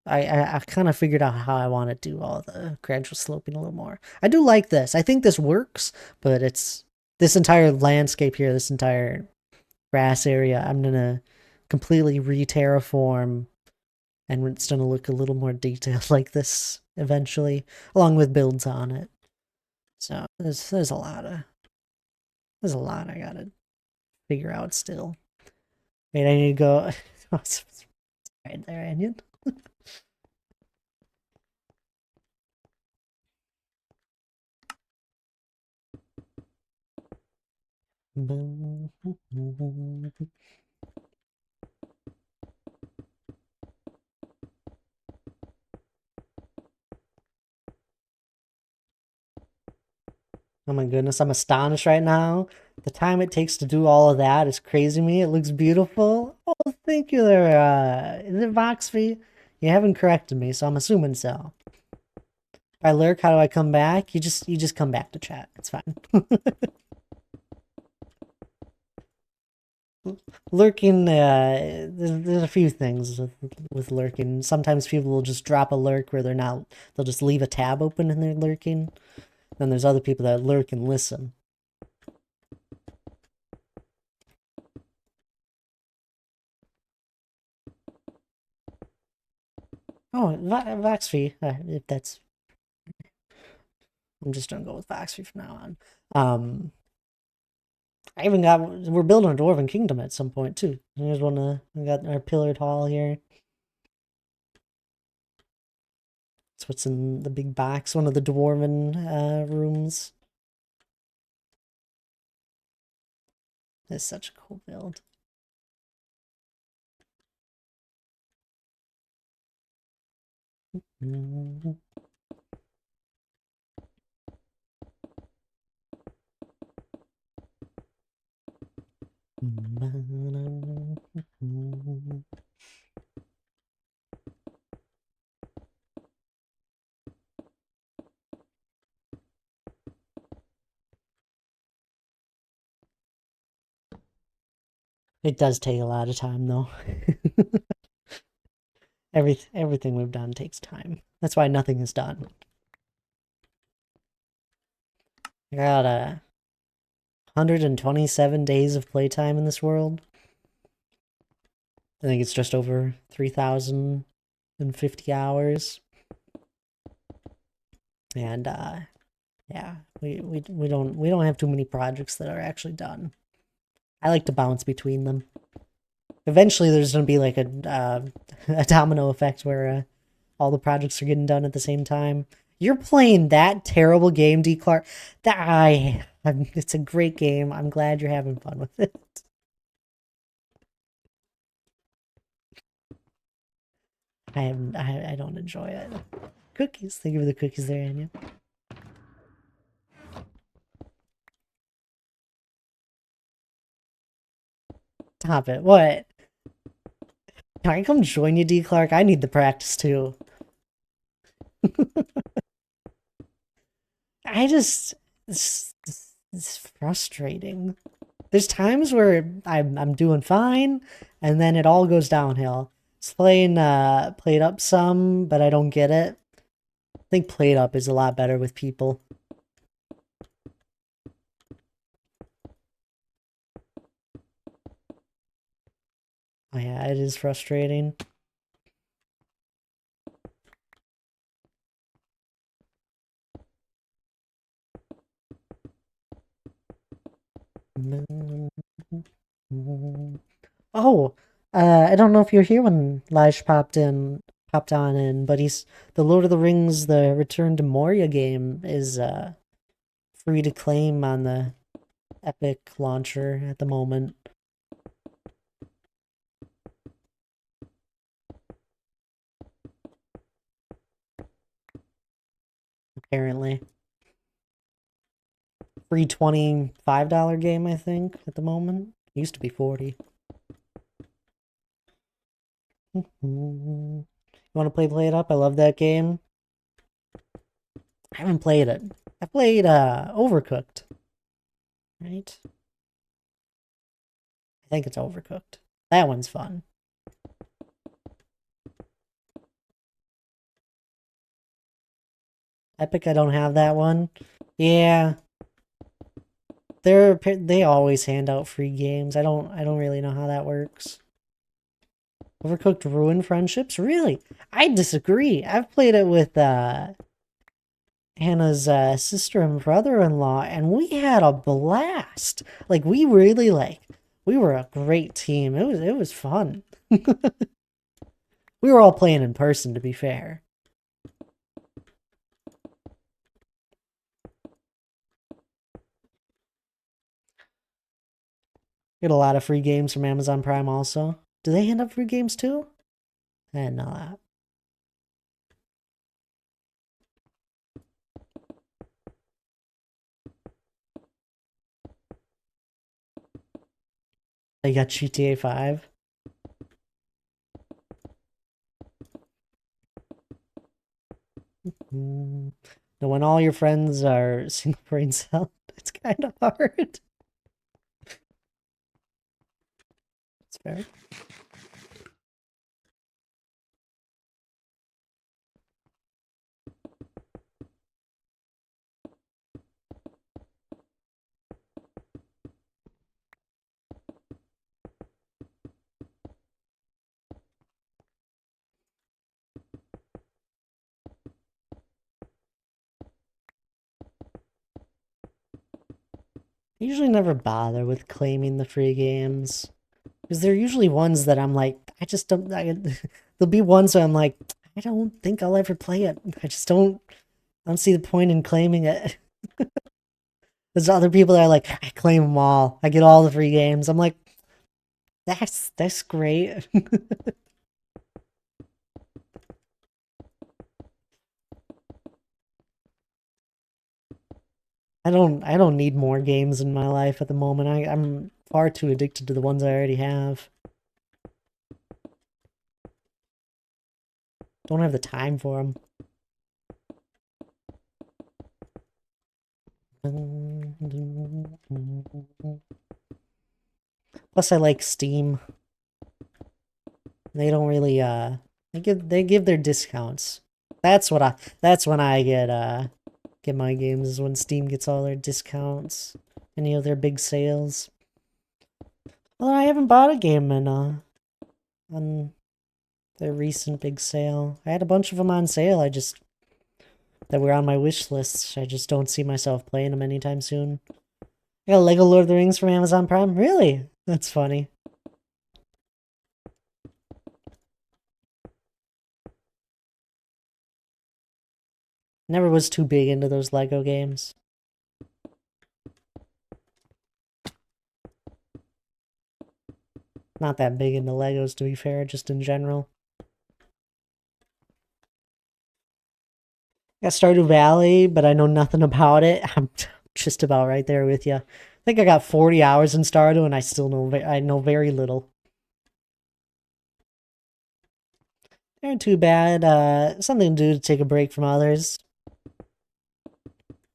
I kind of figured out how I want to do all the gradual sloping a little more. I do like this. I think this works, but it's this entire landscape here, this entire grass area, I'm gonna completely re-terraform, and it's gonna look a little more detailed like this eventually, along with builds on it. So there's a lot I gotta figure out still. Wait, I need to go. Right there, Onion. Oh my goodness, I'm astonished right now. The time it takes to do all of that is crazy to me. It looks beautiful. Oh, thank you there. Is it Voxfy? You haven't corrected me, so I'm assuming so. If I lurk, how do I come back? You just come back to chat. It's fine. Lurking, there's a few things with lurking. Sometimes people will just drop a lurk where they'll just leave a tab open and they're lurking. Then there's other people that lurk and listen. Oh, Voxfy, if that's... I'm just gonna go with Voxfy from now on. We're building a Dwarven Kingdom at some point, too. Here's we got our pillared hall here. That's what's in the big box, one of the Dwarven rooms. It's such a cool build. It does take a lot of time, though. Everything we've done takes time. That's why nothing is done. I got 127 days of playtime in this world. I think it's just over 3,050 hours. And yeah, we don't have too many projects that are actually done. I like to bounce between them. Eventually, there's gonna be like a domino effect where all the projects are getting done at the same time. You're playing that terrible game, D. Clark. It's a great game. I'm glad you're having fun with it. I don't enjoy it. Cookies. Thank you for the cookies there, Anya. Stop it. What? Can I come join you, D. Clark? I need the practice too. It's frustrating. There's times where I'm doing fine, and then it all goes downhill. It's played up some, but I don't get it. I think played up is a lot better with people. Oh yeah, it is frustrating. Oh, I don't know if you're here when Lige popped on in, but the Lord of the Rings, the Return to Moria game is free to claim on the Epic launcher at the moment. Apparently. Free $25 game, I think, at the moment. Used to be 40. You want to play It Up? I love that game. I haven't played it. I played Overcooked. Right? I think it's Overcooked. That one's fun. Epic, I don't have that one. Yeah. They always hand out free games. I don't really know how that works. Overcooked ruined friendships? Really? I disagree. I've played it with Hannah's sister and brother-in-law, and we had a blast. Like we were a great team. It was fun. We were all playing in person, to be fair. Get a lot of free games from Amazon Prime also. Do they hand out free games too? I didn't know that. They got GTA 5. Now, when all your friends are single brain cell, it's kind of hard. It's fair. I usually never bother with claiming the free games. Because they're usually ones that I'm like, I just don't. There'll be ones where I'm like, I don't think I'll ever play it. I don't see the point in claiming it. There's other people that are like, I claim them all. I get all the free games. I'm like, that's great. I don't need more games in my life at the moment. I'm far too addicted to the ones I already have. Don't have the time for them. Plus, I like Steam. They don't really they give their discounts. That's when I get my games is when Steam gets all their discounts, any of their big sales. Well, I haven't bought a game in on their recent big sale. I had a bunch of them on sale. That were on my wish list. I just don't see myself playing them anytime soon. I got Lego Lord of the Rings from Amazon Prime. Really? That's funny. Never was too big into those Lego games. Not that big into Legos, to be fair, just in general. Got Stardew Valley, but I know nothing about it. I'm just about right there with you. I think I got 40 hours in Stardew, and I know very little. They aren't too bad. Something to do to take a break from others.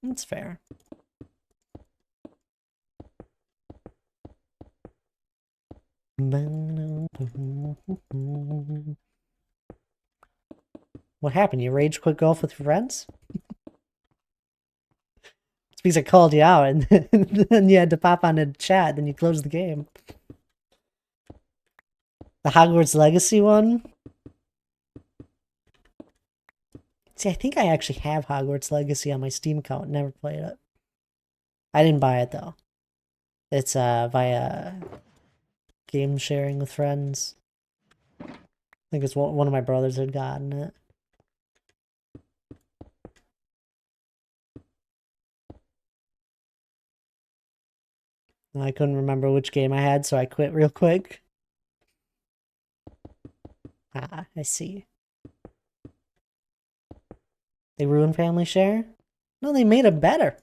That's fair. What happened? You rage quit golf with your friends? It's because I called you out and then you had to pop on a chat, then you closed the game. The Hogwarts Legacy one? See, I think I actually have Hogwarts Legacy on my Steam account. Never played it. I didn't buy it though. It's via game sharing with friends. I think it's one of my brothers had gotten it. I couldn't remember which game I had, so I quit real quick. Ah, I see. They ruined Family Share? No, they made it better.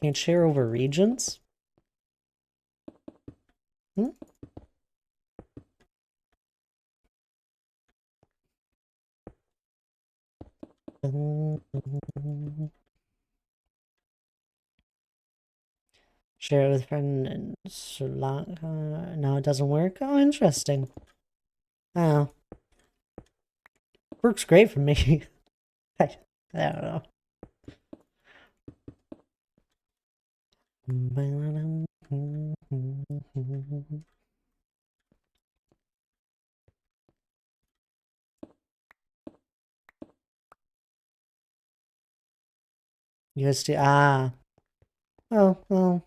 Can't share over regions? Hmm? Share it with friend in Sri Lanka. No, it doesn't work. Oh, interesting. Oh. Works great for me. I don't know. USD. Ah. Oh, well.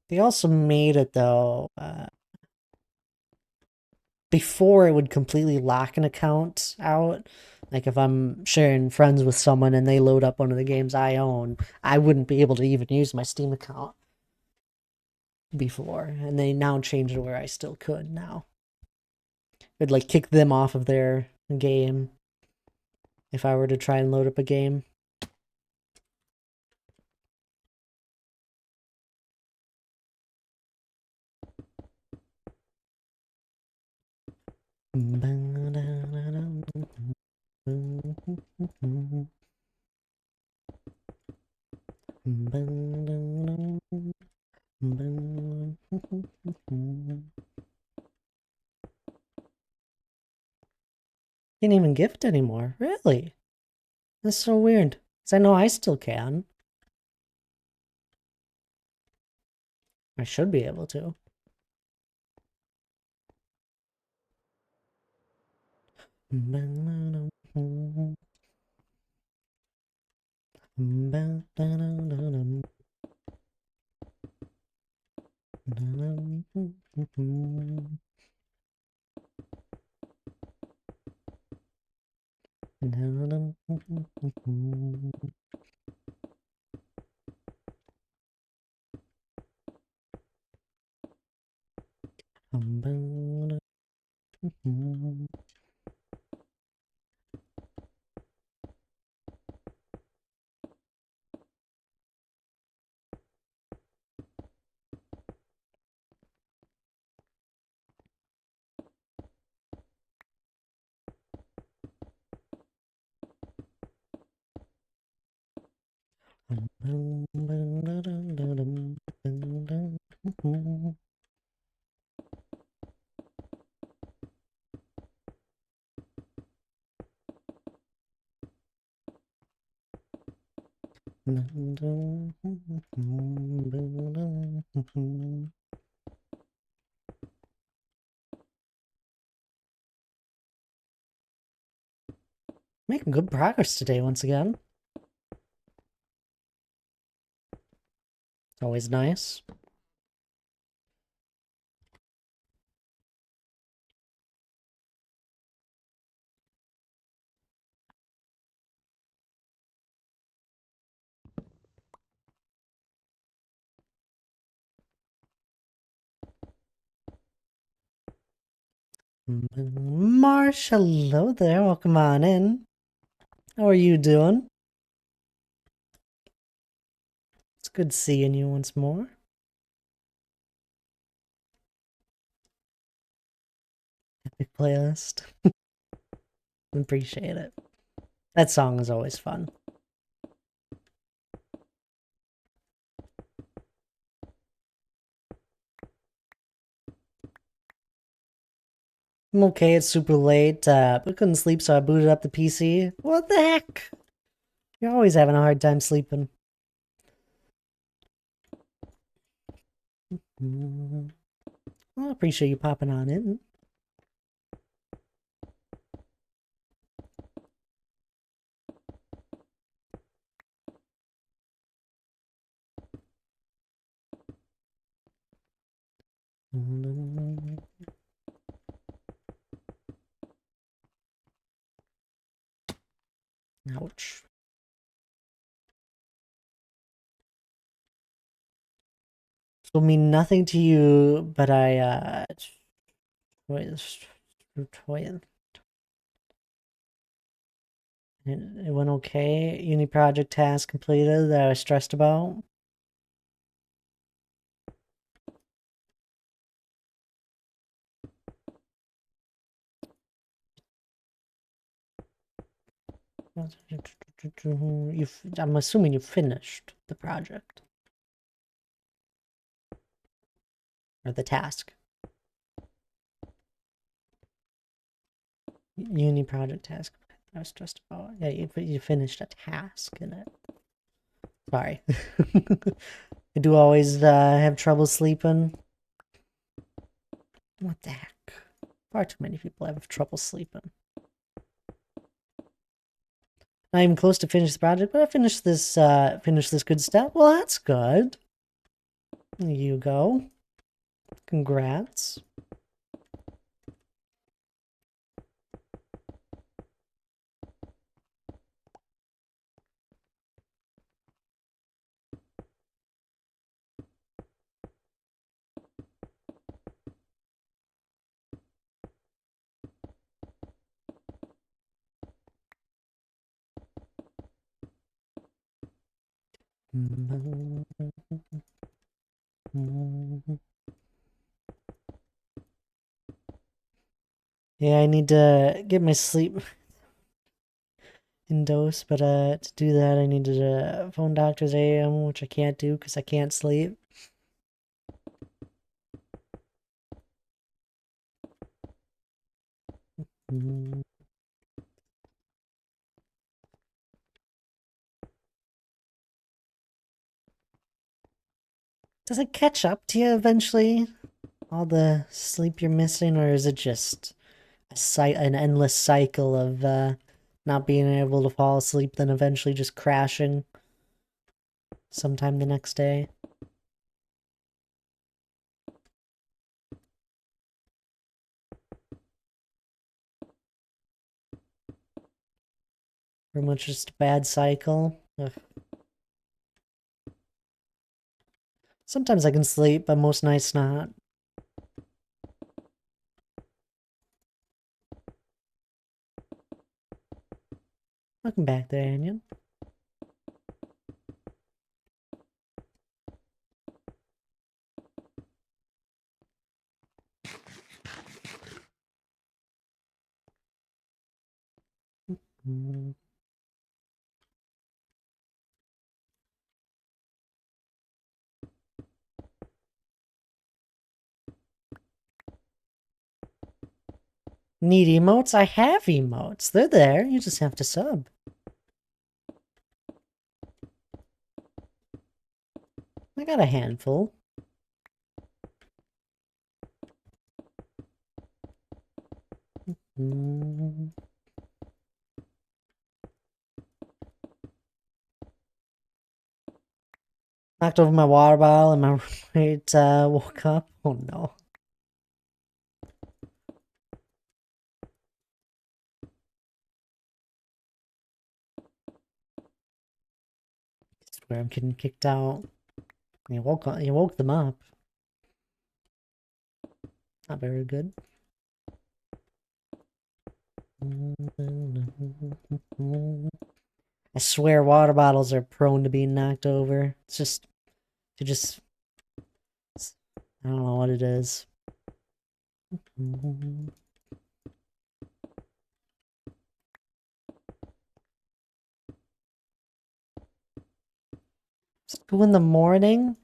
They also made it though. Before it would completely lock an account out. Like if I'm sharing friends with someone and they load up one of the games I own, I wouldn't be able to even use my Steam account before. And they now changed it where I still could now. It'd like kick them off of their game if I were to try and load up a game. Can't even gift anymore. Really? That's so weird. Because I know I still can. I should be able to. Making good progress today once again. It's always nice. Marsh, hello there. Welcome on in. How are you doing? It's good seeing you once more. Epic playlist. Appreciate it. That song is always fun. I'm okay, it's super late. I couldn't sleep, so I booted up the PC. What the heck? You're always having a hard time sleeping. Well, I appreciate you popping on in. Ouch. This will mean nothing to you, but toy. It went okay. Uni project task completed that I was stressed about. I'm assuming you finished the project or the task. Uni project task. I was stressed about. Yeah, you finished a task in it. Sorry. I do always have trouble sleeping. What the heck? Far too many people have trouble sleeping. Not even close to finish the project, but I finished this good stuff. Well, that's good. There you go. Congrats. Yeah, I need to get my sleep in dose, but to do that I need to phone doctor's AM, which I can't do because I can't sleep. Does it catch up to you eventually? All the sleep you're missing, or is it just an endless cycle of not being able to fall asleep, then eventually just crashing sometime the next day? Pretty much just a bad cycle. Ugh. Sometimes I can sleep, but most nights not. Welcome back there, Onion. Need emotes? I have emotes. They're there. You just have to sub. I got a handful. Mm. Knocked over my water bottle and my roommate woke up. Oh no. I swear I'm getting kicked out. You woke them up. Not very good. I swear water bottles are prone to being knocked over. It's just, I don't know what it is. It's 2 in the morning?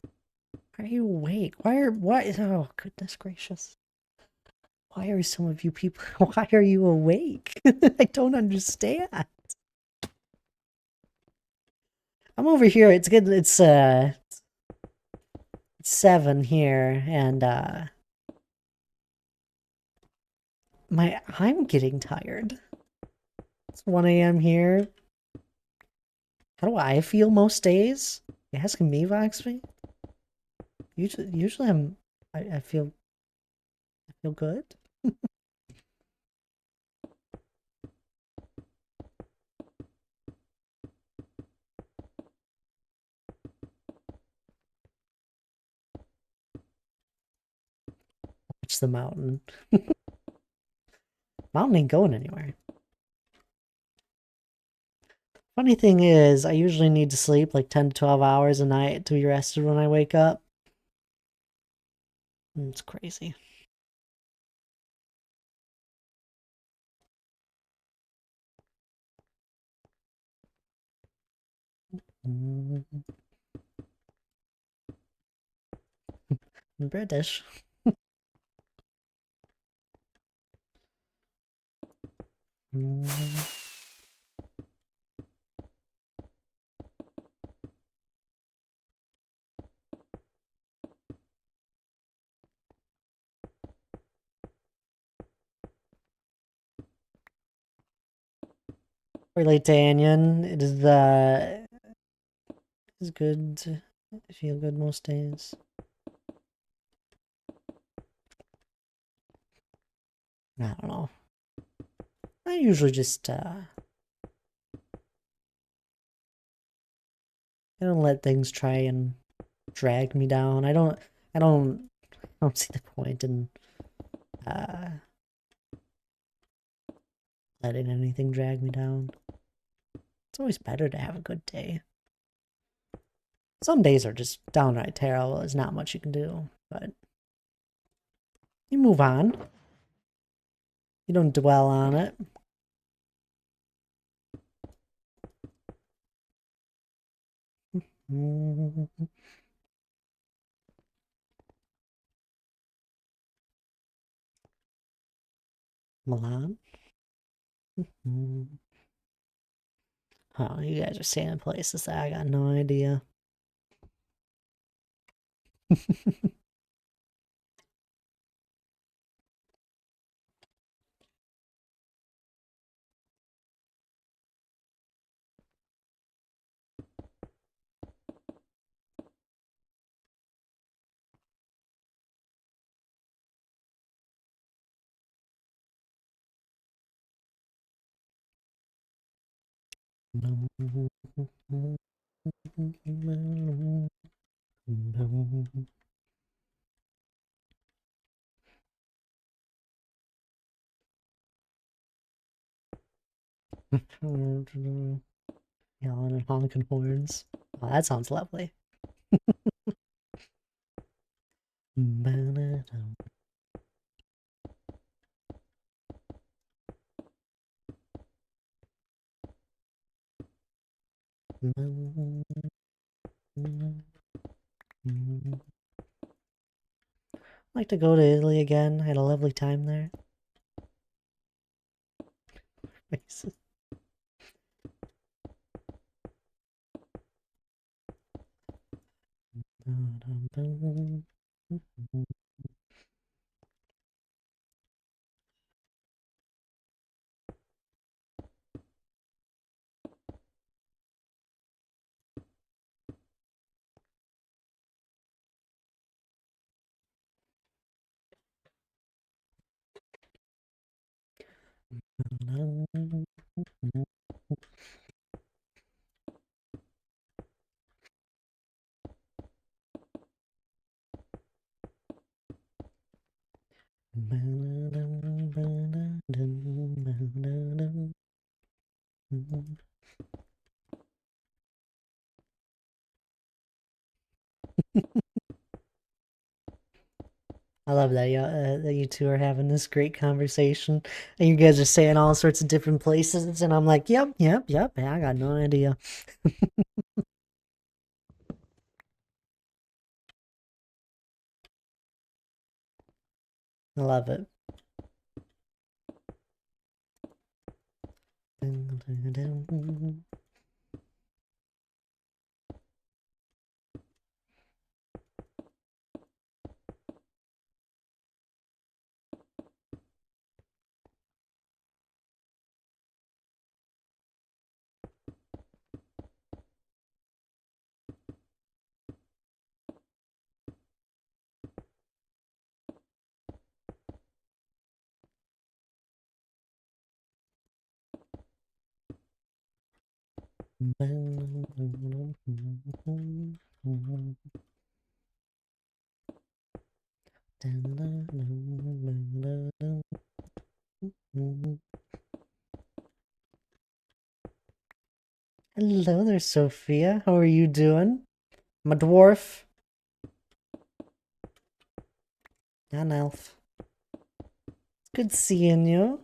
Why are you awake? Oh, goodness gracious. Why are some of you people, why are you awake? I don't understand. I'm over here, it's good, it's 7 here, and I'm getting tired. It's 1 a.m. here. How do I feel most days? You asking me, Voxby? Usually I feel good. Watch the mountain. Mountain ain't going anywhere. Funny thing is, I usually need to sleep like 10 to 12 hours a night to be rested when I wake up. It's crazy. British. Relate to Anyan. It is good to feel good most days. I don't know. I usually just I don't let things try and drag me down. I don't see the point in uh letting anything drag me down. It's always better to have a good day. Some days are just downright terrible. There's not much you can do, but you move on. You don't dwell on it. Milan? Oh, you guys are saying places that I got no idea. Yelling and honking horns. Oh, that sounds lovely. I'd like to go to Italy again. I had a lovely time there. faces. I love that you two are having this great conversation, and you guys are saying all sorts of different places, and I'm like, yep, yep, yep. Yeah, I got no idea. I love it. Hello there, Sophia. How are you doing? I'm a dwarf. An elf. It's good seeing you.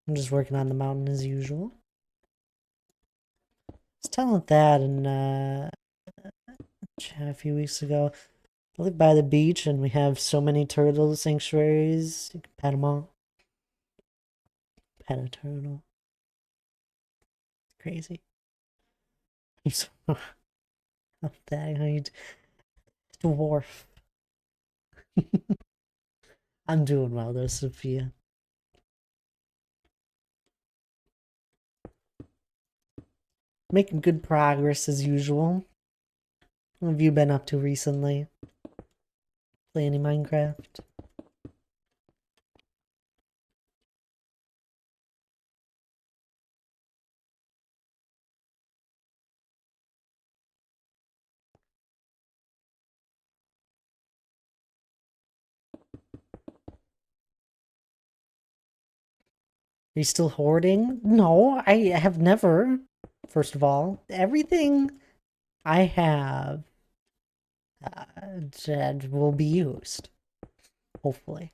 I'm just working on the mountain as usual. I was telling that in chat a few weeks ago. I live by the beach and we have so many turtle sanctuaries. You can pet them all. Pet a turtle. Crazy. I'm so that how you dwarf. I'm doing well though, Sophia. Making good progress as usual. What have you been up to recently? Play any Minecraft? Are you still hoarding? No, I have never. First of all, everything I have will be used. Hopefully.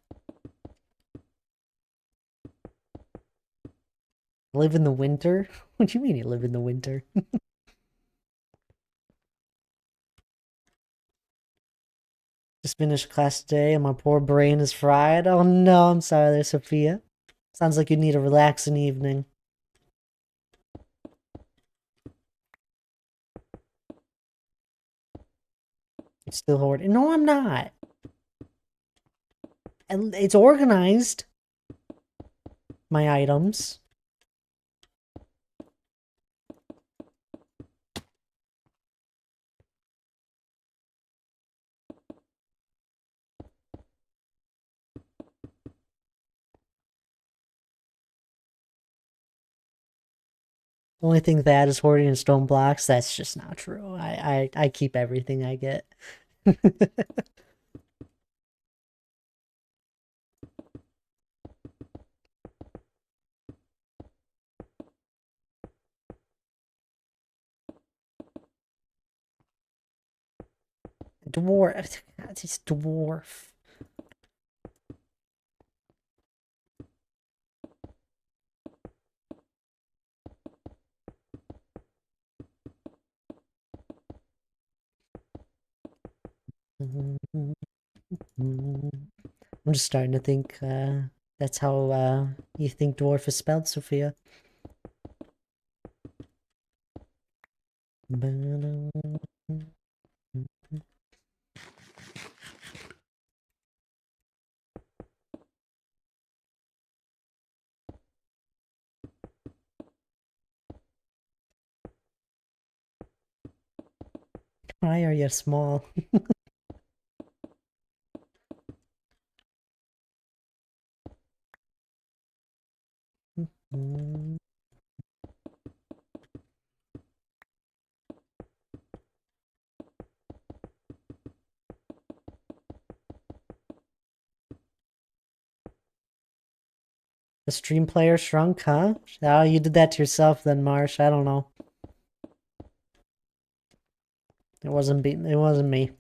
Live in the winter? What do you mean you live in the winter? Just finished class today and my poor brain is fried. Oh no, I'm sorry there, Sophia. Sounds like you need a relaxing evening. You're still hoarding. No, I'm not. And it's organized. My items. The only thing that is hoarding is stone blocks. That's just not true. I keep everything I get. Dwarf. It's dwarf. I'm just starting to think that's how you think dwarf is spelled, Sophia? Why are you small? The stream player shrunk, huh? Oh, you did that to yourself then, Marsh. I don't know. It wasn't me.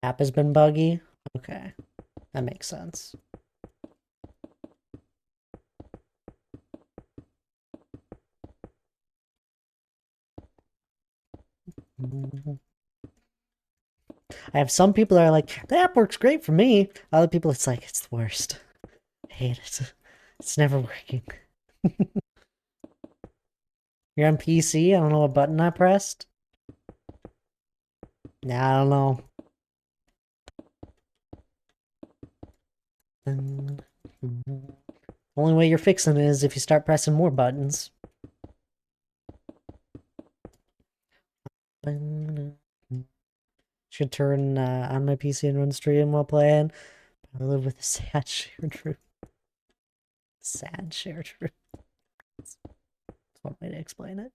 App has been buggy. Okay. That makes sense. I have some people that are like, the app works great for me. Other people, it's like, it's the worst. I hate it. It's never working. You're on PC? I don't know what button I pressed. Nah, I don't know. Only way you're fixing it is if you start pressing more buttons. Should turn on my PC and run stream while playing. I live with a sad shared room. Sad shared room. That's one way to explain it.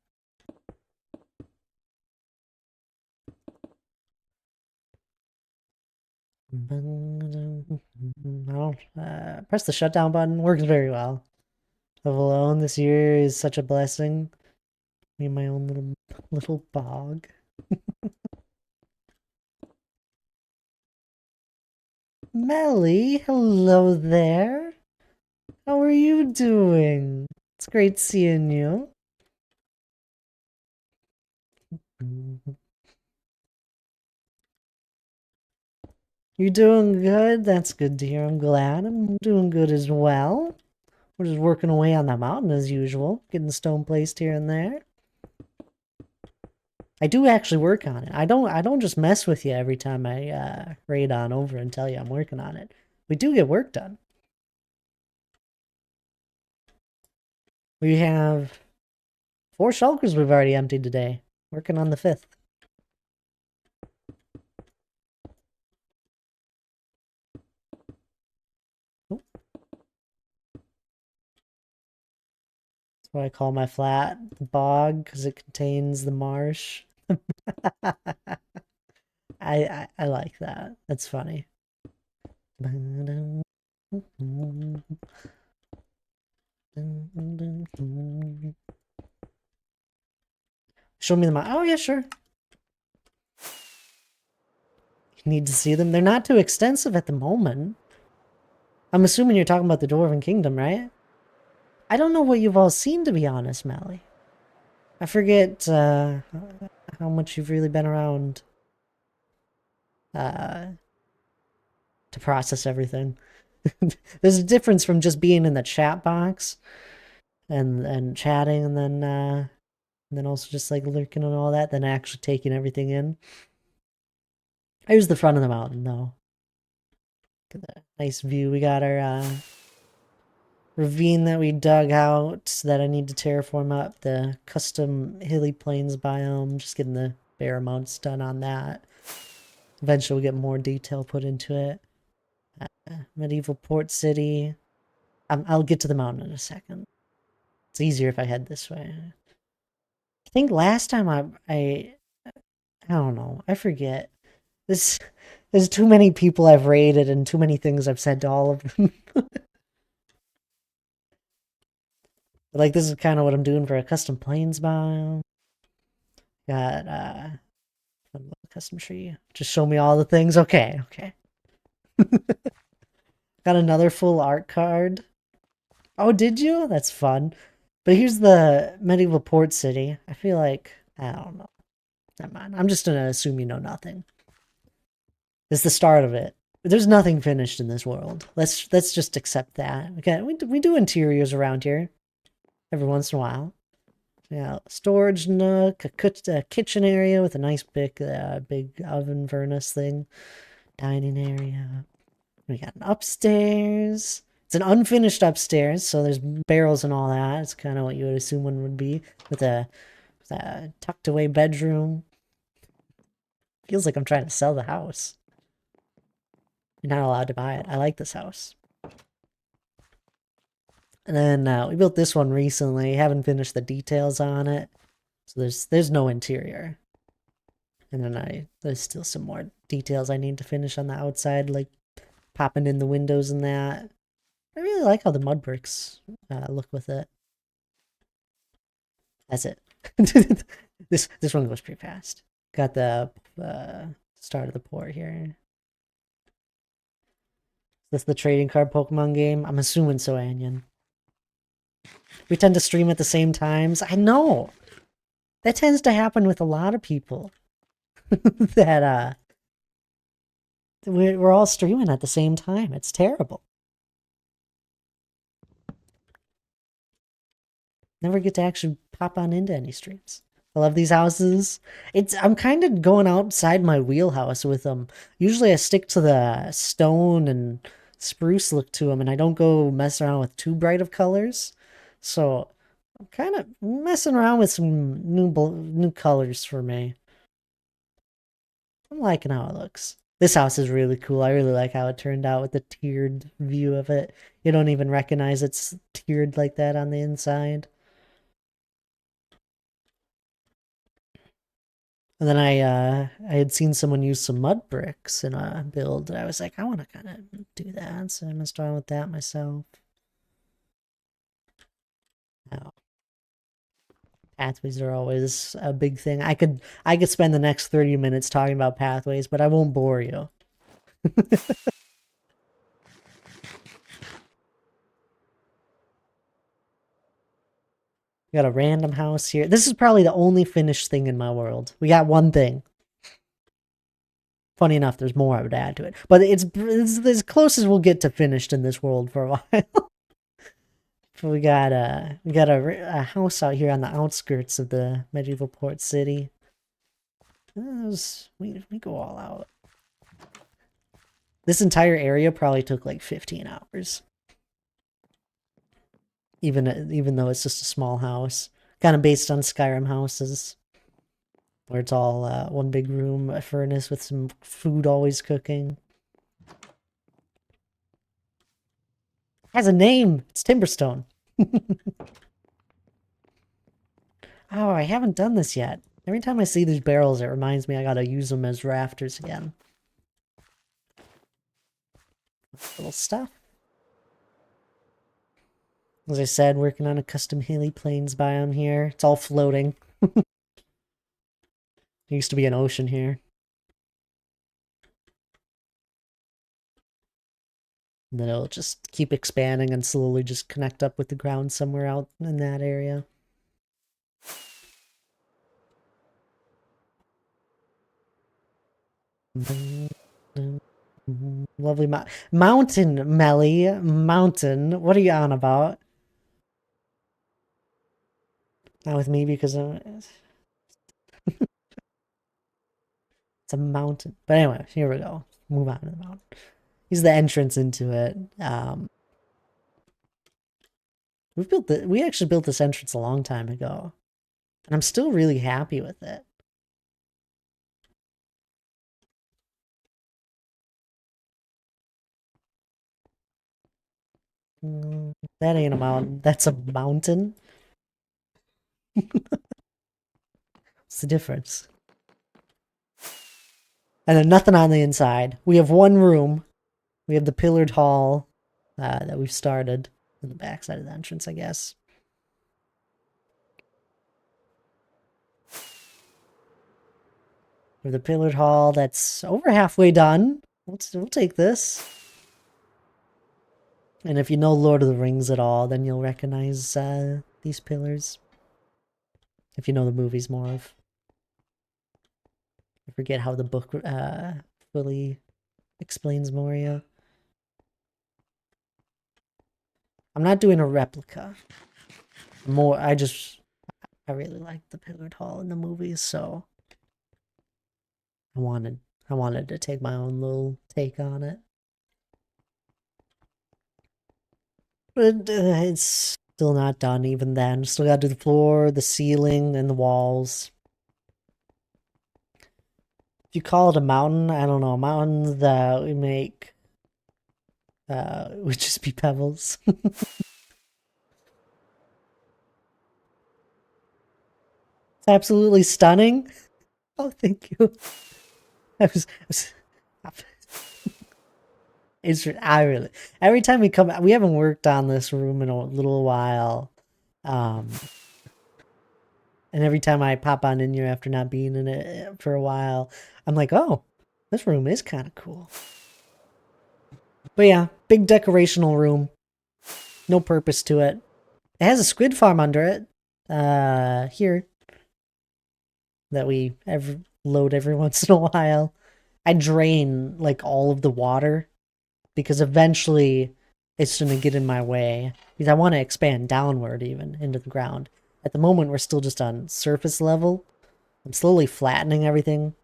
Press the shutdown button. Works very well. Live alone this year is such a blessing. Me and my own little bog. Melly, hello there. How are you doing? It's great seeing you. You're doing good? That's good to hear. I'm glad. I'm doing good as well. We're just working away on that mountain as usual, getting stone placed here and there. I do actually work on it. I don't just mess with you every time I raid on over and tell you I'm working on it. We do get work done. We have 4 shulkers we've already emptied today. Working on the 5th. Oh. That's what I call my flat bog, because it contains the marsh. I like that. That's funny. Show me them. Oh yeah, sure. You need to see them. They're not too extensive at the moment. I'm assuming you're talking about the Dwarven Kingdom, right? I don't know what you've all seen, to be honest, Mally. I forget how much you've really been around to process everything. There's a difference from just being in the chat box and chatting and then also just like lurking and all that, then actually taking everything in. Here's the front of the mountain, though. Look at that nice view. We got our ravine that we dug out that I need to terraform up. The custom hilly plains biome. Just getting the bare amounts done on that. Eventually we'll get more detail put into it. Medieval port city. I'll get to the mountain in a second. It's easier if I head this way. I think last time I don't know. I forget. There's too many people I've raided and too many things I've said to all of them. Like, this is kind of what I'm doing for a custom plains biome. Got custom tree. Just show me all the things. Okay, okay. Got another full art card. Oh, did you? That's fun. But here's the medieval port city. I feel like I don't know. Never mind. I'm just gonna assume you know nothing. It's the start of it. There's nothing finished in this world. Let's just accept that. Okay, we do interiors around here every once in a while. Yeah, storage nook, a kitchen area with a nice big oven furnace thing, dining area. We got an upstairs. It's an unfinished upstairs, so there's barrels and all that. It's kind of what you would assume one would be with a tucked away bedroom. Feels like I'm trying to sell the house. You're not allowed to buy it. I like this house. And then we built this one recently. Haven't finished the details on it, so there's no interior. And then there's still some more details I need to finish on the outside, like popping in the windows and that. I really like how the mud bricks look with it. That's it. This one goes pretty fast. Got the start of the port here. Is this the trading card Pokemon game? I'm assuming so, Anion. We tend to stream at the same times. I know. That tends to happen with a lot of people. That we're all streaming at the same time. It's terrible. Never get to actually pop on into any streams. I love these houses. I'm kind of going outside my wheelhouse with them. Usually I stick to the stone and spruce look to them, and I don't go mess around with too bright of colors. So I'm kind of messing around with some new colors for me. I'm liking how it looks. This house is really cool. I really like how it turned out with the tiered view of it. You don't even recognize it's tiered like that on the inside. And then I had seen someone use some mud bricks in a build. I was like, I want to kind of do that, so I messed around with that myself. Oh. Pathways are always a big thing. I could spend the next 30 minutes talking about pathways, but I won't bore you. We got a random house here. This is probably the only finished thing in my world. We got one thing. Funny enough, there's more I would add to it. But it's as close as we'll get to finished in this world for a while. We got a house out here on the outskirts of the medieval port city. We go all out. This entire area probably took like 15 hours. Even though it's just a small house. Kind of based on Skyrim houses. Where it's all one big room, a furnace with some food always cooking. Has a name! It's Timberstone. Oh, I haven't done this yet. Every time I see these barrels, it reminds me I gotta use them as rafters again. Little stuff. As I said, working on a custom hilly plains biome here. It's all floating. There used to be an ocean here. And then it'll just keep expanding and slowly just connect up with the ground somewhere out in that area. Lovely mountain, Melly. Mountain. What are you on about? Not with me because it's a mountain. But anyway, here we go. Move on to the mountain. Here's the entrance into it. We actually built this entrance a long time ago. And I'm still really happy with it. That ain't a mountain. That's a mountain. What's the difference? And then nothing on the inside. We have one room. We have the pillared hall that we've started in the backside of the entrance, I guess. For the pillared hall, that's over halfway done. We'll take this. And if you know Lord of the Rings at all, then you'll recognize these pillars. If you know the movies more of. I forget how the book fully explains Moria. I'm not doing a replica. I really liked the pillared hall in the movies, so I wanted to take my own little take on it. But it's still not done even then. Still gotta do the floor, the ceiling, and the walls. If you call it a mountain, I don't know, mountains that we make would just be pebbles. It's absolutely stunning. Oh, thank you. I really, every time we haven't worked on this room in a little while. And every time I pop on in here after not being in it for a while, I'm like, oh, this room is kind of cool. But yeah, big decorational room. No purpose to it. It has a squid farm under it. Here. That we load every once in a while. I drain, like, all of the water. Because eventually it's going to get in my way. Because I want to expand downward even into the ground. At the moment, we're still just on surface level. I'm slowly flattening everything.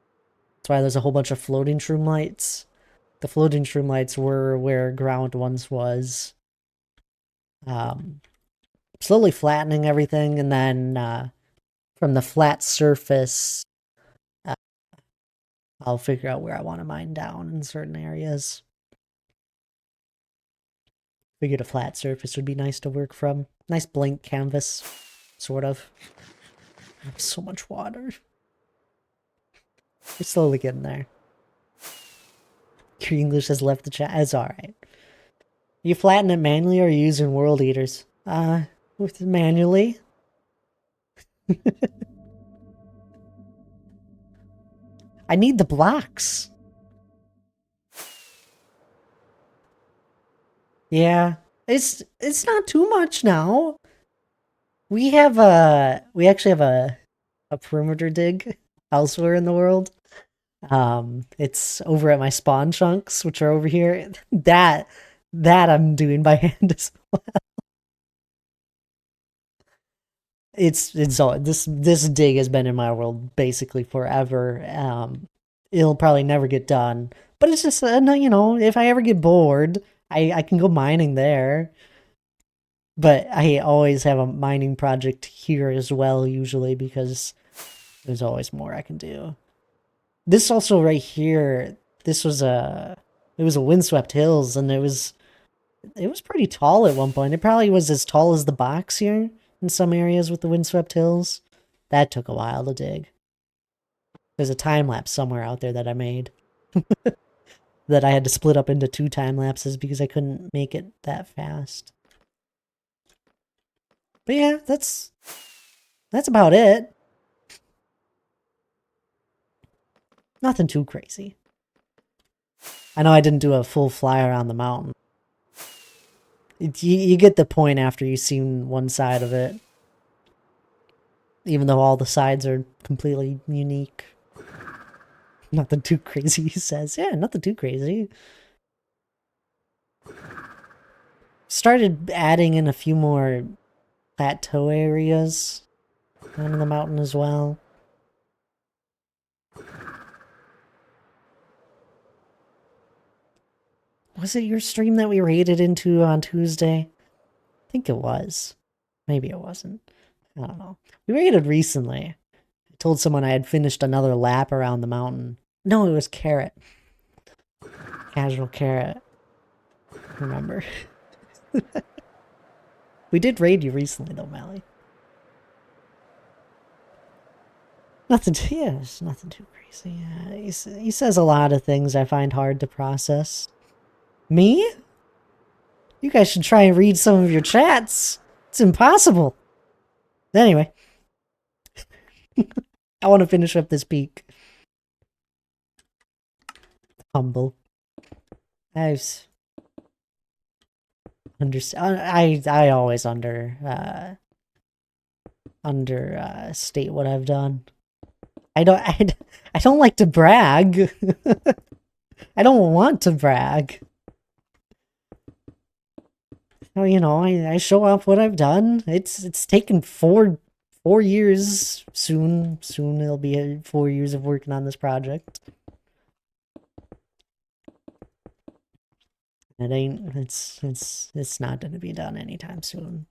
That's why there's a whole bunch of floating shroom lights. The floating shroom lights were where ground once was. Slowly flattening everything, and then from the flat surface, I'll figure out where I want to mine down in certain areas. Figured a flat surface would be nice to work from. Nice blank canvas, sort of. I have so much water. We're slowly getting there. Your English has left the chat. It's alright. You flatten it manually or are you using world eaters? With manually. I need the blocks. Yeah. It's not too much now. We actually have a perimeter dig elsewhere in the world. It's over at my spawn chunks, which are over here. That I'm doing by hand as well. It's all this dig has been in my world basically forever. It'll probably never get done, but it's just you know, if I ever get bored, I can go mining there. But I always have a mining project here as well, usually, because there's always more I can do. This also right here, it was a windswept hills, and it was pretty tall at one point. It probably was as tall as the box here in some areas with the windswept hills. That took a while to dig. There's a time lapse somewhere out there that I made. That I had to split up into 2 time lapses because I couldn't make it that fast. But yeah, that's about it. Nothing too crazy. I know I didn't do a full fly around the mountain. You get the point after you've seen one side of it. Even though all the sides are completely unique. Nothing too crazy, he says. Yeah, nothing too crazy. Started adding in a few more plateau areas on the mountain as well. Was it your stream that we raided into on Tuesday? I think it was. Maybe it wasn't. I don't know. We raided recently. I told someone I had finished another lap around the mountain. No, it was Carrot. Casual Carrot. Remember. We did raid you recently though, Mally. Nothing too crazy. He says a lot of things I find hard to process. Me? You guys should try and read some of your chats. It's impossible. Anyway. I want to finish up this peak. humble. I've understand. I always state what I've done. I don't like to brag. I don't want to brag. Oh, you know, I show off what I've done. It's taken 4 years. Soon it'll be 4 years of working on this project. It's not gonna be done anytime soon.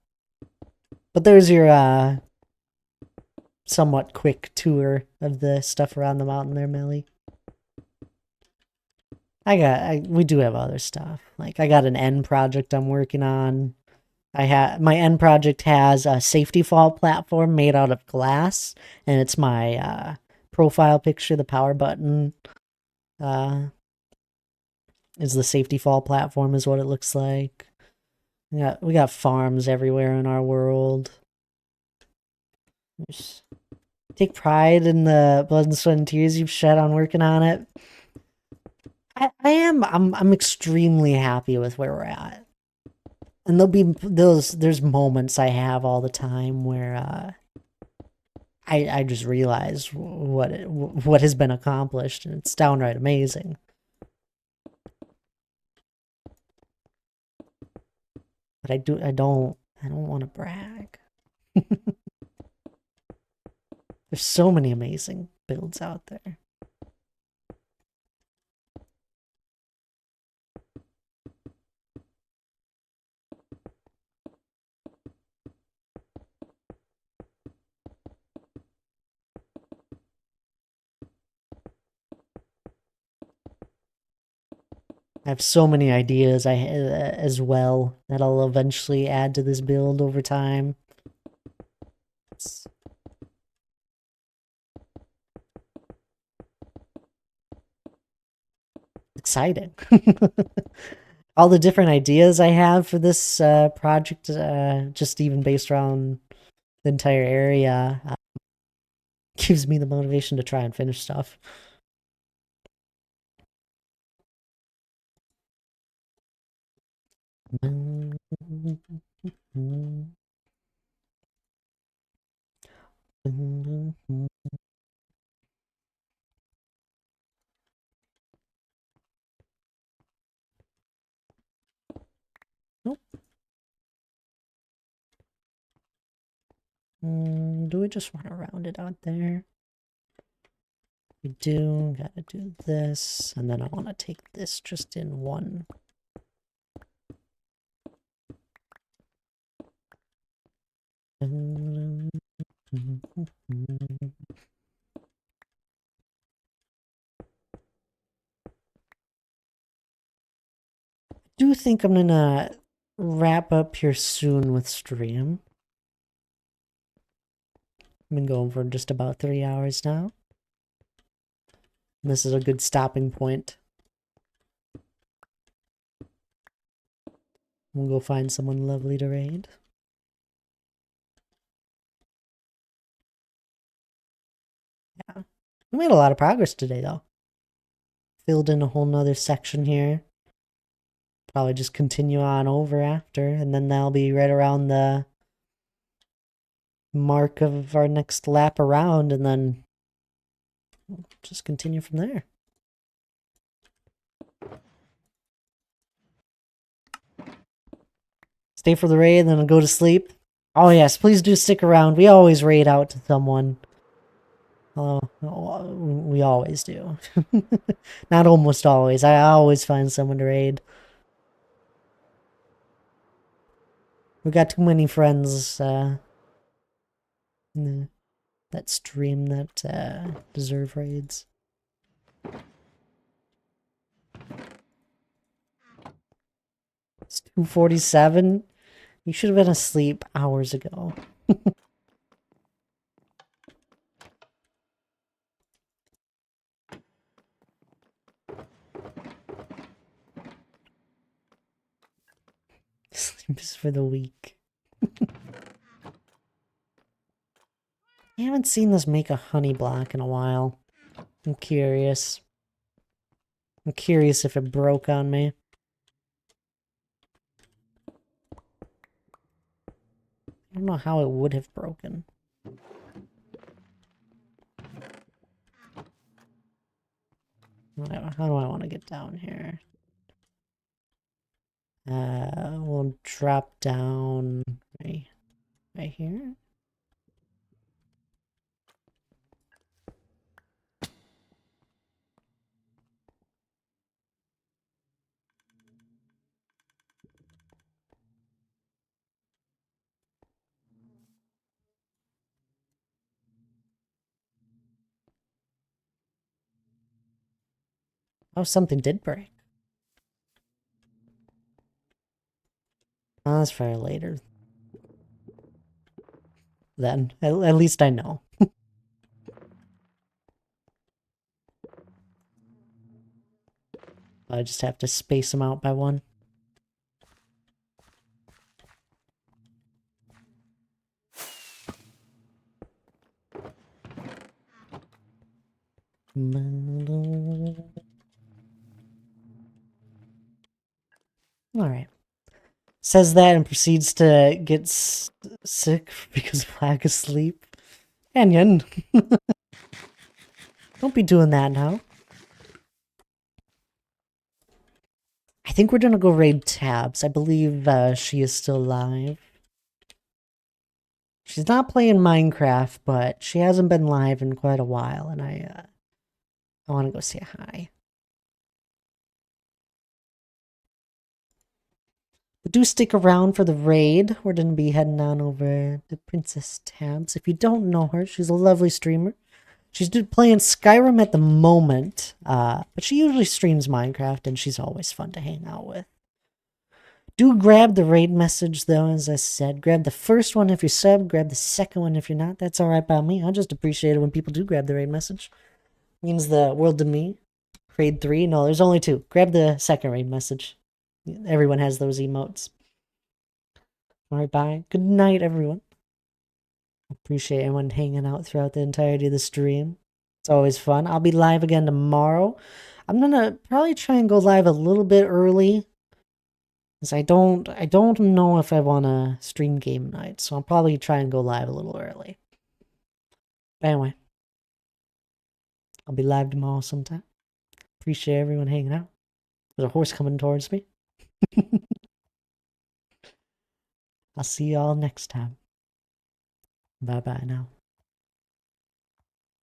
But there's your somewhat quick tour of the stuff around the mountain there, Millie. We do have other stuff. Like I got an end project I'm working on. My end project has a safety fall platform made out of glass, and it's my profile picture. The power button is the safety fall platform, is what it looks like. We got farms everywhere in our world. Take pride in the blood and sweat and tears you've shed on working on it. I'm extremely happy with where we're at. And there's moments I have all the time where I just realize what has been accomplished, and it's downright amazing. But I don't want to brag. There's so many amazing builds out there. I have so many ideas as well that I'll eventually add to this build over time. It's exciting. All the different ideas I have for this project, just even based around the entire area, gives me the motivation to try and finish stuff. Nope. Do we just want to round it out there? We do. Gotta do this, and then I want to take this just in one. I do think I'm gonna wrap up here soon with stream. I've been going for just about 3 hours now. This is a good stopping point. We'll go find someone lovely to raid. Yeah. We made a lot of progress today, though. Filled in a whole nother section here. Probably just continue on over after, and then that'll be right around the mark of our next lap around, and then just continue from there. Stay for the raid, then I'll go to sleep. Oh yes, please do stick around. We always raid out to someone. Oh, we always do. Not almost always. I always find someone to raid. We got too many friends that stream that deserve raids. It's 2:47. You should have been asleep hours ago. Sleep is for the weak. I haven't seen this make a honey block in a while. I'm curious. I'm curious if it broke on me. I don't know how it would have broken. How do I want to get down here? We'll drop down right here. Oh, something did break. Oh, that's for later. Then, at least I know. I just have to space them out by one. Alright. Says that and proceeds to get sick because of lack of sleep. Canyon. Don't be doing that now. I think we're gonna go raid Tabs. I believe she is still live. She's not playing Minecraft, but she hasn't been live in quite a while, and I want to go say hi. But do stick around for the raid. We're going to be heading on over to Princess Tabs. If you don't know her, she's a lovely streamer. She's playing Skyrim at the moment, but she usually streams Minecraft, and she's always fun to hang out with. Do grab the raid message, though, as I said. Grab the first one if you're sub, grab the second one if you're not. That's alright by me. I just appreciate it when people do grab the raid message. It means the world to me. Raid 3? No, there's only 2. Grab the second raid message. Everyone has those emotes. Alright, bye. Good night, everyone. Appreciate everyone hanging out throughout the entirety of the stream. It's always fun. I'll be live again tomorrow. I'm gonna probably try and go live a little bit early, because I don't know if I want to stream game night, so I'll probably try and go live a little early. But anyway, I'll be live tomorrow sometime. Appreciate everyone hanging out. There's a horse coming towards me. I'll see y'all next time. Bye-bye now.